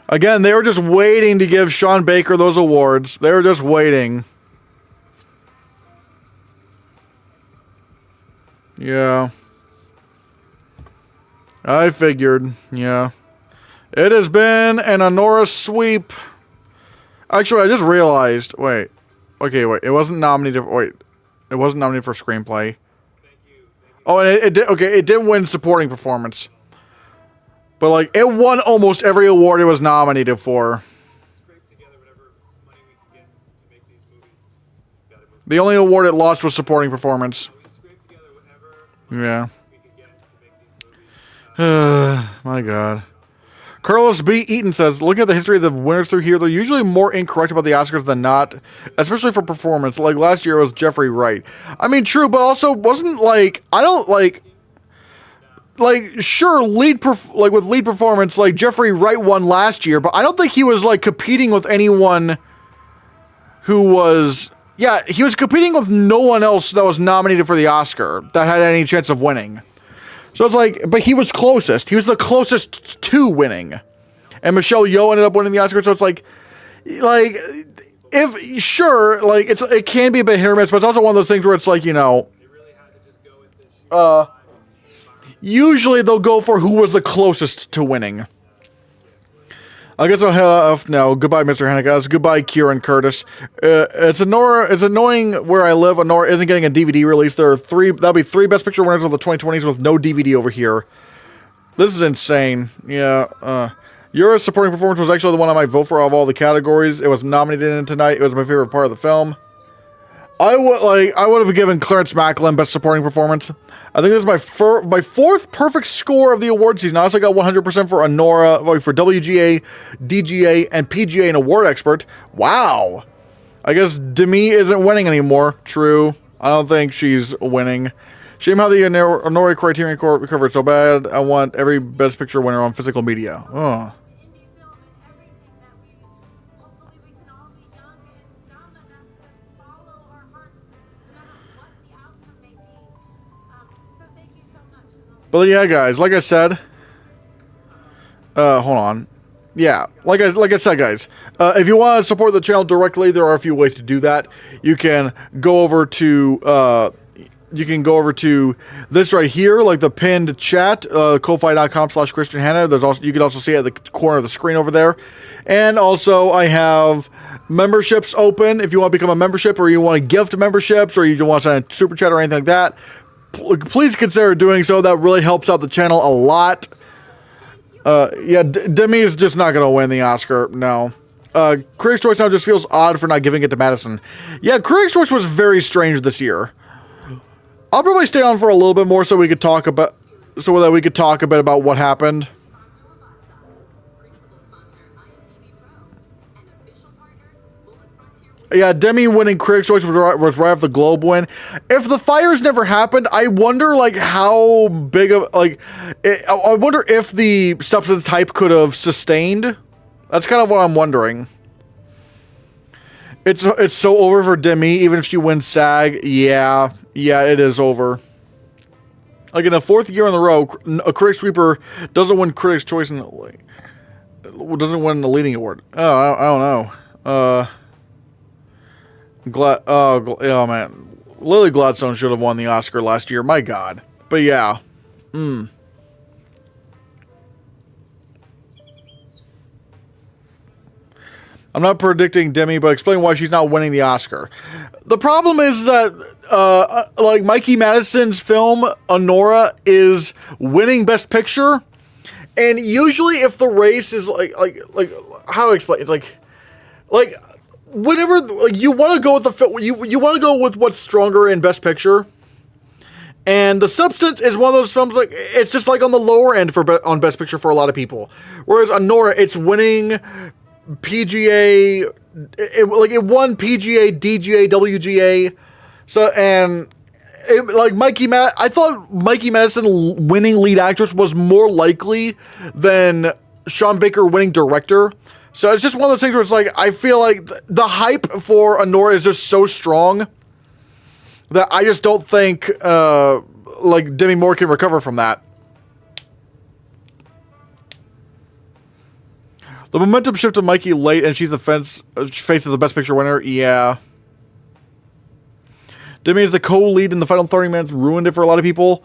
Speaker 1: Again, they were just waiting to give Sean Baker those awards. They were just waiting. Yeah. I figured. Yeah. It has been an Honora sweep. Actually, I just realized. Wait. Okay, wait. It wasn't nominated. Wait. It wasn't nominated for screenplay. Oh, and it did. Okay, it didn't win supporting performance. But like, it won almost every award it was nominated for.
Speaker 2: Scrape together whatever money we could get to make these movies. Gotta move.
Speaker 1: The only award it lost was supporting performance.
Speaker 2: We scrape together whatever
Speaker 1: Yeah.
Speaker 2: we could get to make these movies.
Speaker 1: My God. Carlos B. Eaton says, looking at the history of the winners through here, they're usually more incorrect about the Oscars than not, especially for performance. Like last year it was Jeffrey Wright. I mean, true, but also wasn't like, I don't like sure, with lead performance, like Jeffrey Wright won last year, but I don't think he was like competing with anyone who was, yeah, he was competing with no one else that was nominated for the Oscar that had any chance of winning. So it's like, but he was closest. He was the closest to winning. And Michelle Yeoh ended up winning the Oscar, so it's like, if, sure, like, it can be a bit hit or miss, but it's also one of those things where it's like, you know,
Speaker 2: They really had to just go with this
Speaker 1: usually they'll go for who was the closest to winning. I guess I'll head off now. Goodbye, Mr. Hannahcast. Goodbye, Kieran Curtis. It's annoying where I live. Honora isn't getting a DVD release. That'll be three Best Picture winners of the 2020s with no DVD over here. This is insane. Yeah. Your supporting performance was actually the one I might vote for out of all the categories. It was nominated in tonight. It was my favorite part of the film. I would have given Clarence Macklin Best Supporting Performance. I think this is my fourth perfect score of the award season. I also got 100% for Honora, for WGA, DGA, and PGA and Award Expert. Wow. I guess Demi isn't winning anymore. True. I don't think she's winning. Shame how the Honora Criterion Court covered so bad. I want every Best Picture winner on physical media. Oh.
Speaker 3: Indie film and everything that we hopefully we can all be young and dumb enough to follow our hearts no matter what the outcome may be. So thank you so much.
Speaker 1: But yeah, guys, like I said, hold on. Yeah, like I said, guys, if you want to support the channel directly, there are a few ways to do that. You can go over to this right here, like the pinned chat, ko-fi.com/Christian Hannah. There's also, you can also see it at the corner of the screen over there. And also I have memberships open. If you want to become a membership, or you want to gift memberships, or you just want to send a super chat or anything like that, please consider doing so. That really helps out the channel a lot. Yeah, Demi is just not going to win the Oscar. No. Critics' Choice now just feels odd for not giving it to Madison. Yeah, Critics' Choice was very strange this year. I'll probably stay on for a little bit more so we could talk about, so that we could talk a bit about what happened. Yeah, Demi winning Critics' Choice was right off the Globe win. If the fires never happened, I wonder, like, how big of, like, I wonder if the substance hype could have sustained. That's kind of what I'm wondering. It's so over for Demi, even if she wins SAG. Yeah, it is over. Like, in the fourth year in a row, a Critic Sweeper doesn't win Critics' Choice and doesn't win the leading award. Oh, I don't know. Oh man, Lily Gladstone should have won the Oscar last year. My God, but yeah, I'm not predicting Demi, but explain why she's not winning the Oscar. The problem is that, like Mikey Madison's film Honora is winning Best Picture, and usually if the race is like how do I explain? It's like. Whenever, like, you want to go with you want to go with what's stronger in Best Picture, and The Substance is one of those films, like, it's just like on the lower end on Best Picture for a lot of people. Whereas Honora, it's winning PGA, it won PGA, DGA, WGA, so and like I thought Mikey Madison winning lead actress was more likely than Sean Baker winning director. So it's just one of those things where it's like, I feel like the hype for Honora is just so strong that I just don't think, like, Demi Moore can recover from that. The momentum shift to Mikey late, and she's the face of the Best Picture winner. Yeah. Demi is the co-lead in the final 30 minutes, ruined it for a lot of people.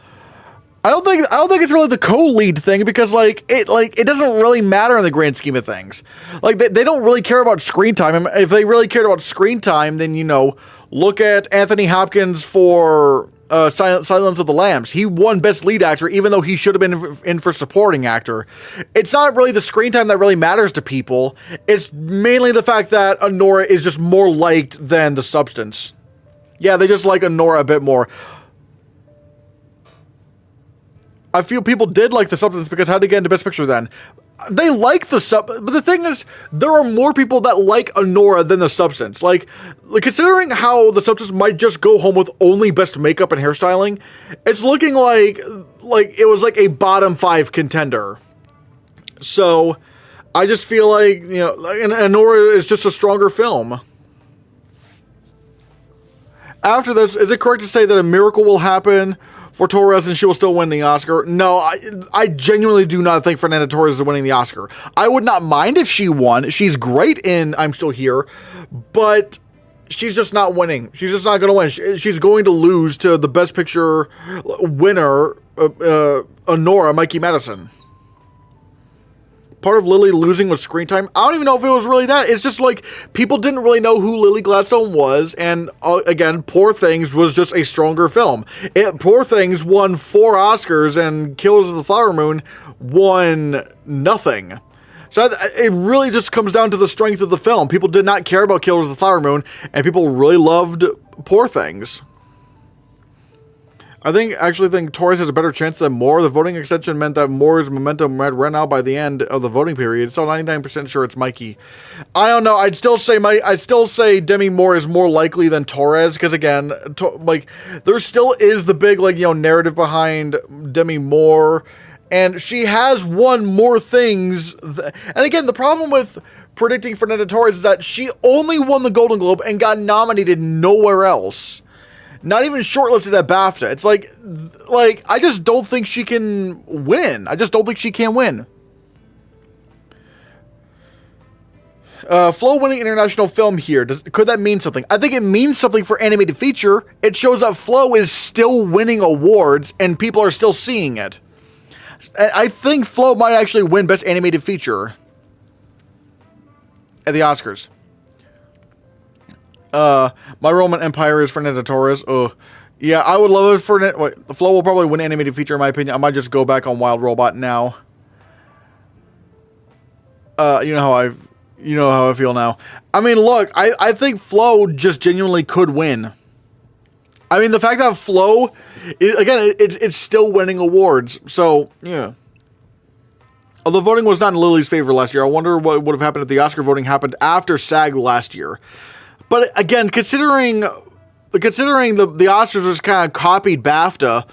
Speaker 1: I don't think it's really the co-lead thing, because it doesn't really matter in the grand scheme of things. Like, they don't really care about screen time. If they really cared about screen time, then, you know, look at Anthony Hopkins for Silence of the Lambs. He won Best Lead Actor, even though he should have been in for Supporting Actor. It's not really the screen time that really matters to people. It's mainly the fact that Honora is just more liked than The Substance. Yeah, they just like Honora a bit more. I feel people did like The Substance because how to get into Best Picture then. They like but the thing is, there are more people that like Honora than The Substance. Like considering how The Substance might just go home with only Best Makeup and Hairstyling, it's looking like it was like a bottom 5 contender. So, I just feel like, you know, and Honora is just a stronger film. After this, is it correct to say that a miracle will happen for Torres and she will still win the Oscar? No, I genuinely do not think Fernanda Torres is winning the Oscar. I would not mind if she won. She's great in I'm Still Here, but she's just not winning. She's just not going to win. She's going to lose to the Best Picture winner, Honora, Mikey Madison. part of Lily losing was screen time. I don't even know if it was really that. It's just like people didn't really know who Lily Gladstone was, and again, Poor Things was just a stronger film. Poor Things won 4 Oscars, and Killers of the Flower Moon won nothing. So it really just comes down to the strength of the film. People did not care about Killers of the Flower Moon, and people really loved Poor Things. I actually think Torres has a better chance than Moore. The voting extension meant that Moore's momentum had run out by the end of the voting period. So 99% sure it's Mikey. I don't know. I'd still say Demi Moore is more likely than Torres, because again, there still is the big narrative behind Demi Moore, and she has won more things. And again, the problem with predicting Fernanda Torres is that she only won the Golden Globe and got nominated nowhere else. Not even shortlisted at BAFTA. It's like I just don't think she can win. I just don't think she can win. Flo winning international film here. Could that mean something? I think it means something for animated feature. It shows that Flo is still winning awards and people are still seeing it. I think Flo might actually win Best Animated Feature at the Oscars. My Roman Empire is Fernanda Torres. Yeah, I would love it for Flo will probably win animated feature in my opinion. I might just go back on Wild Robot now. You know how I feel now. I mean, look, I think Flo just genuinely could win. I mean, the fact that Flo, it's still winning awards. So yeah. Although voting was not in Lily's favor last year, I wonder what would have happened if the Oscar voting happened after SAG last year. But again, considering the Oscars just kind of copied BAFTA,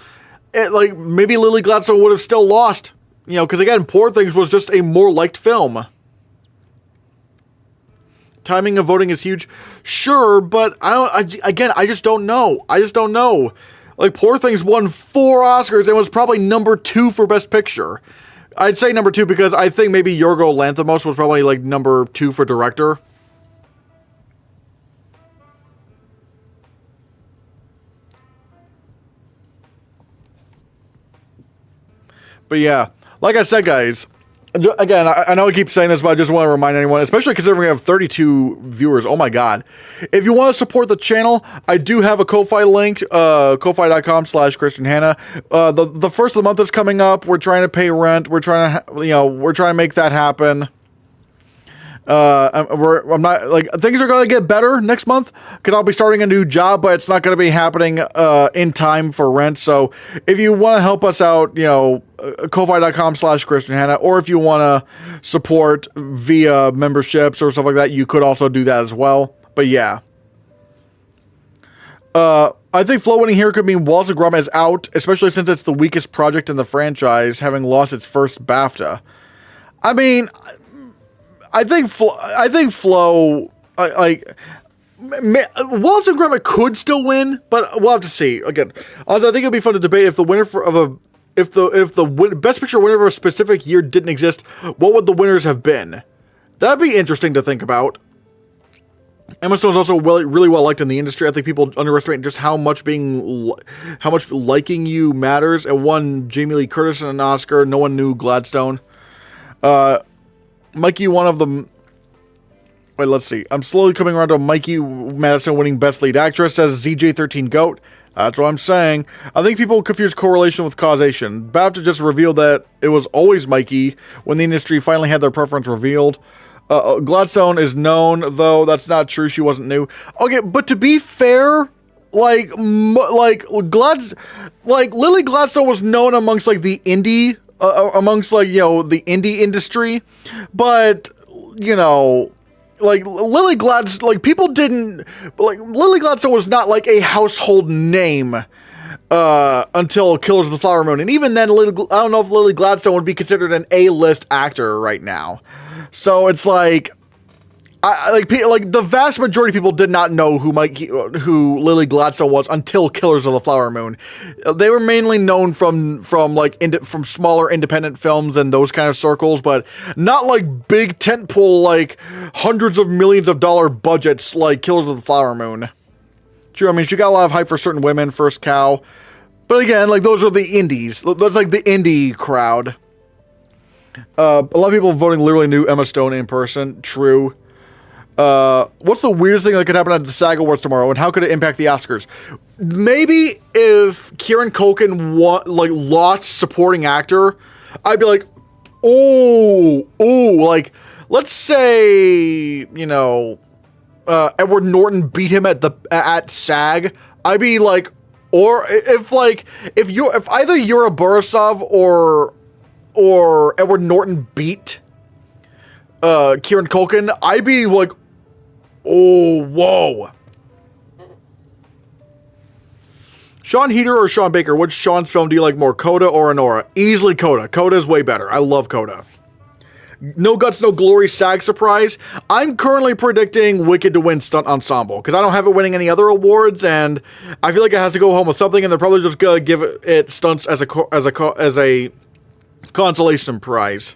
Speaker 1: maybe Lily Gladstone would have still lost. Because again, Poor Things was just a more liked film. Timing of voting is huge, sure, but I just don't know. Poor Things won 4 Oscars and was probably number 2 for Best Picture. I'd say number 2 because I think maybe Yorgo Lanthimos was probably number 2 for director. But yeah, like I said, guys, again, I know I keep saying this, but I just want to remind anyone, especially considering we have 32 viewers. Oh my God. If you want to support the channel, I do have a Ko-Fi link, ko-fi.com/Christian Hannah. The first of the month is coming up. We're trying to pay rent. We're trying to make that happen. I'm not things are going to get better next month because I'll be starting a new job, but it's not going to be happening in time for rent. So if you want to help us out, ko-fi.com/Christian Hannah, or if you want to support via memberships or stuff like that, you could also do that as well. But yeah, I think Flo winning here could mean Wallace and Gromit is out, especially since it's the weakest project in the franchise, having lost its first BAFTA. I mean, I think Flo, Wallace and Gromit could still win, but we'll have to see. Again, also, I think it'd be fun to debate if the winner if the Best Picture winner of a specific year didn't exist, what would the winners have been? That'd be interesting to think about. Emma Stone is also really well liked in the industry. I think people underestimate just how much liking you matters. It won Jamie Lee Curtis an Oscar. No one knew Gladstone. Mikey, one of them. Wait, let's see. I'm slowly coming around to Mikey Madison winning Best Lead Actress, says ZJ13 Goat. That's what I'm saying. I think people confuse correlation with causation. BAFTA just revealed that it was always Mikey when the industry finally had their preference revealed. Gladstone is known, though that's not true. She wasn't new. Okay, but to be fair, Lily Gladstone was known amongst the indie. The indie industry, but Lily Gladstone, Lily Gladstone was not a household name until Killers of the Flower Moon, and even then, I don't know if Lily Gladstone would be considered an A-list actor right now. So it's the vast majority of people did not know who Lily Gladstone was until Killers of the Flower Moon. They were mainly known from smaller independent films and those kind of circles, but not big tentpole hundreds of millions of dollar budgets like Killers of the Flower Moon. True, I mean she got a lot of hype for certain women, First Cow, but again those are the indies. That's the indie crowd. A lot of people voting literally knew Emma Stone in person. True. What's the weirdest thing that could happen at the SAG Awards tomorrow, and how could it impact the Oscars? Maybe if Kieran Culkin lost supporting actor, I'd be like, oh, like, let's say, you know, Edward Norton beat him at SAG. I'd be like, or if either Yura Borisov or Edward Norton beat Kieran Culkin, I'd be like, oh, whoa. Sean Heater or Sean Baker, which Sean's film do you like more, Coda or Anora? Easily Coda. Coda's way better. I love Coda. No Guts, No Glory SAG surprise. I'm currently predicting Wicked to win Stunt Ensemble because I don't have it winning any other awards, and I feel like it has to go home with something, and they're probably just gonna give it stunts as a consolation prize.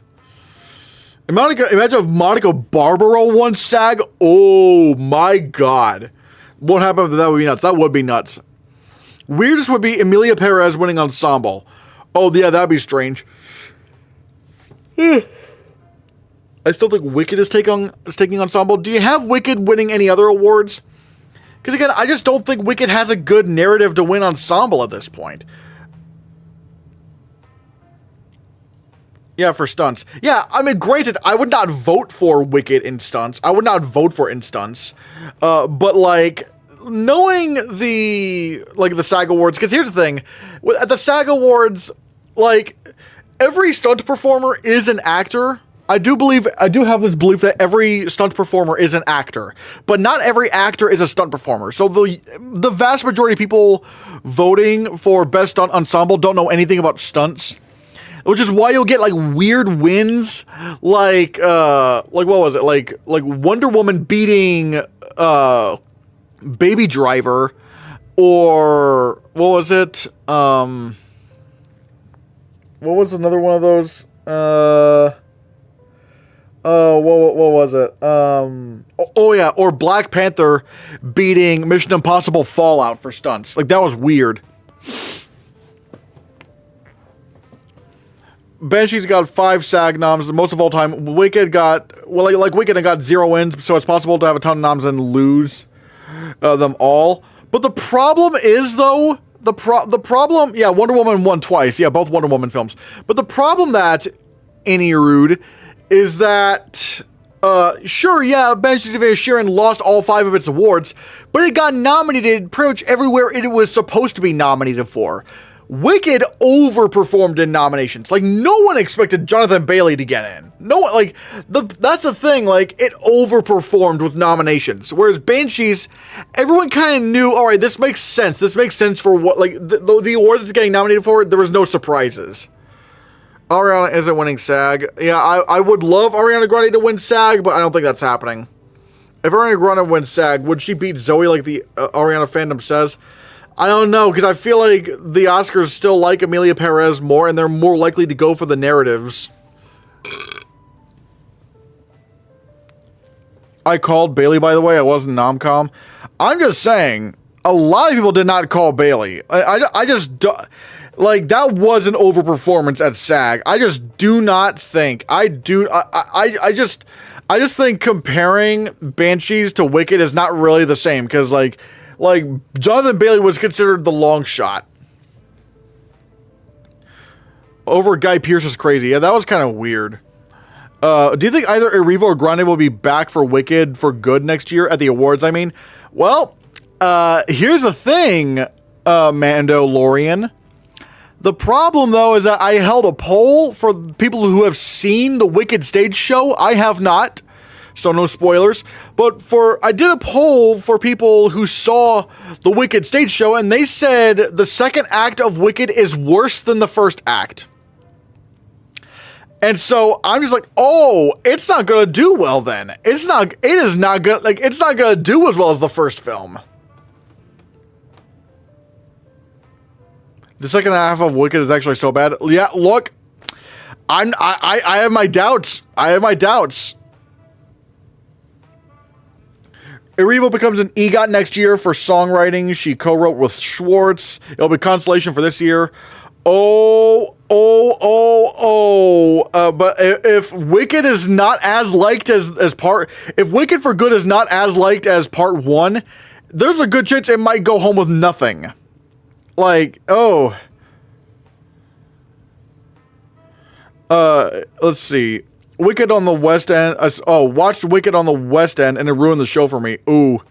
Speaker 1: Imagine if Monica Barbaro won SAG. Oh my god, what happened? That would be nuts. That would be nuts. Weirdest would be Emilia Perez winning Ensemble. Oh yeah, that'd be strange. I still think Wicked is taking Ensemble. Do you have Wicked winning any other awards? Because again, I just don't think Wicked has a good narrative to win Ensemble at this point. Yeah, for stunts. Yeah, I mean, granted, I would not vote for Wicked in stunts. I would not vote for in stunts. But like, knowing the SAG Awards, because here's the thing, at the SAG Awards, like, every stunt performer is an actor. I do have this belief that every stunt performer is an actor, but not every actor is a stunt performer. So the vast majority of people voting for Best Stunt Ensemble don't know anything about stunts, which is why you'll get like weird wins, like what was it, like Wonder Woman beating Baby Driver, or what was it? What was another one of those? What was it? Oh yeah, or Black Panther beating Mission Impossible Fallout for stunts. Like, that was weird. Banshees got 5 SAG noms, the most of all time. Wicked got, Wicked and got 0 wins, so it's possible to have a ton of noms and lose them all. But the problem is, though, the problem, yeah, Wonder Woman won twice. Yeah, both Wonder Woman films. But the problem that, Anirud, is that, sure, yeah, Banshees of Inisherin lost all 5 of its awards, but it got nominated pretty much everywhere it was supposed to be nominated for. Wicked overperformed in nominations. Like, no one expected Jonathan Bailey to get in. No one, like, that's the thing, like, it overperformed with nominations. Whereas Banshees, everyone kind of knew, alright, this makes sense. This makes sense for what, like, the award it's getting nominated for, there was no surprises. Ariana isn't winning SAG. Yeah, I would love Ariana Grande to win SAG, but I don't think that's happening. If Ariana Grande wins SAG, would she beat Zoe like the Ariana fandom says? I don't know, because I feel like the Oscars still like Emilia Perez more, and they're more likely to go for the narratives. I called Bailey, by the way. I wasn't nomcom. I'm just saying, a lot of people did not call Bailey. I just... Like, that was an overperformance at SAG. I just do not think... I just think comparing Banshees to Wicked is not really the same, because, like, Jonathan Bailey was considered the long shot. Over Guy Pearce is crazy. Yeah, that was kind of weird. Do you think either Erivo or Grande will be back for Wicked for good next year at the awards, I mean? Well, here's the thing, Mandalorian. The problem, though, is that I held a poll for people who have seen the Wicked stage show. I have not. So no spoilers, but I did a poll for people who saw the Wicked stage show, and they said the second act of Wicked is worse than the first act. And so I'm just like, oh, it's not gonna do well then. It is not gonna do as well as the first film. The second half of Wicked is actually so bad. Yeah, look, I have my doubts. Erivo becomes an EGOT next year for songwriting she co-wrote with Schwartz. It'll be consolation for this year. Oh, But if Wicked is not as liked as part, if Wicked for Good is not as liked as part 1, there's a good chance it might go home with nothing. Like, let's see. Wicked on the West End. Watched Wicked on the West End and it ruined the show for me. Ooh.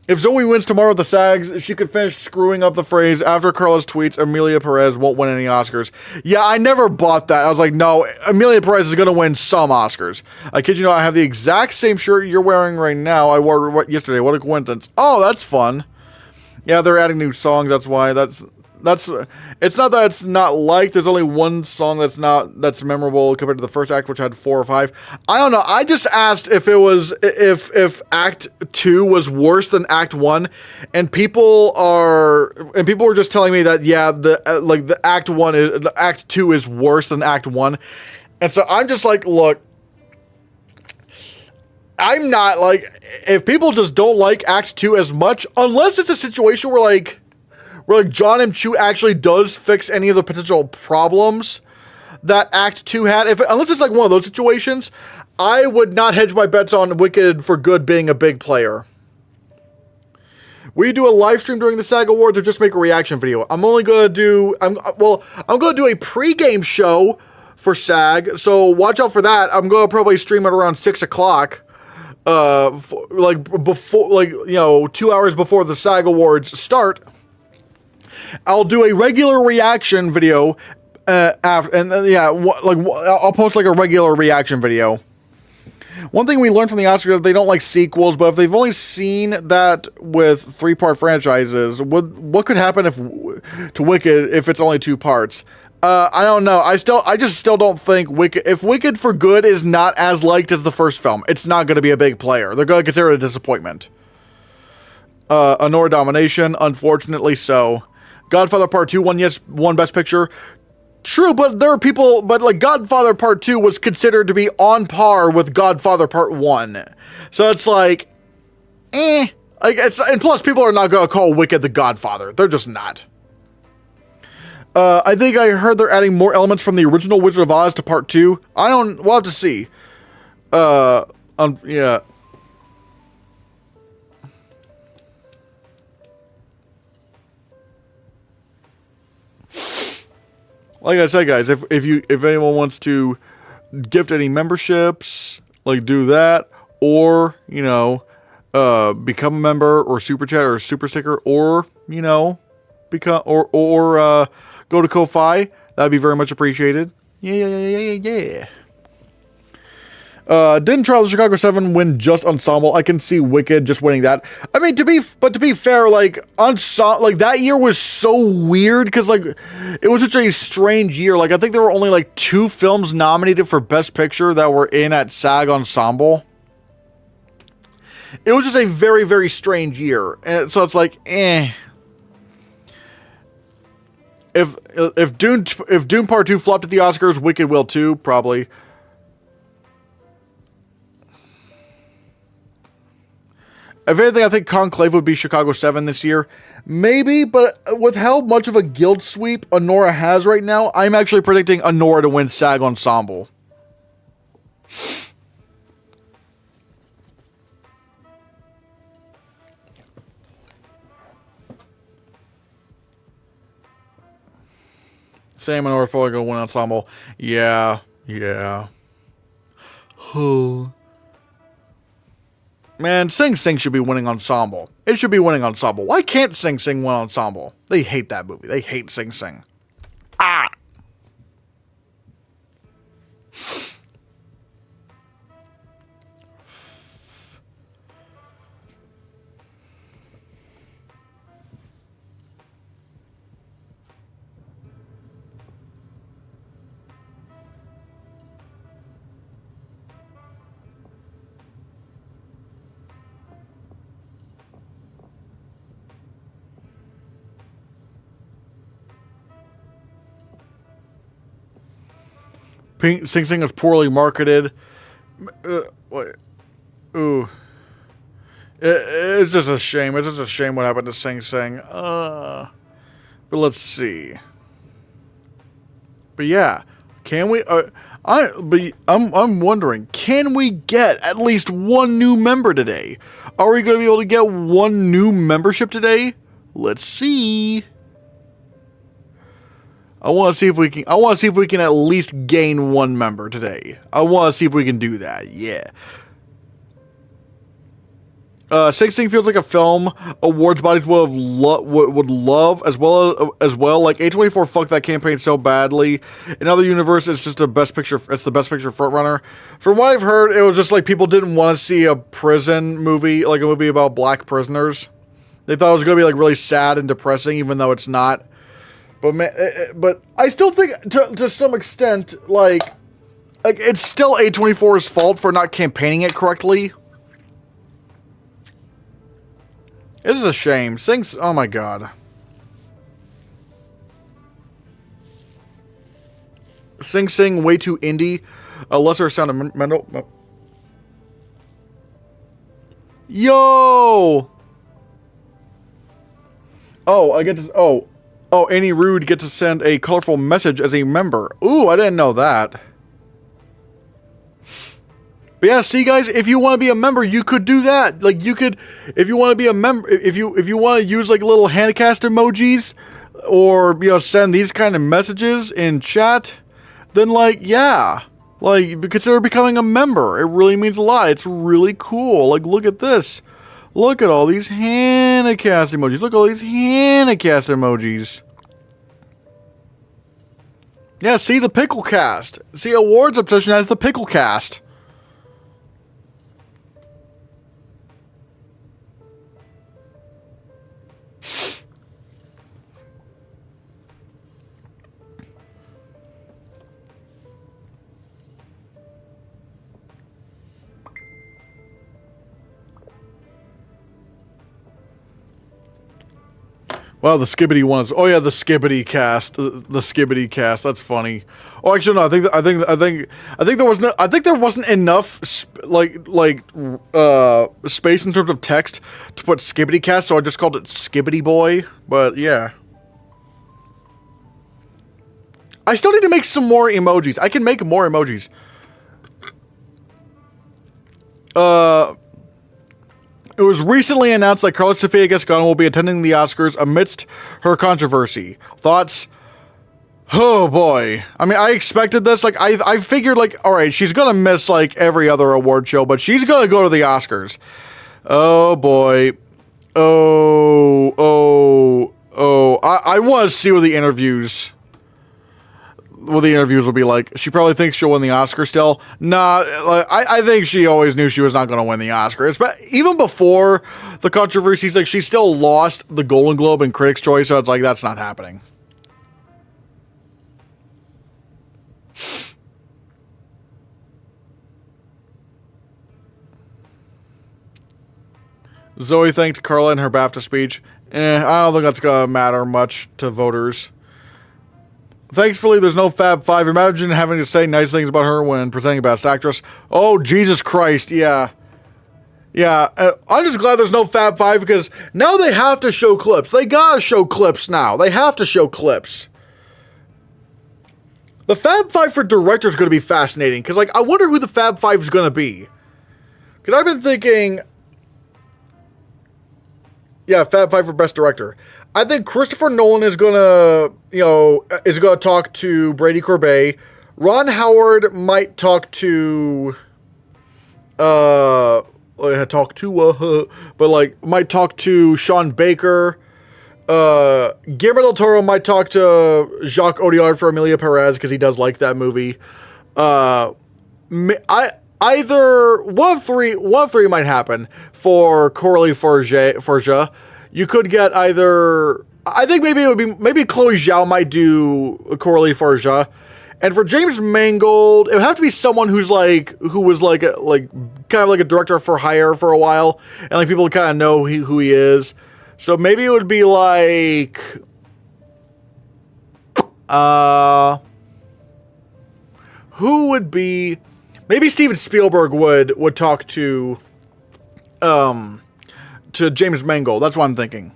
Speaker 1: If Zoe wins tomorrow at the SAGs, she could finish screwing up the phrase, after Carla's tweets, Amelia Perez won't win any Oscars. Yeah, I never bought that. I was like, no, Amelia Perez is going to win some Oscars. I kid you not, I have the exact same shirt you're wearing right now. I wore it yesterday. What a coincidence. Oh, that's fun. Yeah, they're adding new songs. That's why. It's not that it's not liked. There's only one song that's memorable compared to the first act, which had 4 or 5. I don't know. I just asked if if Act 2 was worse than Act 1, and people were just telling me that the Act 2 is worse than Act 1, and so I'm just like, look. I'm not like, if people just don't like Act 2 as much, unless it's a situation where John M. Chu actually does fix any of the potential problems that Act 2 had. Unless it's like one of those situations, I would not hedge my bets on Wicked for Good being a big player. Will you do a live stream during the SAG Awards or just make a reaction video? I'm going to do a pregame show for SAG, so watch out for that. I'm going to probably stream it around 6 o'clock. 2 hours before the SAG Awards start. I'll do a regular reaction video after, and I'll post like a regular reaction video. One thing we learned from the Oscars is they don't like sequels, but if they've only seen that with 3-part franchises, what could happen to Wicked if it's only 2 parts? I don't know. I just still don't think if Wicked for Good is not as liked as the first film, it's not going to be a big player. They're going to consider it a disappointment. Honor Domination, unfortunately so. Godfather Part 2 won Best Picture. True, but there are people, Godfather Part 2 was considered to be on par with Godfather Part 1. So it's like, and plus people are not going to call Wicked the Godfather. They're just not. I think I heard they're adding more elements from the original Wizard of Oz to Part 2. We'll have to see. Yeah. Like I said, guys, if anyone wants to gift any memberships, do that, or, become a member, or super chat, or super sticker, or, become, or go to Ko-Fi, that'd be very much appreciated. Yeah. Didn't Trial of Chicago 7 win just ensemble? I can see Wicked just winning that. I mean, to be fair, that year was so weird because it was such a strange year. I think there were only 2 films nominated for Best Picture that were in at SAG Ensemble. It was just a very, very strange year, and so it's If Dune Part 2 flopped at the Oscars, Wicked will too, probably. If anything, I think Conclave would be Chicago 7 this year. Maybe, but with how much of a guild sweep Honora has right now, I'm actually predicting Honora to win SAG Ensemble. Sam and Honora's probably going to win Ensemble. Yeah. Man, Sing Sing should be winning Ensemble. It should be winning Ensemble. Why can't Sing Sing win Ensemble? They hate that movie. They hate Sing Sing. Ah! Sing Sing is poorly marketed. Ooh. It's just a shame. It's just a shame what happened to Sing Sing. But let's see. But yeah, can we? I'm wondering, can we get at least one new member today? Are we going to be able to get one new membership today? Let's see. I want to see if we can. I want to see if we can at least gain one member today. I want to see if we can do that. Yeah. Sing Sing feels like a film awards bodies would love as well. Like A24 fucked that campaign so badly. In other universes, it's just the best picture. It's the best picture frontrunner. From what I've heard, it was just like people didn't want to see a prison movie, like a movie about black prisoners. They thought it was going to be like really sad and depressing, even though it's not. But man, but I still think to some extent, like it's still A24's fault for not campaigning it correctly. It is a shame. Oh my god. Sing Sing way too indie. A lesser sound of mental. Yo! Oh, I get to. Oh, Annie Rude gets to send a colorful message as a member. Ooh, I didn't know that. But yeah, see guys, if you want to be a member, you could do that. Like you could, if you want to be a member, if you want to use like little Hannahcast emojis, or send these kind of messages in chat, then like yeah, like consider becoming a member. It really means a lot. It's really cool. Like look at this, look at all these Hannahcast emojis. Look at all these Hannahcast emojis. Yeah, see the Pickle Cast. See Awards Obsession has the Pickle Cast. Wow, the Skibbity ones. Oh yeah, the Skibbity cast. The Skibbity cast. That's funny. Oh, actually, no. I think there wasn't enough space in terms of text to put Skibbity cast, so I just called it Skibbity Boy. But yeah, I still need to make some more emojis. I can make more emojis. It was recently announced that Carla Sofia Gascon will be attending the Oscars amidst her controversy. Thoughts? Oh boy. I mean, I expected this. Like, I figured, like, alright, she's gonna miss, like, every other award show, but she's gonna go to the Oscars. Oh boy. I want to see what the interviews will be like. She probably thinks she'll win the Oscar still. Nah, I think she always knew she was not going to win the Oscar. Even before the controversies, like, she still lost the Golden Globe and Critics' Choice, so it's like, that's not happening. Zoe thanked Carla in her BAFTA speech. I don't think that's going to matter much to voters. Thankfully, there's no Fab Five. Imagine having to say nice things about her when presenting Best Actress. Oh, Jesus Christ, yeah. Yeah, I'm just glad there's no Fab Five because now they have to show clips. They gotta show clips now. They have to show clips. The Fab Five for director is going to be fascinating because, like, I wonder who the Fab Five is going to be. Because I've been thinking... Yeah, Fab Five for Best Director. I think Christopher Nolan is gonna talk to Brady Corbet. Ron Howard might talk to, might talk to Sean Baker. Guillermo del Toro might talk to Jacques Audiard for Emilia Perez because he does like that movie. Either one of three might happen for Coralie Forget. You could get either. I think maybe Chloe Zhao might do Coralie Forget, and for James Mangold, it would have to be someone who was kind of like a director for hire for a while, and like people kind of know who he is. So maybe it would be like, who would be? Maybe Steven Spielberg would talk to James Mangold. That's what I'm thinking.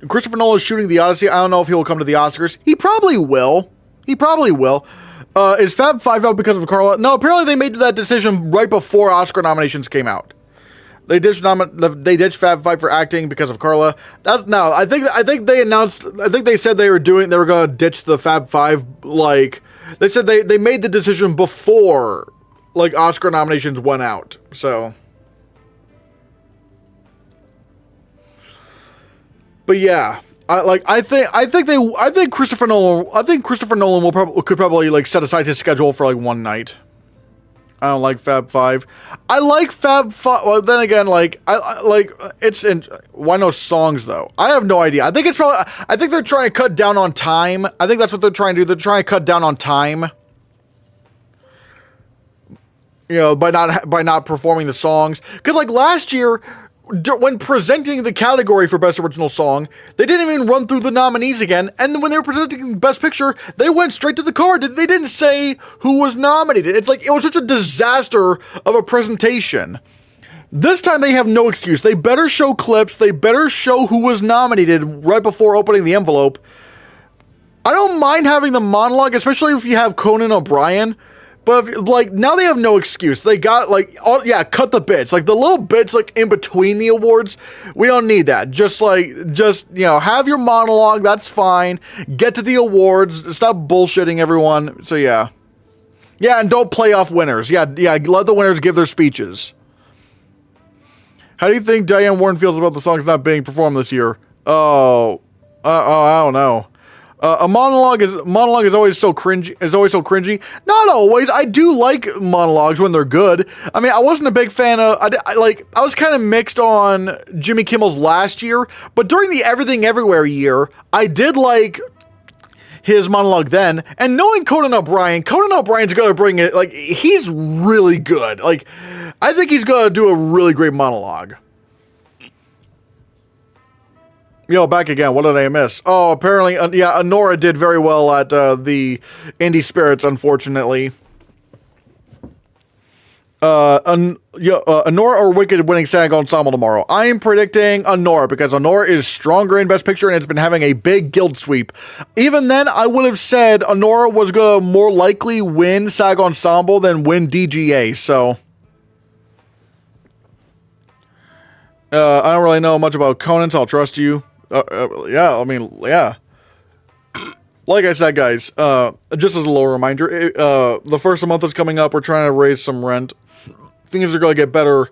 Speaker 1: Christopher Nolan is shooting The Odyssey. I don't know if he will come to the Oscars. He probably will. He probably will. Is Fab 5 out because of Carla? No, apparently they made that decision right before Oscar nominations came out. They ditched Fab 5 for acting because of Carla. I think they announced. I think they said they were gonna ditch the Fab 5. Like they said they made the decision before like Oscar nominations went out. So, but yeah. I think Christopher Nolan could probably like set aside his schedule for like one night. I don't like Fab 5. I like Fab 5. Well, then again, like why no songs though? I have no idea. I think they're trying to cut down on time. I think that's what they're trying to do. They're trying to cut down on time. You know, by not performing the songs. Because like last year, when presenting the category for Best Original Song, they didn't even run through the nominees again. And then when they were presenting Best Picture, they went straight to the card. They didn't say who was nominated. It's like, it was such a disaster of a presentation. This time they have no excuse. They better show clips. They better show who was nominated right before opening the envelope. I don't mind having the monologue, especially if you have Conan O'Brien. But like now they have no excuse. They got like, cut the bits, like the little bits like in between the awards. We don't need that. Just have your monologue. That's fine. Get to the awards. Stop bullshitting everyone. So yeah, and don't play off winners. Yeah. Let the winners give their speeches. How do you think Diane Warren feels about the songs not being performed this year? I don't know. A monologue is always so cringy. Not always. I do like monologues when they're good. I mean, I wasn't a big fan of. I was kind of mixed on Jimmy Kimmel's last year, but during the Everything Everywhere year, I did like his monologue then. And knowing Conan O'Brien's gonna bring it. Like, he's really good. Like, I think he's gonna do a really great monologue. Yo, back again. What did I miss? Oh, apparently, Honora did very well at the Indie Spirits, unfortunately. Honora or Wicked winning SAG Ensemble tomorrow. I am predicting Honora because Honora is stronger in Best Picture and it's been having a big guild sweep. Even then, I would have said Honora was going to more likely win SAG Ensemble than win DGA, so... I don't really know much about Conan, so I'll trust you. Yeah. Like I said, guys, just as a little reminder, the first of the month is coming up. We're trying to raise some rent. Things are going to get better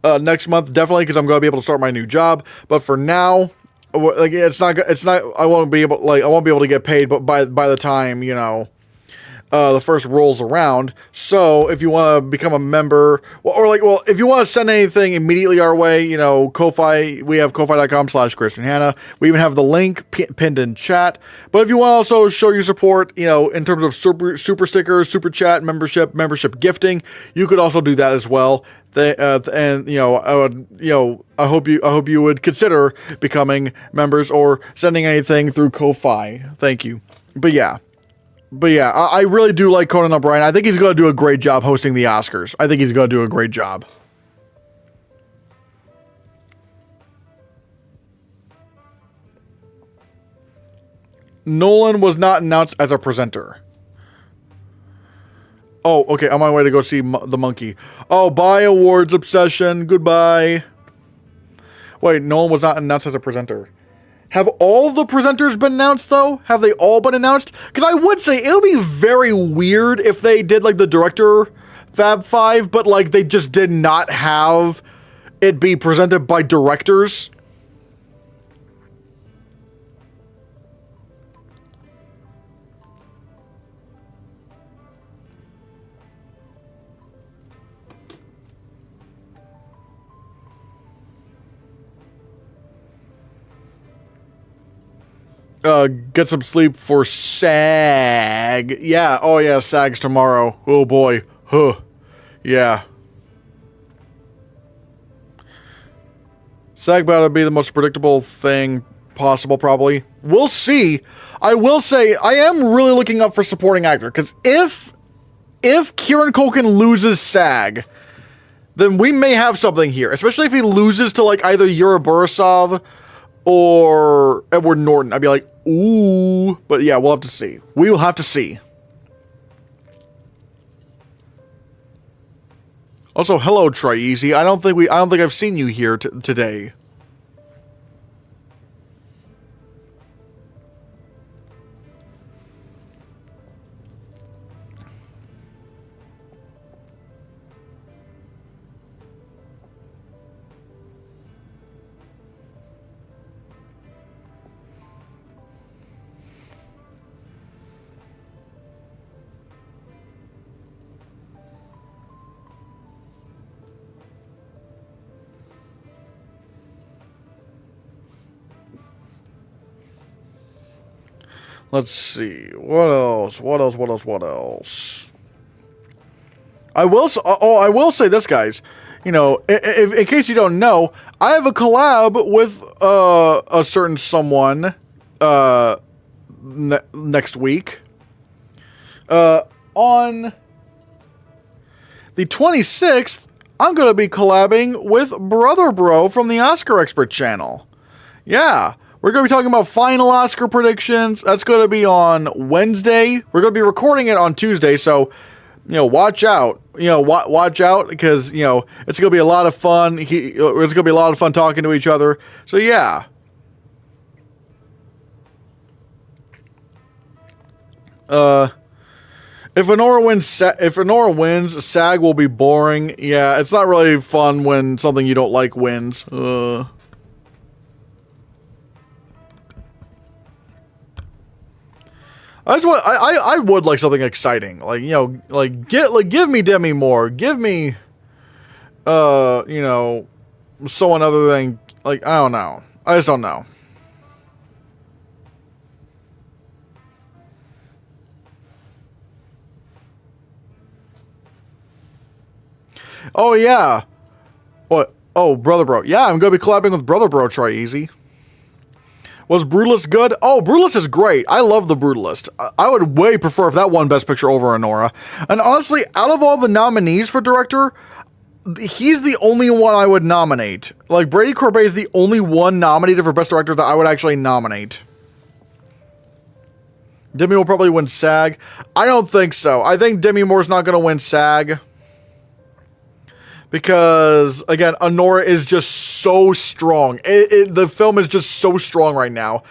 Speaker 1: next month, definitely, because I'm going to be able to start my new job. But for now, like I won't be able to get paid. But by the time the first rolls around. So if you want to become a member, if you want to send anything immediately our way, Ko-Fi, we have ko-fi.com/Christian Hannah. We even have the link pinned in chat. But if you want to also show your support, in terms of super stickers, super chat, membership gifting, you could also do that as well. I hope you would consider becoming members or sending anything through Ko-Fi. Thank you. But yeah, I really do like Conan O'Brien. I think he's going to do a great job hosting the Oscars. I think he's going to do a great job. Nolan was not announced as a presenter. Oh, okay. On my way to go see the monkey. Oh, bye, awards obsession. Goodbye. Wait, Nolan was not announced as a presenter. Have all the presenters been announced, though? Have they all been announced? Because I would say it would be very weird if they did, like, the director Fab 5, but, like, they just did not have it be presented by directors. Get some sleep for SAG. Yeah, oh yeah, SAG's tomorrow. Oh boy. Huh. Yeah. SAG about to be the most predictable thing possible, probably. We'll see. I will say, I am really looking up for supporting actor, because if Kieran Culkin loses SAG, then we may have something here. Especially if he loses to, like, either Yuri Borisov or Edward Norton. I'd be like, ooh. But yeah, we'll have to see. We will have to see. Also, hello, Tri-Easy. I don't think I've seen you here today. Let's see. What else? What else? I will say this, guys. You know, if, in case you don't know, I have a collab with a certain someone next week. On the 26th, I'm going to be collabing with Brother Bro from the Oscar Expert channel. Yeah. We're going to be talking about final Oscar predictions. That's going to be on Wednesday. We're going to be recording it on Tuesday, so, you know, watch out. You know, watch out, because, you know, it's going to be a lot of fun. It's going to be a lot of fun talking to each other. So, yeah. If Honora wins, SAG will be boring. Yeah, it's not really fun when something you don't like wins. I would like something exciting, like, you know, give me Demi Moore, give me, you know, someone other than, like, I don't know, I just don't know. Oh yeah, what? Oh, Brother Bro, yeah, I'm gonna be collabing with Brother Bro. Try easy. Was Brutalist good? Oh, Brutalist is great. I love The Brutalist. I would way prefer if that won Best Picture over Honora. And honestly, out of all the nominees for director, he's the only one I would nominate. Like, Brady Corbet is the only one nominated for Best Director that I would actually nominate. Demi will probably win SAG. I don't think so. I think Demi Moore's not going to win SAG. Because, again, Honora is just so strong. The film is just so strong right now.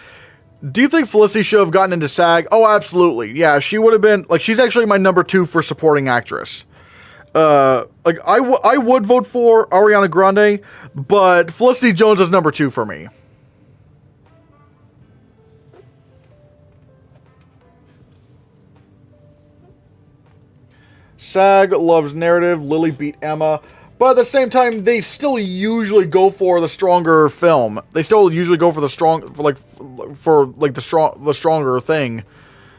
Speaker 1: Do you think Felicity should have gotten into SAG? Oh, absolutely. Yeah, she would have been... Like, she's actually my number 2 for supporting actress. Like, I would vote for Ariana Grande, but Felicity Jones is number 2 for me. SAG loves narrative. Lily beat Emma. But at the same time, they still usually go for the stronger film. They still usually go for the stronger thing.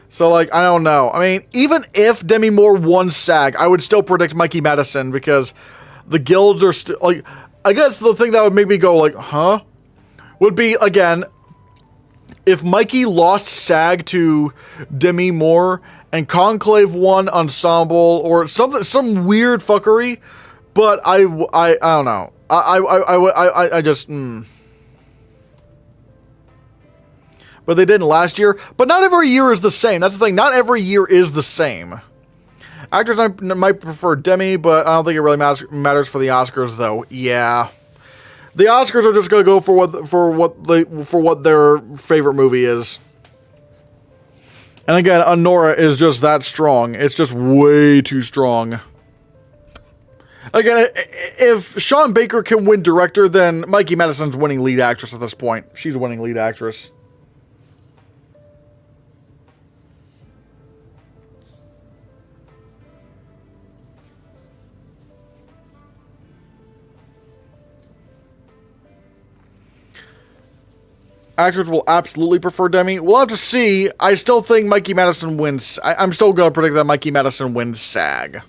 Speaker 1: So, like, I don't know. I mean, even if Demi Moore won SAG, I would still predict Mikey Madison, because the guilds are still, like, I guess the thing that would make me go, like, huh? Would be, again, if Mikey lost SAG to Demi Moore and Conclave won Ensemble or some weird fuckery. But I don't know. I just. But they didn't last year. But not every year is the same. That's the thing. Not every year is the same. Actors might prefer Demi, but I don't think it really matters for the Oscars, though. Yeah, the Oscars are just gonna go for what their favorite movie is. And again, Honora is just that strong. It's just way too strong. Again, if Sean Baker can win director, then Mikey Madison's winning lead actress at this point. She's winning lead actress. Actors will absolutely prefer Demi. We'll have to see. I still think Mikey Madison wins. I'm still going to predict that Mikey Madison wins SAG.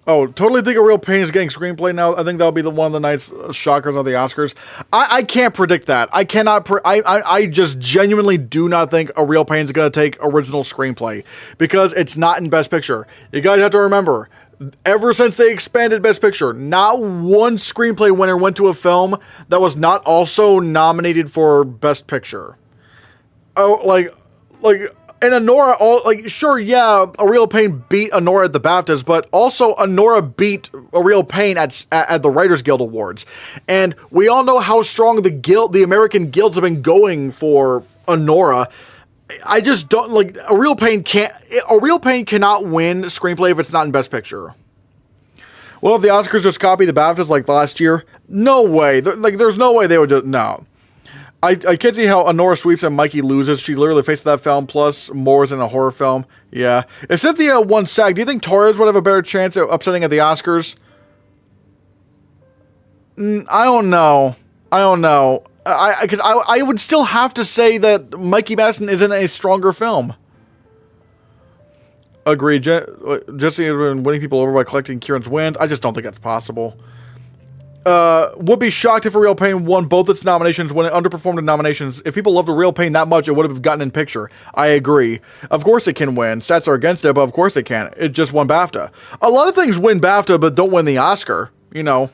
Speaker 1: Oh, totally think A Real Pain is getting screenplay now. I think that'll be one of the night's shockers of the Oscars. I can't predict that. I cannot. I just genuinely do not think A Real Pain is going to take original screenplay because it's not in Best Picture. You guys have to remember, ever since they expanded Best Picture, not one screenplay winner went to a film that was not also nominated for Best Picture. Oh, like. And Anora, sure, yeah, A Real Pain beat Anora at the BAFTAs, but also Anora beat A Real Pain at the Writers Guild Awards. And we all know how strong the American guilds have been going for Anora. I just don't, A Real Pain cannot win screenplay if it's not in Best Picture. Well, if the Oscars just copy the BAFTAs like last year, no way. There's no way they would just, no. I can't see how Anora sweeps and Mikey loses. She literally faced that film, plus more in a horror film. Yeah. If Cynthia won SAG, do you think Torres would have a better chance of upsetting at the Oscars? I don't know. I would still have to say that Mikey Madison is in a stronger film. Agreed. Jesse has been winning people over by collecting Kieran's wins. I just don't think that's possible. Would be shocked if A Real Pain won both its nominations when it underperformed in nominations. If people loved A Real Pain that much, it would have gotten in picture. I agree. Of course it can win. Stats are against it, but of course it can. It just won BAFTA. A lot of things win BAFTA, but don't win the Oscar. You know.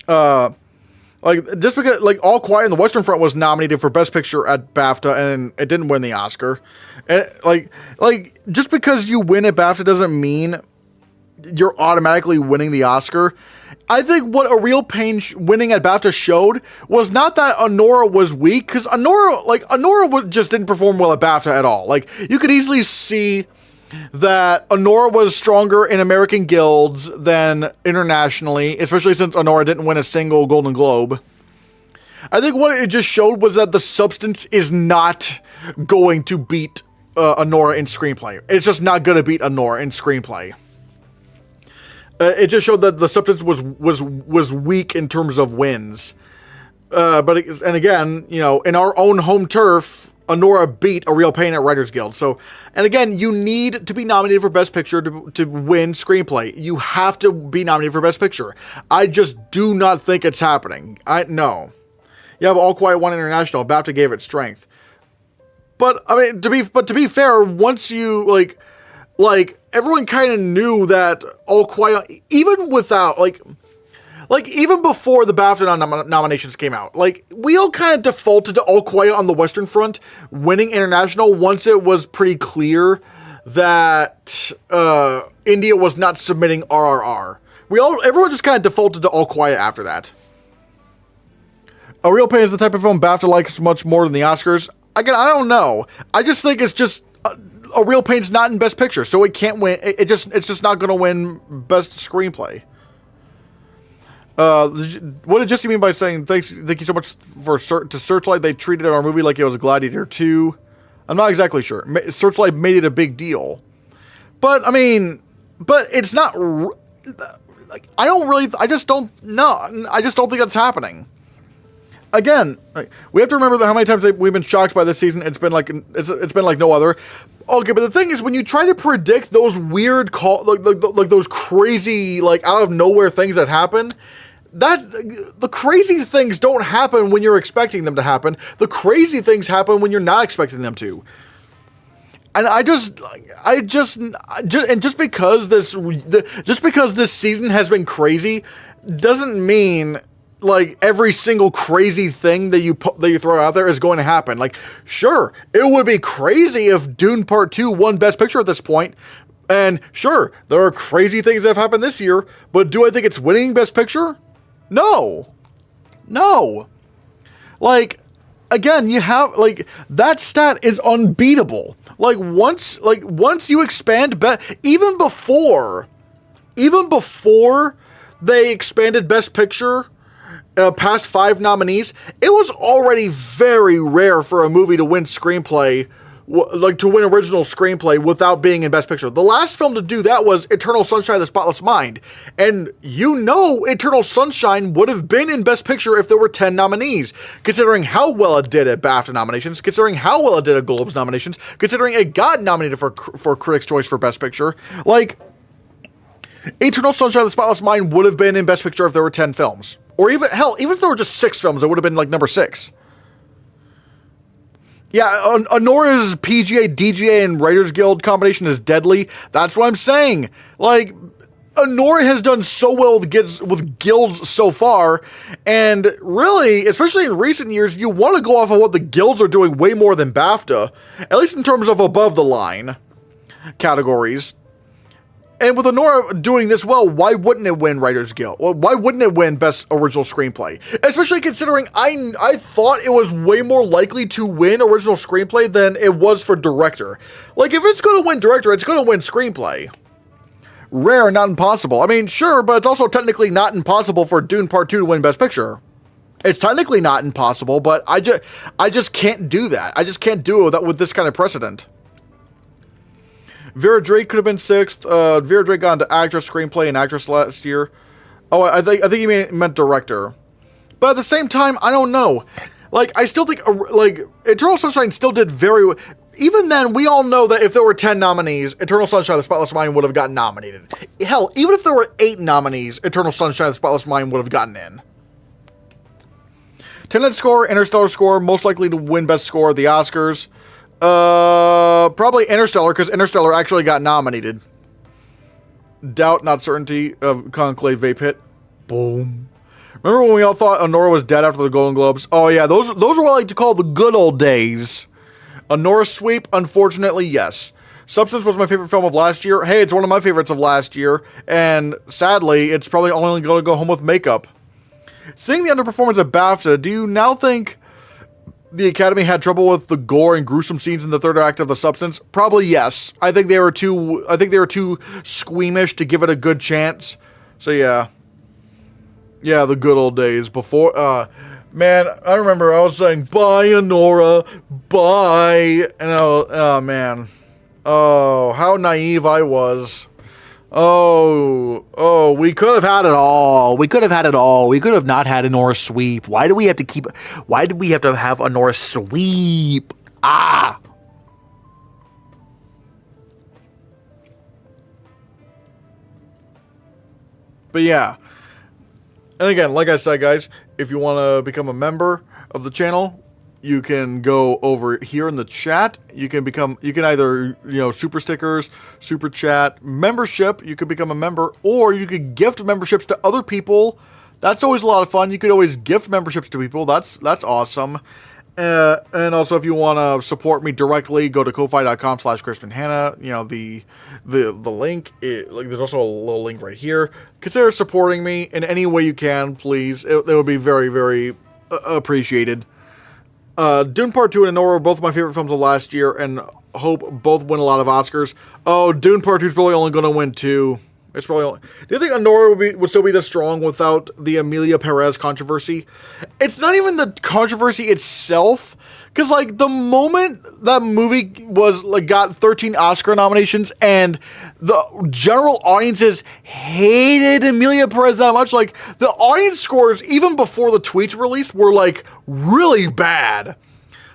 Speaker 1: Just because, All Quiet on the Western Front was nominated for Best Picture at BAFTA, and it didn't win the Oscar. And, just because you win at BAFTA doesn't mean you're automatically winning the Oscar. I think what A Real Pain winning at BAFTA showed was not that Anora was weak, because Anora just didn't perform well at BAFTA at all. You could easily see that Anora was stronger in American guilds than internationally, especially since Anora didn't win a single Golden Globe. I think what it just showed was that the substance is not going to beat Anora in screenplay. It's just not going to beat Anora in screenplay. It just showed that the substance was weak in terms of wins. And again, in our own home turf, Anora beat A Real Pain at Writers Guild. So, and again, you need to be nominated for Best Picture to win screenplay. You have to be nominated for Best Picture. I just do not think it's happening. No. Yeah, but All Quiet won international. BAFTA gave it strength. But I mean, to be fair, once you everyone kind of knew that All Quiet, even without, even before the BAFTA nominations came out, we all kind of defaulted to All Quiet on the Western Front winning international once it was pretty clear that India was not submitting RRR. Everyone just kind of defaulted to All Quiet after that. A Real Pain is the type of film BAFTA likes much more than the Oscars. Again, I don't know. I just think it's just... A Real Pain's not in Best Picture, so it can't win. It's just not going to win Best Screenplay. What did Jesse mean by saying thank you so much to Searchlight? They treated our movie like it was Gladiator 2. I'm not exactly sure. Searchlight made it a big deal, but I mean, it's not. I just don't know. I just don't think that's happening. Again, we have to remember that how many times we've been shocked by this season. It's been like no other. Okay, but the thing is, when you try to predict those weird those crazy out of nowhere things that happen, the crazy things don't happen when you're expecting them to happen. The crazy things happen when you're not expecting them to. And just because this season has been crazy doesn't mean every single crazy thing that you throw out there is going to happen. Sure, it would be crazy if Dune Part 2 won Best Picture at this point. And sure, there are crazy things that have happened this year, but do I think it's winning Best Picture? No. Again, you have, that stat is unbeatable. Once you expand, even before they expanded Best Picture, past 5 nominees, it was already very rare for a movie to win screenplay, to win original screenplay without being in Best Picture. The last film to do that was Eternal Sunshine of the Spotless Mind. And Eternal Sunshine would have been in Best Picture if there were 10 nominees, considering how well it did at BAFTA nominations, considering how well it did at Globes nominations, considering it got nominated for Critics' Choice for Best Picture. Eternal Sunshine of the Spotless Mind would have been in Best Picture if there were 10 films. Or even, hell, even if there were just 6 films, it would have been like number 6. Yeah, Honora's PGA, DGA, and Writers Guild combination is deadly. That's what I'm saying. Like, Honora has done so well with guilds so far, and really, especially in recent years, you want to go off of what the guilds are doing way more than BAFTA, at least in terms of above the line categories. And with Honora doing this well, why wouldn't it win Writers Guild? Well, why wouldn't it win Best Original Screenplay? Especially considering I thought it was way more likely to win Original Screenplay than it was for Director. Like, if it's going to win Director, it's going to win Screenplay. Rare, not impossible. I mean, sure, but it's also technically not impossible for Dune Part 2 to win Best Picture. It's technically not impossible, but I just can't do that. I just can't do that with this kind of precedent. Vera Drake could have been 6th. Vera Drake got into actress, screenplay, and actress last year. Oh, I think you meant director. But at the same time, I don't know. Like, I still think, like, Eternal Sunshine still did very... Even then, we all know that if there were 10 nominees, Eternal Sunshine of the Spotless Mind would have gotten nominated. Hell, even if there were 8 nominees, Eternal Sunshine of the Spotless Mind would have gotten in. Tenet score, Interstellar score, most likely to win Best Score at the Oscars. Probably Interstellar, because Interstellar actually got nominated. Doubt, not certainty of Conclave Vape Hit. Boom. Remember when we all thought Honora was dead after the Golden Globes? Oh yeah, those are what I like to call the good old days. Honora sweep, unfortunately, yes. Substance was my favorite film of last year. Hey, it's one of my favorites of last year, and sadly, it's probably only going to go home with makeup. Seeing the underperformance of BAFTA, do you now think the Academy had trouble with the gore and gruesome scenes in the third act of The Substance? Probably yes. I think they were too squeamish to give it a good chance. So yeah. Yeah, the good old days before man, I remember I was saying bye Honora, bye, and oh man. Oh, how naive I was. Oh, we could have had it all. We could have had it all. We could have not had Honora sweep. Why did we have to have Honora sweep? Ah! But yeah. And again, like I said, guys, if you want to become a member of the channel, you can go over here in the chat. You can either, super stickers, super chat, membership. You could become a member, or you could gift memberships to other people. That's always a lot of fun. You could always gift memberships to people. That's awesome. And also, if you want to support me directly, go to ko-fi.com/ChristianHannah. The link, there's also a little link right here. Consider supporting me in any way you can, please. It would be very, very appreciated. Dune Part 2 and Honora were both my favorite films of last year, and hope both win a lot of Oscars. Oh, Dune Part 2 is probably only going to win 2. It's probably only... Do you think Honora would still be this strong without the Emilia Perez controversy? It's not even the controversy itself, because like the moment that movie got 13 Oscar nominations and the general audiences hated Emilia Perez that much, like the audience scores even before the tweets released were like really bad.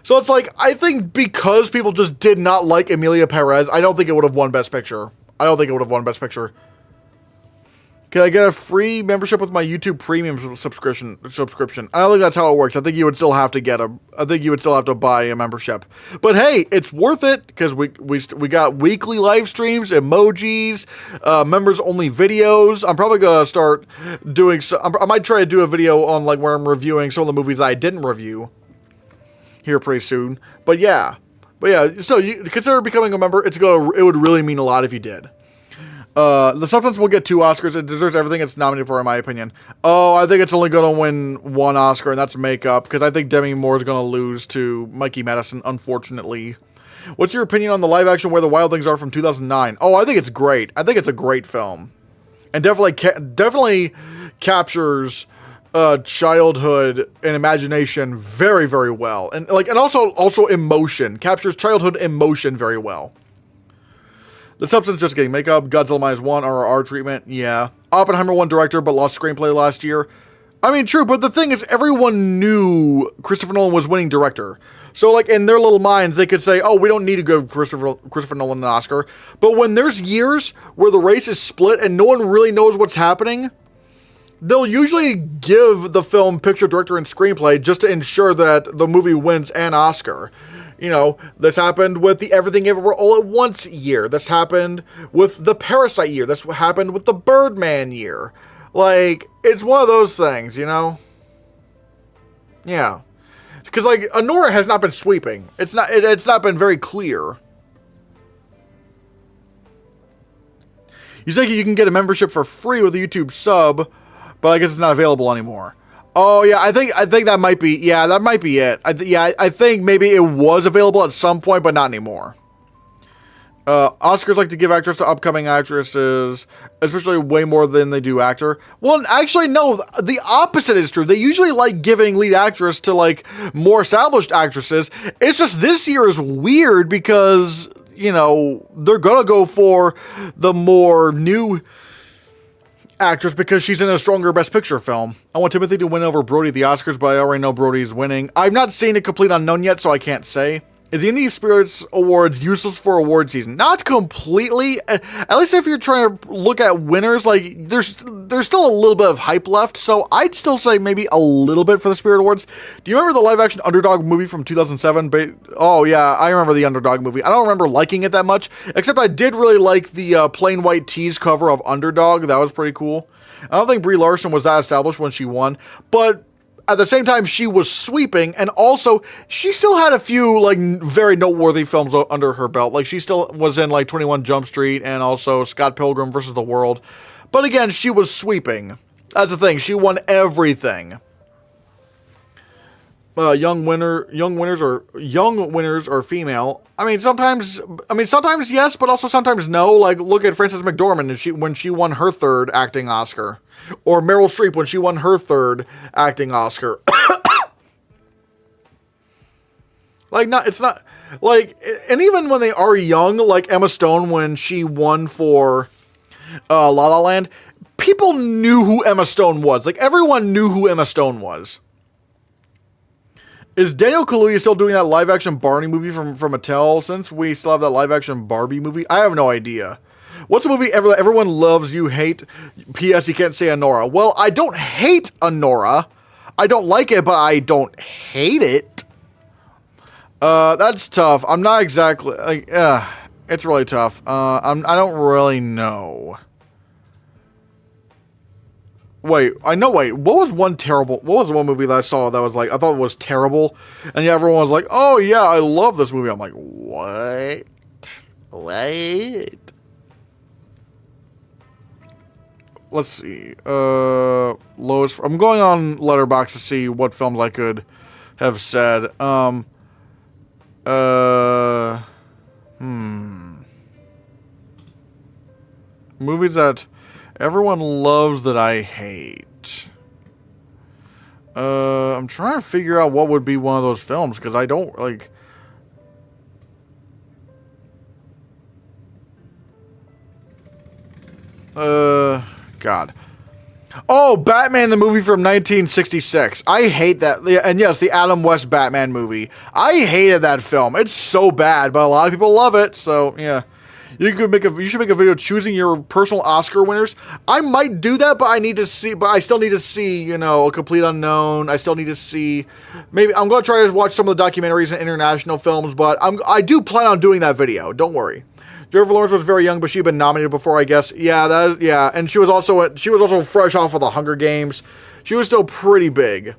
Speaker 1: So it's like, I think because people just did not like Emilia Perez, I don't think it would have won Best Picture. Can I get a free membership with my YouTube Premium subscription? I don't think that's how it works. I think you would still have to buy a membership. But hey, it's worth it because we got weekly live streams, emojis, members only videos. I'm probably gonna start doing. I might try to do a video on like where I'm reviewing some of the movies that I didn't review here pretty soon. But yeah. So you consider becoming a member. It would really mean a lot if you did. The Substance will get 2 Oscars. It deserves everything it's nominated for, in my opinion. Oh, I think it's only going to win 1 Oscar, and that's makeup, because I think Demi Moore is going to lose to Mikey Madison, unfortunately. What's your opinion on the live-action Where the Wild Things Are from 2009? Oh, I think it's great. I think it's a great film. And definitely captures childhood and imagination very, very well. And also emotion. Captures childhood emotion very well. The Substance just getting makeup. Godzilla -1 RRR treatment. Yeah. Oppenheimer won director but lost screenplay last year. I mean, true, but the thing is, everyone knew Christopher Nolan was winning director. So, like, in their little minds, they could say, oh, we don't need to give Christopher Nolan an Oscar. But when there's years where the race is split and no one really knows what's happening, they'll usually give the film picture, director, and screenplay just to ensure that the movie wins an Oscar. You know, this happened with the Everything Everywhere All at Once year. This happened with the Parasite year. This happened with the Birdman year. Like, it's one of those things, you know? Yeah. Because, like, Anora has not been sweeping. It's not been very clear. You say you can get a membership for free with a YouTube sub, but I guess it's not available anymore. Oh, yeah, I think that might be, yeah, that might be it. I think maybe it was available at some point, but not anymore. Oscars like to give actors to upcoming actresses, especially way more than they do actor. Well, actually, no, the opposite is true. They usually like giving lead actress to, like, more established actresses. It's just this year is weird because, you know, they're gonna go for the more new actress because she's in a stronger Best Picture film. I want Timothy to win over Brody at the Oscars, but I already know Brody's winning. I've not seen A Complete Unknown yet, so I can't say. Is the Indie Spirits Awards useless for award season? Not completely. At least if you're trying to look at winners, like, there's still a little bit of hype left, so I'd still say maybe a little bit for the Spirit Awards. Do you remember the live-action Underdog movie from 2007? Oh, yeah, I remember the Underdog movie. I don't remember liking it that much, except I did really like the plain white tees cover of Underdog. That was pretty cool. I don't think Brie Larson was that established when she won, but at the same time, she was sweeping, and also, she still had a few, like, very noteworthy films under her belt. Like, she still was in, like, 21 Jump Street, and also Scott Pilgrim vs. the World. But again, she was sweeping. That's the thing, she won everything. Young winners are female. I mean, sometimes yes, but also sometimes no. Like, look at Frances McDormand when she won her third acting Oscar, or Meryl Streep when she won her third acting Oscar. Like, it's not like, and even when they are young, like Emma Stone when she won for La La Land, people knew who Emma Stone was. Like, everyone knew who Emma Stone was. Is Daniel Kaluuya still doing that live-action Barney movie from Mattel, since we still have that live-action Barbie movie? I have no idea. What's a movie everyone loves you hate? P.S. You can't say Anora. Well, I don't hate Anora. I don't like it, but I don't hate it. That's tough. I'm not exactly... like, it's really tough. I don't really know. Wait, what was one movie that I saw that was like, I thought it was terrible, and yeah, everyone was like, oh yeah, I love this movie. I'm like, what? Let's see, lowest, I'm going on Letterboxd to see what films I could have said, movies that everyone loves that I hate. I'm trying to figure out what would be one of those films, because I don't, like... God. Oh, Batman the movie from 1966. I hate that. And yes, the Adam West Batman movie. I hated that film. It's so bad, but a lot of people love it, so, yeah. You should make a video choosing your personal Oscar winners. I might do that, but I still need to see, you know, A Complete Unknown. I still need to see, maybe, I'm going to try to watch some of the documentaries and international films, but I do plan on doing that video. Don't worry. Jennifer Lawrence was very young, but she'd been nominated before, I guess. Yeah, and she was also fresh off of the Hunger Games. She was still pretty big.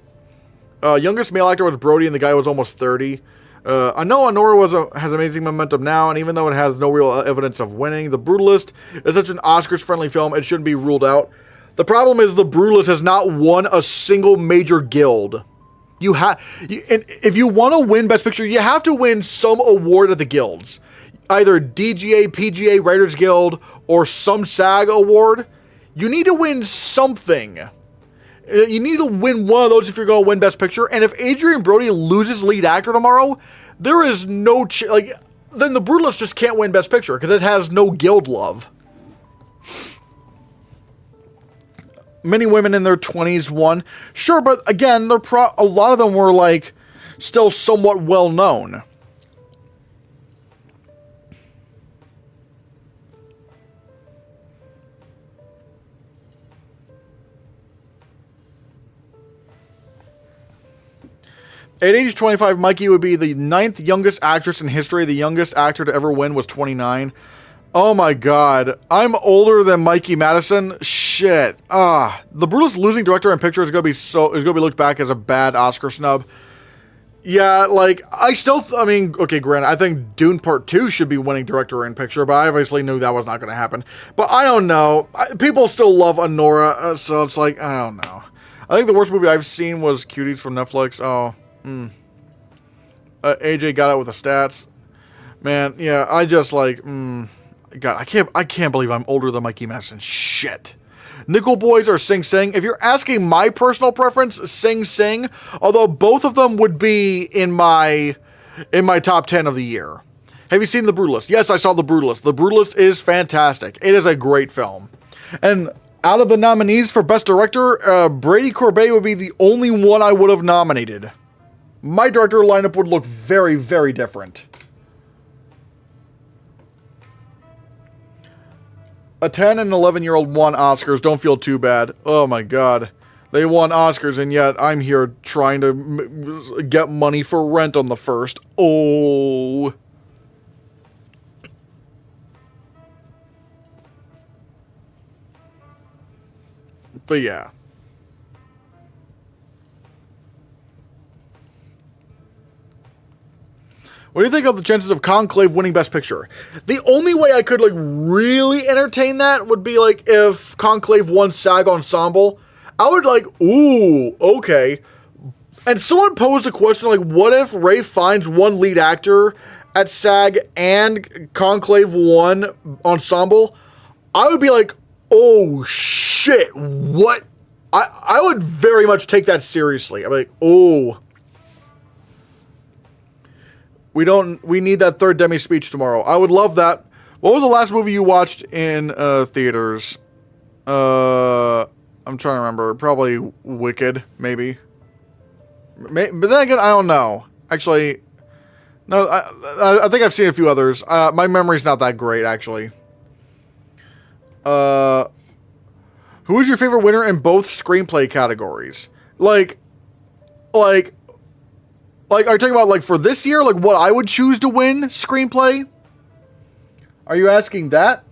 Speaker 1: Youngest male actor was Brody, and the guy was almost 30. I know Anora has amazing momentum now, and even though it has no real evidence of winning, The Brutalist is such an Oscars-friendly film, it shouldn't be ruled out. The problem is The Brutalist has not won a single major guild. If you want to win Best Picture, you have to win some award at the guilds. Either DGA, PGA, Writers Guild, or some SAG award. You need to win something. You need to win one of those if you're going to win Best Picture. And if Adrian Brody loses lead actor tomorrow, there is no then The Brutalist just can't win Best Picture because it has no guild love. many women in their 20s won. Sure, but again, a lot of them were like still somewhat well known. At age 25, Mikey would be the 9th youngest actress in history. The youngest actor to ever win was 29. Oh my god. I'm older than Mikey Madison. Shit. The Brutalist losing director and picture is gonna be looked back as a bad Oscar snub. Yeah, like, I mean, okay, granted, I think Dune Part 2 should be winning director and picture, but I obviously knew that was not going to happen. But I don't know. People still love Anora, so it's like, I don't know. I think the worst movie I've seen was Cuties from Netflix. AJ got it with the stats. Man, yeah, I just like, God, I can't believe I'm older than Mikey Madison. Shit. Nickel Boys or Sing Sing. If you're asking my personal preference, Sing Sing. Although both of them would be in my top 10 of the year. Have you seen The Brutalist? Yes, I saw The Brutalist. The Brutalist is fantastic. It is a great film. And out of the nominees for Best Director, Brady Corbet would be the only one I would have nominated. My director lineup would look very, very different. A 10 and 11-year-old won Oscars. Don't feel too bad. Oh my god. They won Oscars and yet I'm here trying to get money for rent on the first. Oh. But yeah. What do you think of the chances of Conclave winning Best Picture? The only way I could, like, really entertain that would be, like, if Conclave won SAG Ensemble. I would, like, ooh, okay. And someone posed a question, like, what if Ralph Fiennes won lead actor at SAG and Conclave won Ensemble? I would be like, oh, shit, what? I would very much take that seriously. I'd be like, oh. We need that third Demi speech tomorrow. I would love that. What was the last movie you watched in theaters? I'm trying to remember. Probably Wicked, maybe. But then again, I don't know. Actually, no, I think I've seen a few others. My memory's not that great, actually. Who is your favorite winner in both screenplay categories? Like, are you talking about, like, for this year? Like, what I would choose to win screenplay? Are you asking that?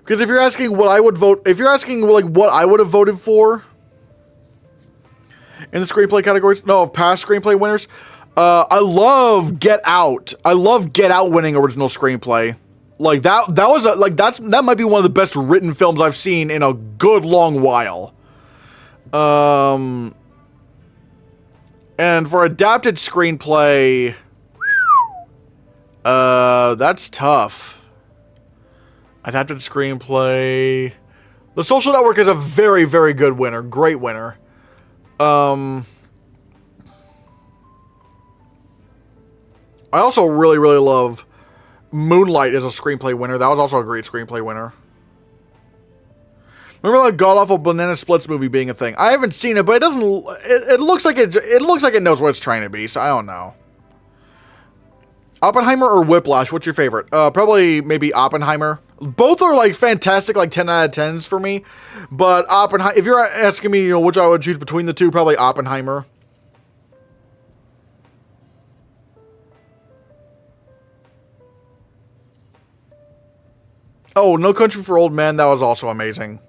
Speaker 1: Because if you're asking what I would vote... If you're asking, like, what I would have voted for... in the screenplay categories... No, of past screenplay winners... I love Get Out. I love Get Out winning original screenplay. Like, that was... that might be one of the best written films I've seen in a good long while. And for adapted screenplay, that's tough. Adapted screenplay, The Social Network is a very, very good winner. Great winner. I also really, really love Moonlight as a screenplay winner. That was also a great screenplay winner. Remember that god-awful Banana Splits movie being a thing? I haven't seen it, but it doesn't... It looks like it knows what it's trying to be, so I don't know. Oppenheimer or Whiplash? What's your favorite? Probably maybe Oppenheimer. Both are, like, fantastic, like 10 out of 10s for me. But Oppenheimer... If you're asking me, which I would choose between the two, probably Oppenheimer. Oh, No Country for Old Men. That was also amazing.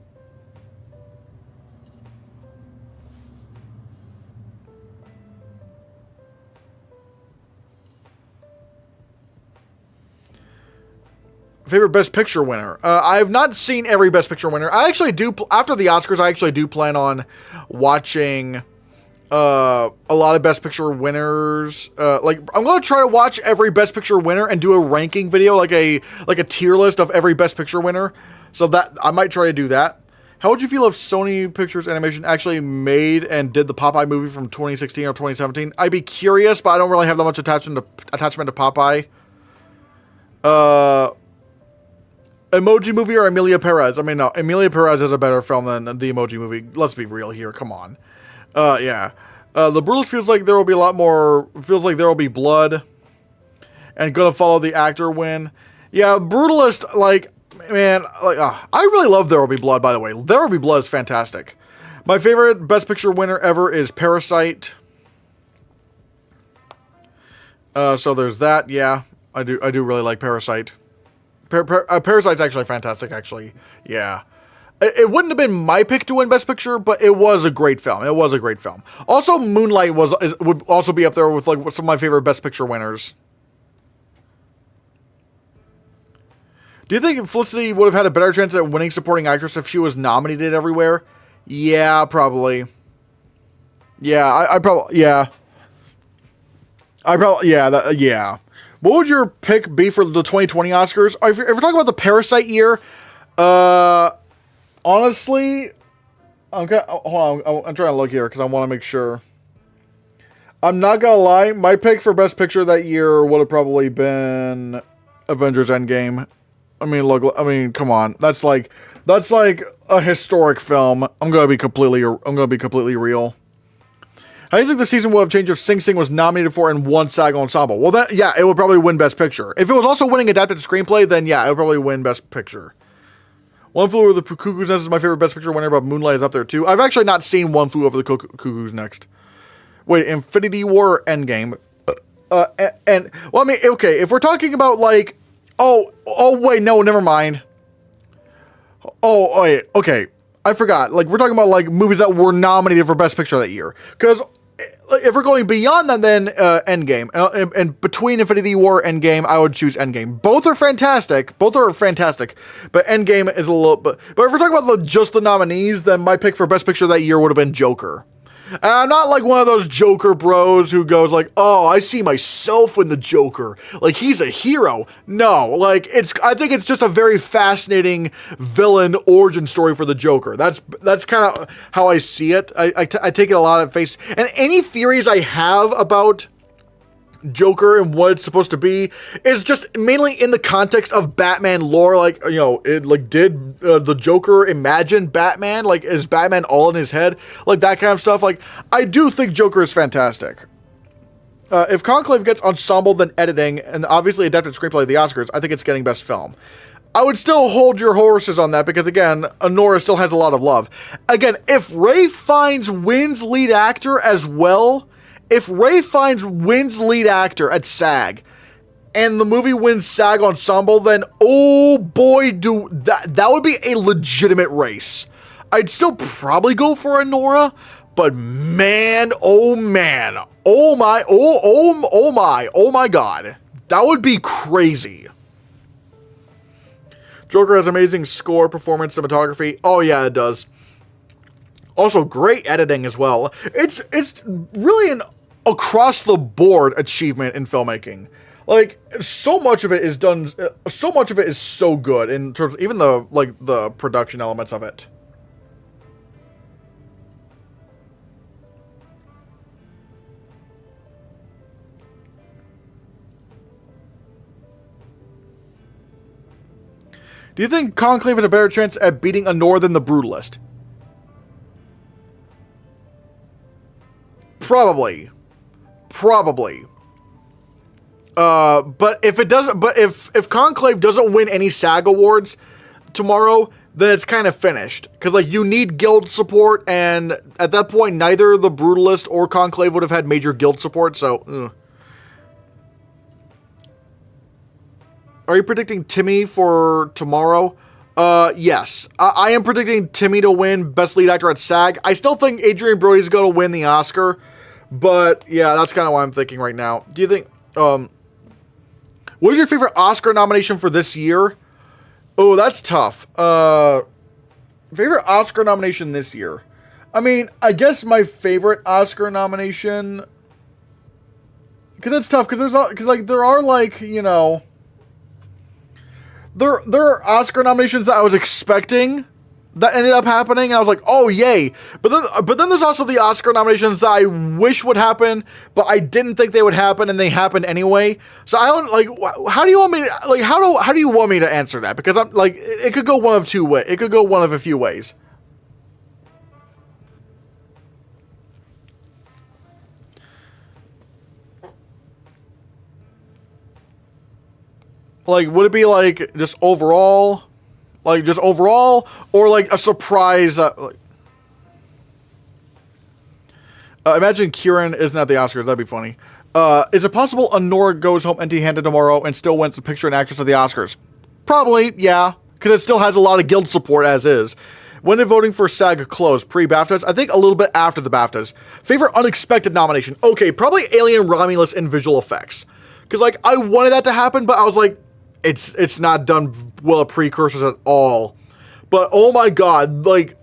Speaker 1: Favorite Best Picture winner? I have not seen every Best Picture winner. I actually do, after the Oscars, I actually do plan on watching a lot of Best Picture winners. Like, I'm going to try to watch every Best Picture winner and do a ranking video, like a tier list of every Best Picture winner. So that, I might try to do that. How would you feel if Sony Pictures Animation actually made and did the Popeye movie from 2016 or 2017? I'd be curious, but I don't really have that much attachment to Popeye. Emoji Movie or Emilia Perez? I mean, no, Emilia Perez is a better film than the Emoji Movie. Let's be real here. Come on. Yeah. The Brutalist feels like there will be a lot more. Feels like there will be blood. And gonna follow the actor win. Yeah, Brutalist, like, man, like, I really love There Will Be Blood, by the way. There Will Be Blood is fantastic. My favorite Best Picture winner ever is Parasite. So there's that. Yeah, I do really like Parasite. Parasite's actually fantastic, actually. Yeah. It wouldn't have been my pick to win Best Picture, but it was a great film. It was a great film. Also, Moonlight would also be up there with like some of my favorite Best Picture winners. Do you think Felicity would have had a better chance at winning supporting actress if she was nominated everywhere? Yeah, probably. Yeah, I probably, yeah. Yeah. What would your pick be for the 2020 Oscars? If we're talking about the Parasite year, honestly, hold on, I'm trying to look here because I want to make sure. I'm not gonna lie, my pick for Best Picture that year would have probably been Avengers Endgame. I mean, come on. That's like a historic film. I'm gonna be completely real. How do you think the season would have changed if Sing Sing was nominated for and won SAG Ensemble? Well, yeah, it would probably win Best Picture. If it was also winning Adapted Screenplay, then yeah, it would probably win Best Picture. One Flew Over the Cuckoo's Nest is my favorite Best Picture winner, but Moonlight is up there too. I've actually not seen One Flew Over the Cuckoo's Nest. Wait, Infinity War or Endgame? Well, I mean, okay, if we're talking about like, wait, no, never mind. Oh, wait, okay. I forgot. Like, we're talking about, like, movies that were nominated for Best Picture that year. Because if we're going beyond that, then Endgame. And between Infinity War and Endgame, I would choose Endgame. Both are fantastic. But Endgame is a little... But if we're talking about just the nominees, then my pick for Best Picture that year would have been Joker. And I'm not like one of those Joker bros who goes like, oh, I see myself in the Joker. Like, he's a hero. No, like, I think it's just a very fascinating villain origin story for the Joker. That's kind of how I see it. I take it a lot at face. And any theories I have about Joker and what it's supposed to be is just mainly in the context of Batman lore. Like, you know, did the Joker imagine Batman? Like, is Batman all in his head? Like, that kind of stuff. Like, I do think Joker is fantastic. If Conclave gets ensemble, then editing, and obviously adapted screenplay at the Oscars, I think it's getting Best Film. I would still hold your horses on that because, again, Nora still has a lot of love. Again, if Ralph Fiennes wins lead actor as well, if Ralph Fiennes wins lead actor at SAG, and the movie wins SAG Ensemble, then oh boy, that would be a legitimate race. I'd still probably go for Nora, but man, oh my god, that would be crazy. Joker has amazing score, performance, cinematography. Oh yeah, it does. Also, great editing as well. It's really an across the board achievement in filmmaking. Like, so much of it is done. So much of it is so good in terms of even the production elements of it. Do you think Conclave has a better chance at beating Anor than The Brutalist? Probably. But if it doesn't, if Conclave doesn't win any SAG awards tomorrow, then it's kind of finished. Because, like, you need guild support, and at that point, neither The Brutalist or Conclave would have had major guild support, so... Are you predicting Timmy for tomorrow? Yes. I am predicting Timmy to win Best Lead Actor at SAG. I still think Adrian Brody's going to win the Oscar. But, yeah, that's kind of what I'm thinking right now. Do you think... what was your favorite Oscar nomination for this year? Oh, that's tough. Favorite Oscar nomination this year? I mean, I guess my favorite Oscar nomination... Because it's tough, because there are, like, you know... There are Oscar nominations that I was expecting that ended up happening, and I was like, oh yay. But then there's also the Oscar nominations that I wish would happen, but I didn't think they would happen, and they happened anyway. So I don't like. How do you want me to, like? How do you want me to answer that? Because I'm like, it could go one of two ways. It could go one of a few ways. Like, would it be like just overall? Like, just overall? Or like a surprise? Imagine Kieran isn't at the Oscars. That'd be funny. Is it possible Honora goes home empty-handed tomorrow and still wins the Picture and Actress of the Oscars? Probably, yeah. Because it still has a lot of guild support as is. When did voting for SAG close? Pre-BAFTAs? I think a little bit after the BAFTAs. Favorite unexpected nomination? Okay, probably Alien Romulus in visual effects. Because, like, I wanted that to happen, but I was like, it's not done well at precursors at all. But oh my god, like,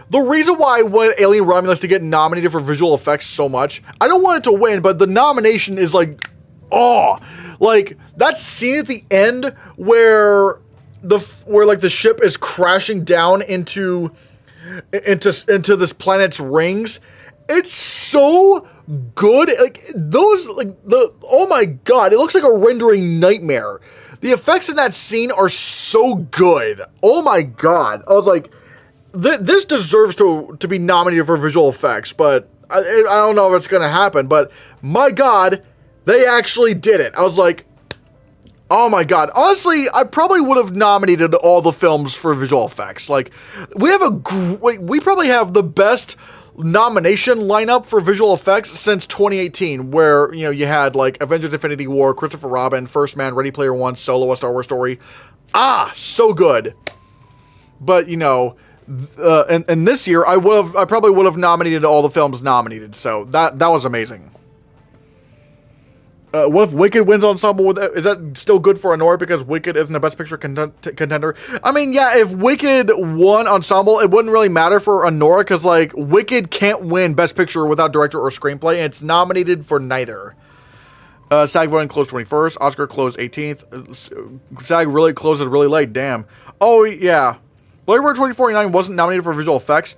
Speaker 1: the reason why I wanted Alien Romulus to get nominated for visual effects so much, I don't want it to win, but the nomination is like, oh, like that scene at the end where like the ship is crashing down into this planet's rings. It's so good. Like those, like oh my god, it looks like a rendering nightmare. The effects in that scene are so good. Oh my god. I was like, this deserves to be nominated for visual effects, but I don't know if it's going to happen, but my god, they actually did it. I was like, oh my god. Honestly, I probably would have nominated all the films for visual effects. Like, we probably have the best nomination lineup for visual effects since 2018, where, you know, you had like Avengers Infinity War, Christopher Robin, First Man, Ready Player One, Solo, A Star Wars Story. So good. But, you know, and this year I probably would have nominated all the films nominated, so that was amazing. What if Wicked wins ensemble? Is that still good for Honora because Wicked isn't a Best Picture contender? I mean, yeah, if Wicked won ensemble, it wouldn't really matter for Honora because, like, Wicked can't win Best Picture without director or screenplay, and it's nominated for neither. SAG voting closed 21st. Oscar closed 18th. SAG really closes really late. Damn. Oh, yeah. Blade Runner 2049 wasn't nominated for visual effects.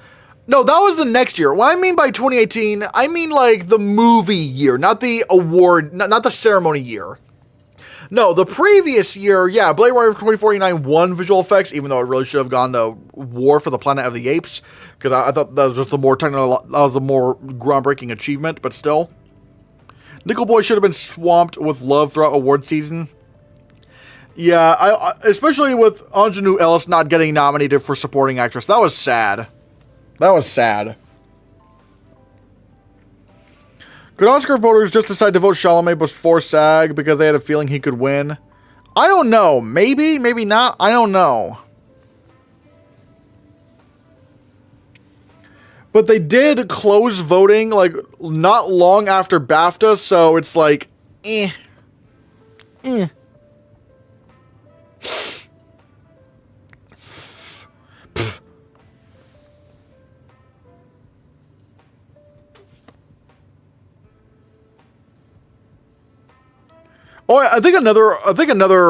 Speaker 1: No, that was the next year. What I mean by 2018, I mean like the movie year, not the award, not the ceremony year. No, the previous year, yeah, Blade Runner 2049 won visual effects, even though it really should have gone to War for the Planet of the Apes, because I thought that was just the more technical, that was a more groundbreaking achievement, but still. Nickel Boy should have been swamped with love throughout award season. Yeah, I especially with Anjanou Ellis not getting nominated for supporting actress. That was sad. That was sad. Could Oscar voters just decide to vote Chalamet before SAG because they had a feeling he could win? I don't know. Maybe, maybe not. I don't know. But they did close voting, like, not long after BAFTA, so it's like, eh. Oh, I think another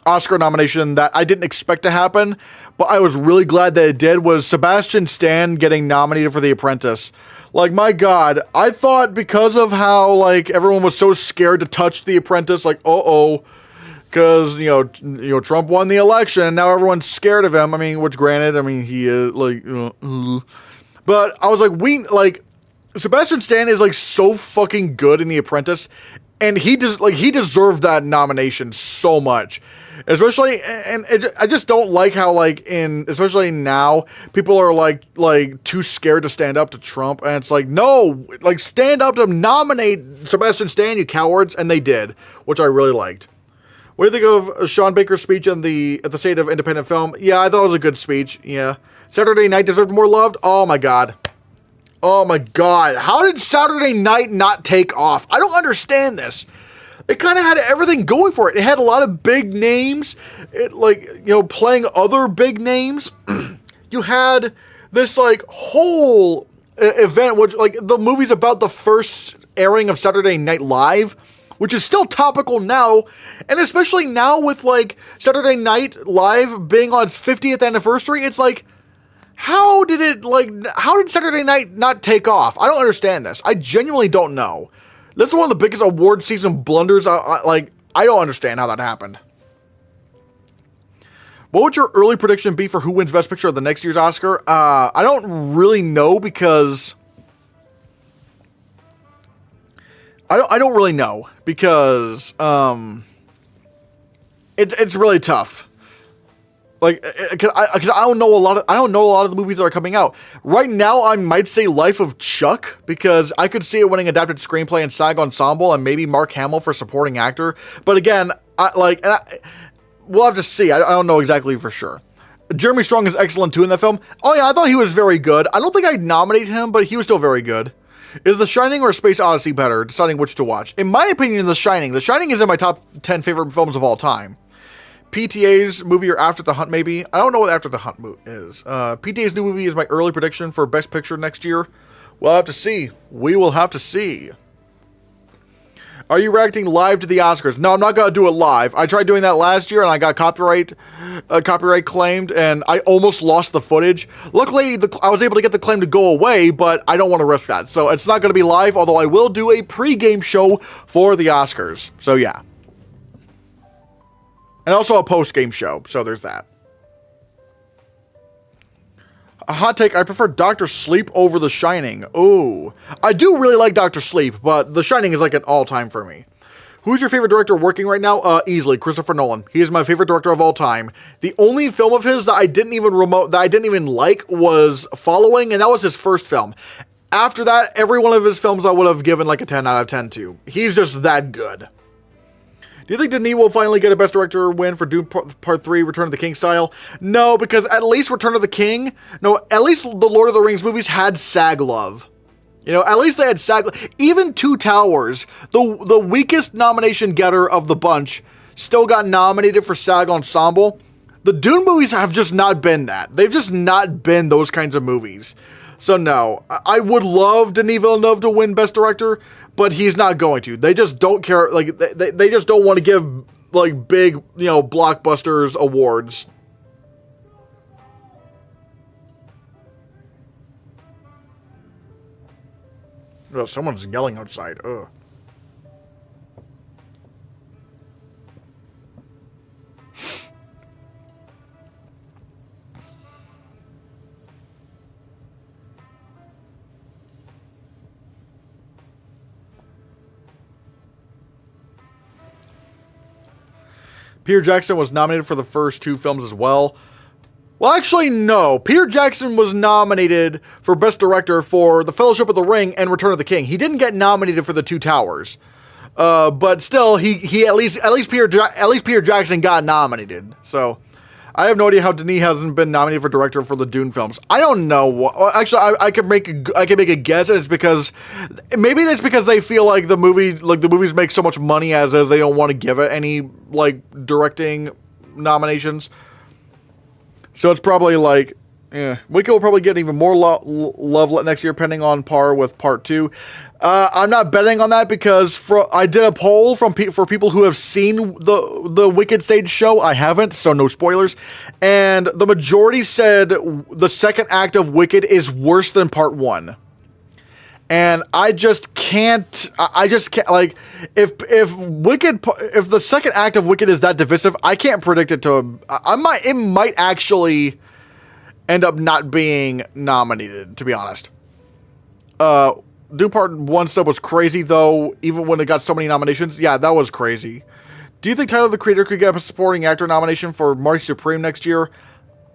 Speaker 1: Oscar nomination that I didn't expect to happen, but I was really glad that it did, was Sebastian Stan getting nominated for The Apprentice. Like, my God, I thought because of how, like, everyone was so scared to touch The Apprentice, like, because, you know, Trump won the election, now everyone's scared of him. I mean, which granted, I mean, he is, like, but I was like, Sebastian Stan is, like, so fucking good in The Apprentice, and he deserved that nomination so much. Especially, I just don't like how, like, especially now, people are, like, too scared to stand up to Trump, and it's like, no, like, stand up to him, nominate Sebastian Stan, you cowards, and they did, which I really liked. What do you think of Sean Baker's speech at the State of Independent Film? Yeah, I thought it was a good speech, yeah. Saturday Night deserved more loved? Oh my god. Oh my god. How did Saturday Night not take off? I don't understand this. It kind of had everything going for it. It had a lot of big names. It, like, you know, playing other big names. You had this, like, whole event, which, like, the movie's about the first airing of Saturday Night Live, which is still topical now, and especially now with, like, Saturday Night Live being on its 50th anniversary, it's like, How did it, like, how did Saturday Night not take off? I don't understand this. I genuinely don't know. This is one of the biggest award season blunders. I don't understand how that happened. What would your early prediction be for who wins Best Picture of the next year's Oscar? I don't really know because... I don't really know because it's really tough. Like, cause I don't know a lot of the movies that are coming out right now. I might say Life of Chuck because I could see it winning adapted screenplay and SAG ensemble and maybe Mark Hamill for supporting actor. But again, we'll have to see. I don't know exactly for sure. Jeremy Strong is excellent too in that film. Oh yeah, I thought he was very good. I don't think I'd nominate him, but he was still very good. Is The Shining or Space Odyssey better? Deciding which to watch. In my opinion, The Shining. The Shining is in my top 10 favorite films of all time. PTA's movie or After the Hunt, maybe. I don't know what After the Hunt is. PTA's new movie is my early prediction for Best Picture next year. We'll have to see. We will have to see. Are you reacting live to the Oscars? No, I'm not going to do it live. I tried doing that last year and I got copyright claimed and I almost lost the footage. Luckily, I was able to get the claim to go away, but I don't want to risk that. So it's not going to be live, although I will do a pre-game show for the Oscars. So yeah. And also a post-game show. So there's that. A hot take, I prefer Dr. Sleep over The Shining. Ooh. I do really like Dr. Sleep, but The Shining is like an all-time for me. Who's your favorite director working right now? Easily, Christopher Nolan. He is my favorite director of all time. The only film of his that I didn't even like was Following, and that was his first film. After that, every one of his films I would have given like a 10 out of 10 to. He's just that good. Do you think Denis will finally get a Best Director win for Dune Part 3, Return of the King style? No, because at least at least the Lord of the Rings movies had SAG love. You know, at least they had SAG. Even Two Towers, the weakest nomination getter of the bunch, still got nominated for SAG Ensemble. The Dune movies have just not been that. They've just not been those kinds of movies. So no, I would love Denis Villeneuve to win Best Director, but he's not going to. They just don't care. Like they just don't want to give like big, blockbusters awards. Oh, someone's yelling outside. Ugh. Peter Jackson was nominated for the first two films as well. Well, actually, no. Peter Jackson was nominated for Best Director for The Fellowship of the Ring and Return of the King. He didn't get nominated for The Two Towers, but still, he at least Peter Jackson got nominated. So, I have no idea how Denis hasn't been nominated for director for the Dune films. I don't know. Actually, I could make a guess. It's because maybe that's because they feel like the movies make so much money as they don't want to give it any directing nominations. So it's probably Wicked will probably get even more love next year, pending on par with Part 2. I'm not betting on that because I did a poll for people who have seen the Wicked stage show. I haven't, so no spoilers. And the majority said the second act of Wicked is worse than Part 1. And I just can't. I just can't. If the second act of Wicked is that divisive, I can't predict it to. It might actually end up not being nominated, to be honest. Dune Part 1 stuff was crazy, though, even when it got so many nominations. Yeah, that was crazy. Do you think Tyler, the Creator, could get a supporting actor nomination for Marty Supreme next year?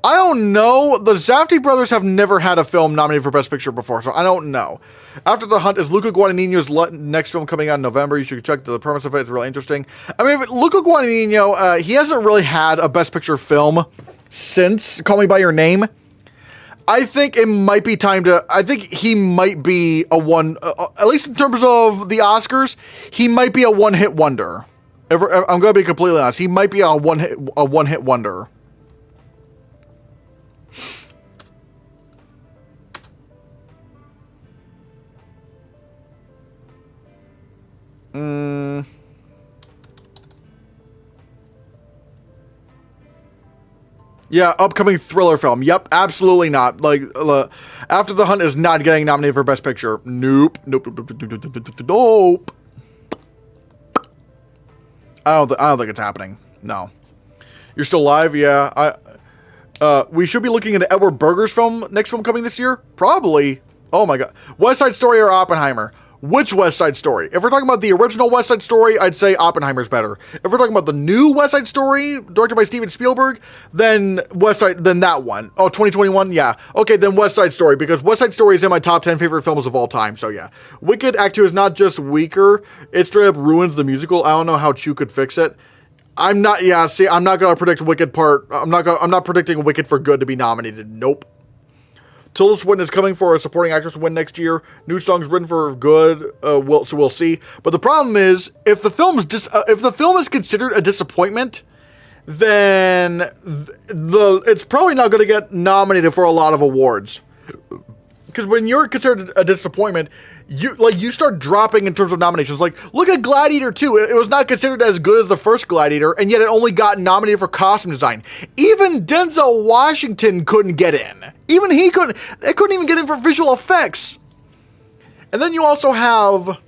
Speaker 1: I don't know. The Safdie brothers have never had a film nominated for Best Picture before, so I don't know. After the Hunt is Luca Guadagnino's next film coming out in November. You should check the premise of it. It's really interesting. I mean, Luca Guadagnino, he hasn't really had a Best Picture film since Call Me By Your Name. I think it might be time to. I think he might be a one, at least in terms of the Oscars. He might be a one-hit wonder. I'm going to be completely honest. He might be a one-hit wonder. Yeah, upcoming thriller film. Yep, absolutely not. Like, After the Hunt is not getting nominated for Best Picture. Nope. Nope. Nope. Nope. Nope. Nope. Nope. Nope. I don't think it's happening. No. You're still live? Yeah. We should be looking at Edward Berger's next film coming this year? Probably. Oh my god. West Side Story or Oppenheimer? Which West Side Story? If we're talking about the original West Side Story, I'd say Oppenheimer's better. If we're talking about the new West Side Story, directed by Steven Spielberg, then that one. Oh, 2021? Yeah. Okay, then West Side Story, because West Side Story is in my top 10 favorite films of all time, so yeah. Wicked Act 2 is not just weaker, it straight up ruins the musical. I don't know how Chu could fix it. I'm not gonna predict Wicked I'm not predicting Wicked for good to be nominated. Nope. Tilda Swinton is coming for a supporting actress win next year. New songs written for good. So we'll see. But the problem is, if the film is considered a disappointment, then it's probably not going to get nominated for a lot of awards. Because when you're considered a disappointment, you start dropping in terms of nominations. Like, look at Gladiator 2. It was not considered as good as the first Gladiator, and yet it only got nominated for costume design. Even Denzel Washington couldn't get in. Even he couldn't. They couldn't even get in for visual effects. And then you also have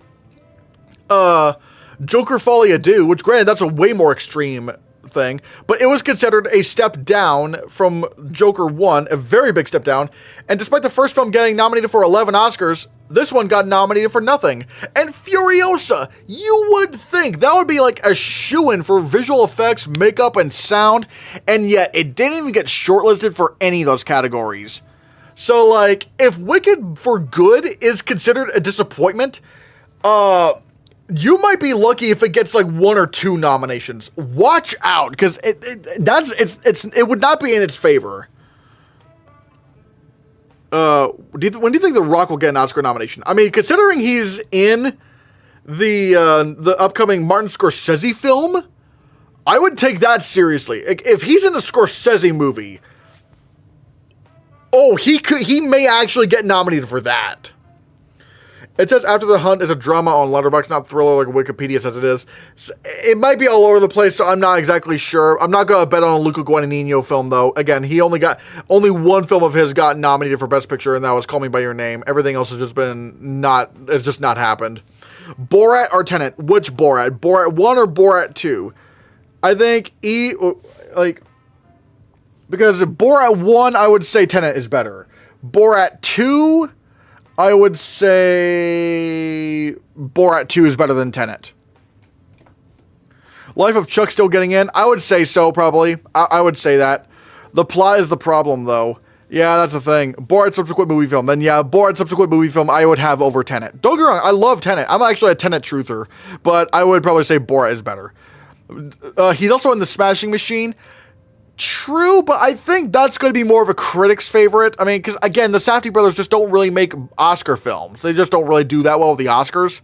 Speaker 1: Joker Folie à Deux, which, granted, that's a way more extreme thing, but it was considered a step down from Joker 1, a very big step down, and despite the first film getting nominated for 11 Oscars, this one got nominated for nothing. And Furiosa, you would think that would be like a shoo-in for visual effects, makeup, and sound, and yet it didn't even get shortlisted for any of those categories. So, like, if Wicked for Good is considered a disappointment, you might be lucky if it gets like 1 or 2 nominations. Watch out, because it would not be in its favor. When do you think The Rock will get an Oscar nomination? I mean, considering he's in the upcoming Martin Scorsese film, I would take that seriously. If he's in a Scorsese movie, he may actually get nominated for that. It says After the Hunt is a drama on Letterboxd, not thriller like Wikipedia says it is. It might be all over the place, so I'm not exactly sure. I'm not going to bet on a Luca Guadagnino film, though. Again, only one film of his got nominated for Best Picture, and that was Call Me By Your Name. Everything else has just not happened. Borat or Tenet? Which Borat? Borat 1 or Borat 2? I think because Borat 1, I would say Tenet is better. Borat 2, I would say Borat 2 is better than Tenet. Life of Chuck still getting in? I would say so, probably. I would say that. The plot is the problem, though. Yeah, that's the thing. Borat subsequent movie film. Then, yeah, Borat subsequent movie film I would have over Tenet. Don't get me wrong, I love Tenet. I'm actually a Tenet truther. But I would probably say Borat is better. He's also in The Smashing Machine. True, but I think that's going to be more of a critic's favorite. I mean, because, again, the Safdie brothers just don't really make Oscar films. They just don't really do that well with the Oscars.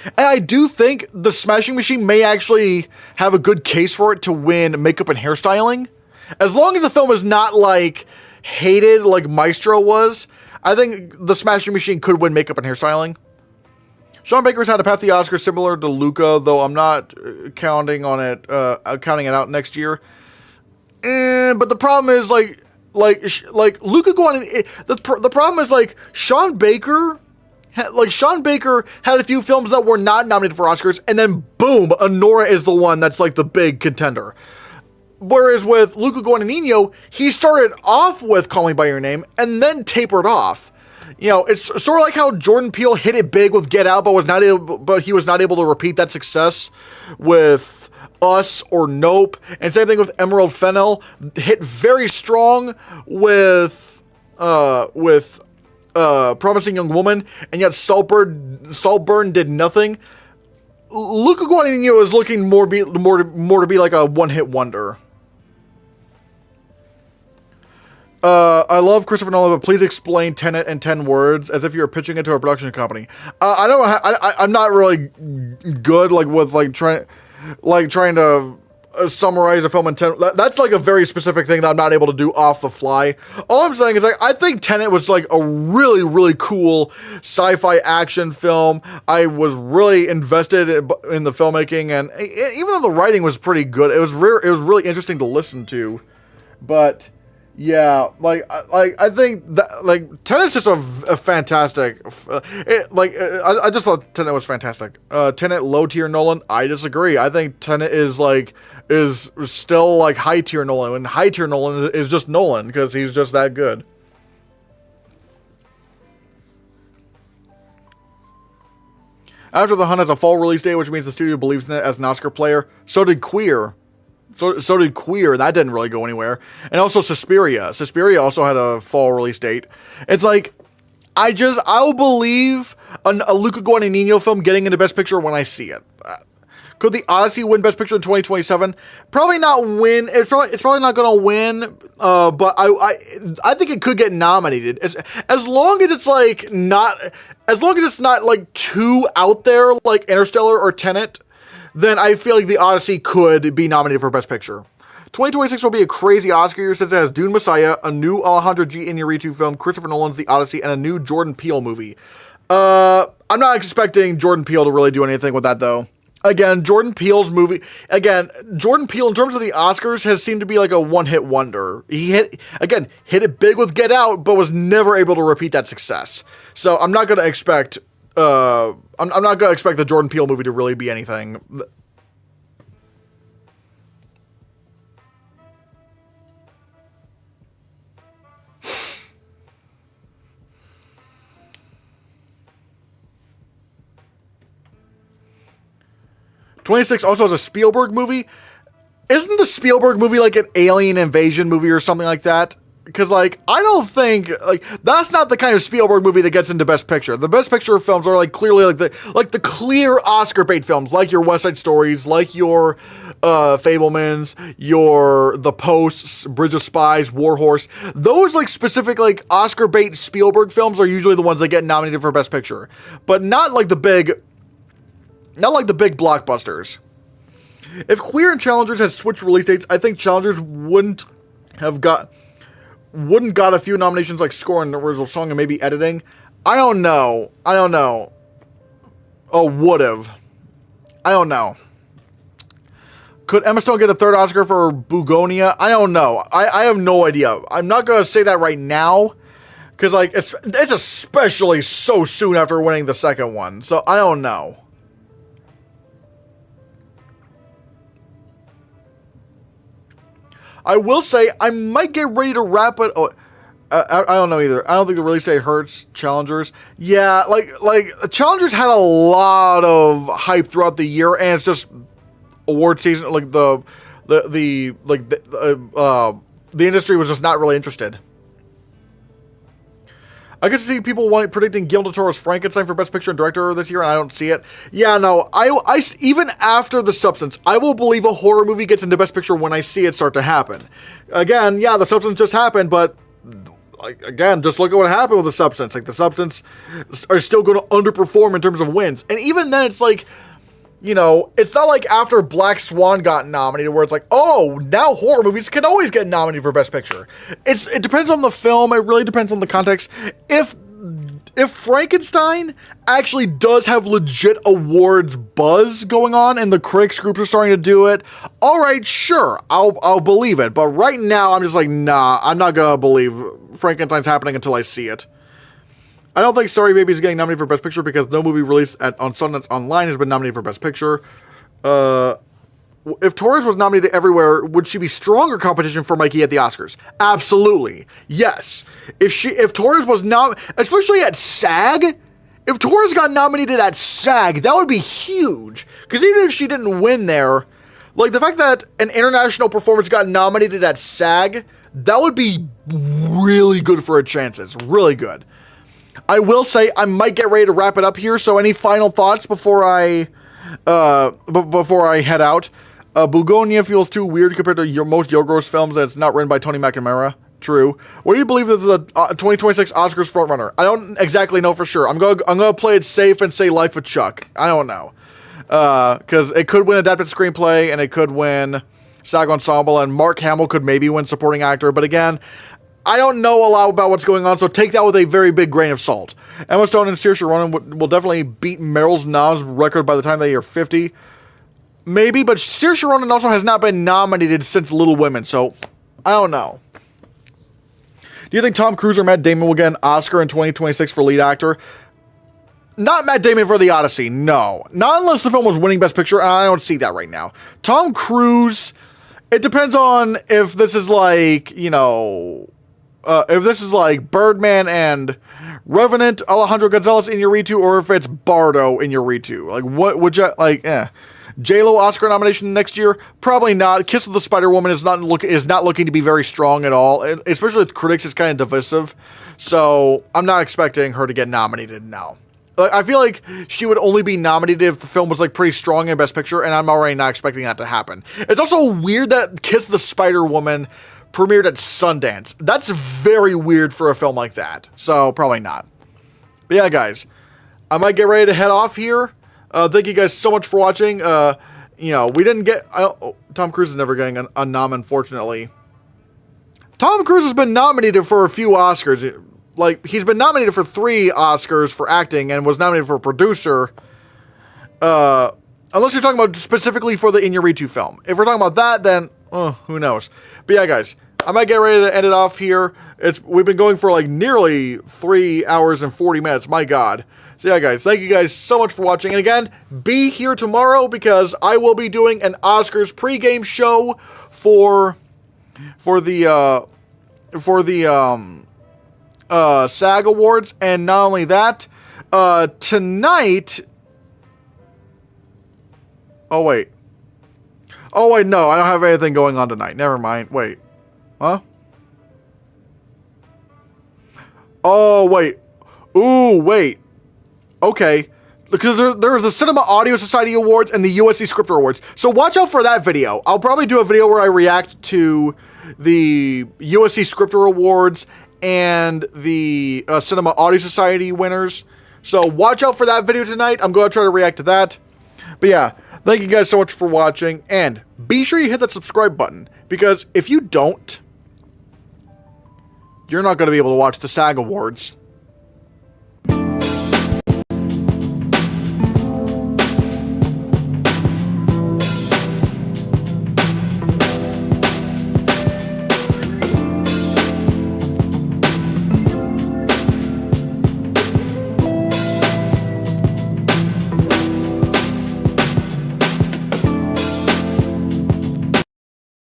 Speaker 1: And I do think The Smashing Machine may actually have a good case for it to win makeup and hairstyling. As long as the film is not, like, hated like Maestro was, I think The Smashing Machine could win makeup and hairstyling. Sean Baker's had a path to the Oscar similar to Luca, though I'm not counting it out next year. But the problem is like Luca going. The problem is like Sean Baker had a few films that were not nominated for Oscars, and then boom, Anora is the one that's like the big contender. Whereas with Luca Guadagnino, he started off with Call Me By Your Name and then tapered off. You know, it's sort of like how Jordan Peele hit it big with Get Out, but he was not able to repeat that success with Us or Nope. And same thing with Emerald Fennell, hit very strong with Promising Young Woman, and yet Saltburn did nothing. Luca Guadagnino is looking more to be like a one-hit wonder. I love Christopher Nolan, but please explain Tenet in 10 words, as if you're pitching it to a production company. I'm not really good, like, with, trying to summarize a film in 10. That's like a very specific thing that I'm not able to do off the fly. All I'm saying is, like, I think Tenet was like a really, really cool sci-fi action film. I was really invested in the filmmaking, and even though the writing was pretty good, it was really interesting to listen to. But yeah, I think that, like, Tenet's just a fantastic. I just thought Tenet was fantastic. Tenet low tier Nolan. I disagree. I think Tenet is still like high tier Nolan, and high tier Nolan is just Nolan because he's just that good. After the Hunt has a fall release date, which means the studio believes in it as an Oscar player. So did Queer. So did Queer. That didn't really go anywhere. And also Suspiria. Suspiria also had a fall release date. It's like, I'll believe a Luca Guadagnino film getting into Best Picture when I see it. Could The Odyssey win Best Picture in 2027? Probably not win. It's probably not going to win. But I think it could get nominated. As long as it's like not, as long as it's not like too out there, like Interstellar or Tenet, then I feel like The Odyssey could be nominated for Best Picture. 2026 will be a crazy Oscar year since it has Dune Messiah, a new Alejandro G. Iñárritu film, Christopher Nolan's The Odyssey, and a new Jordan Peele movie. I'm not expecting Jordan Peele to really do anything with that, though. Again, Jordan Peele in terms of the Oscars, has seemed to be like a one-hit wonder. He hit it big with Get Out, but was never able to repeat that success. So I'm not going to expect... I'm not going to expect the Jordan Peele movie to really be anything. '26 also has a Spielberg movie. Isn't the Spielberg movie like an alien invasion movie or something like that? Because, like, I don't think, like, that's not the kind of Spielberg movie that gets into Best Picture. The Best Picture films are, like, clearly, like the clear Oscar bait films, like your West Side Stories, like your Fablemans, your The Posts, Bridge of Spies, War Horse. Those, like, specific, like, Oscar bait Spielberg films are usually the ones that get nominated for Best Picture. But not like the big blockbusters. If Queer and Challengers had switched release dates, I think Challengers wouldn't got a few nominations like score and original song and maybe editing. I don't know. Oh, would've. I don't know. Could Emma Stone get a third Oscar for Bugonia? I don't know. I have no idea. I'm not going to say that right now. Because, like, it's especially so soon after winning the second one. So, I don't know. I will say, I might get ready to wrap it. Oh, I don't know either. I don't think the release date hurts Challengers. Yeah, like Challengers had a lot of hype throughout the year, and it's just award season. Like the industry was just not really interested. I get to see people predicting Guillermo del Toro's Frankenstein for Best Picture and Director this year, and I don't see it. Yeah, no, I even after The Substance, I will believe a horror movie gets into Best Picture when I see it start to happen. Again, yeah, The Substance just happened, but again, just look at what happened with The Substance. Like, The Substance are still going to underperform in terms of wins, and even then, it's like, you know, it's not like after Black Swan got nominated where it's like, oh, now horror movies can always get nominated for Best Picture. It depends on the film. It really depends on the context. If Frankenstein actually does have legit awards buzz going on and the critics groups are starting to do it, all right, sure, I'll believe it. But right now, I'm just like, nah, I'm not gonna believe Frankenstein's happening until I see it. I don't think Sorry Baby is getting nominated for Best Picture because no movie released on Sundance Online has been nominated for Best Picture. If Torres was nominated everywhere, would she be stronger competition for Mikey at the Oscars? Absolutely. Yes. If Torres was not, especially at SAG, if Torres got nominated at SAG, that would be huge. Because even if she didn't win there, like the fact that an international performance got nominated at SAG, that would be really good for her chances. Really good. I will say I might get ready to wrap it up here. So any final thoughts before I head out? Bugonia feels too weird compared to most Yorgos films, and it's not written by Tony McNamara. True. What do you believe is the 2026 Oscars frontrunner? I don't exactly know for sure. I'm gonna play it safe and say Life of Chuck. I don't know, because it could win adapted screenplay and it could win SAG Ensemble, and Mark Hamill could maybe win supporting actor. But again, I don't know a lot about what's going on, so take that with a very big grain of salt. Emma Stone and Saoirse Ronan will definitely beat Meryl's noms record by the time they are 50. Maybe, but Saoirse Ronan also has not been nominated since Little Women, so I don't know. Do you think Tom Cruise or Matt Damon will get an Oscar in 2026 for lead actor? Not Matt Damon for The Odyssey, no. Not unless the film was winning Best Picture, and I don't see that right now. Tom Cruise, it depends on if this is like, you know... if this is like Birdman and Revenant, Alejandro Gonzalez Iñárritu, or if it's Bardo Iñárritu. Like, what would you, like, J-Lo Oscar nomination next year? Probably not. Kiss of the Spider-Woman is not looking to be very strong at all. Especially with critics, it's kind of divisive. So, I'm not expecting her to get nominated now. Like, I feel like she would only be nominated if the film was, like, pretty strong in Best Picture, and I'm already not expecting that to happen. It's also weird that Kiss of the Spider-Woman premiered at Sundance. That's very weird for a film like that. So, probably not. But yeah, guys, I might get ready to head off here. Thank you guys so much for watching. You know, we didn't get... Tom Cruise is never getting a nom, unfortunately. Tom Cruise has been nominated for a few Oscars. Like, he's been nominated for 3 Oscars for acting and was nominated for producer. Unless you're talking about specifically for the Iñárritu film. If we're talking about that, then... who knows? But yeah, guys, I might get ready to end it off here. We've been going for like nearly 3 hours and 40 minutes. My God. So yeah, guys, thank you guys so much for watching. And again, be here tomorrow because I will be doing an Oscars pregame show for the SAG Awards. And not only that, tonight... Oh, wait, no, I don't have anything going on tonight. Never mind. Wait. Huh? Oh, wait. Ooh, wait. Okay. Because there's the Cinema Audio Society Awards and the USC Scripter Awards. So watch out for that video. I'll probably do a video where I react to the USC Scripter Awards and the Cinema Audio Society winners. So watch out for that video tonight. I'm going to try to react to that. But yeah, thank you guys so much for watching. And be sure you hit that subscribe button. Because if you don't, you're not going to be able to watch the SAG Awards.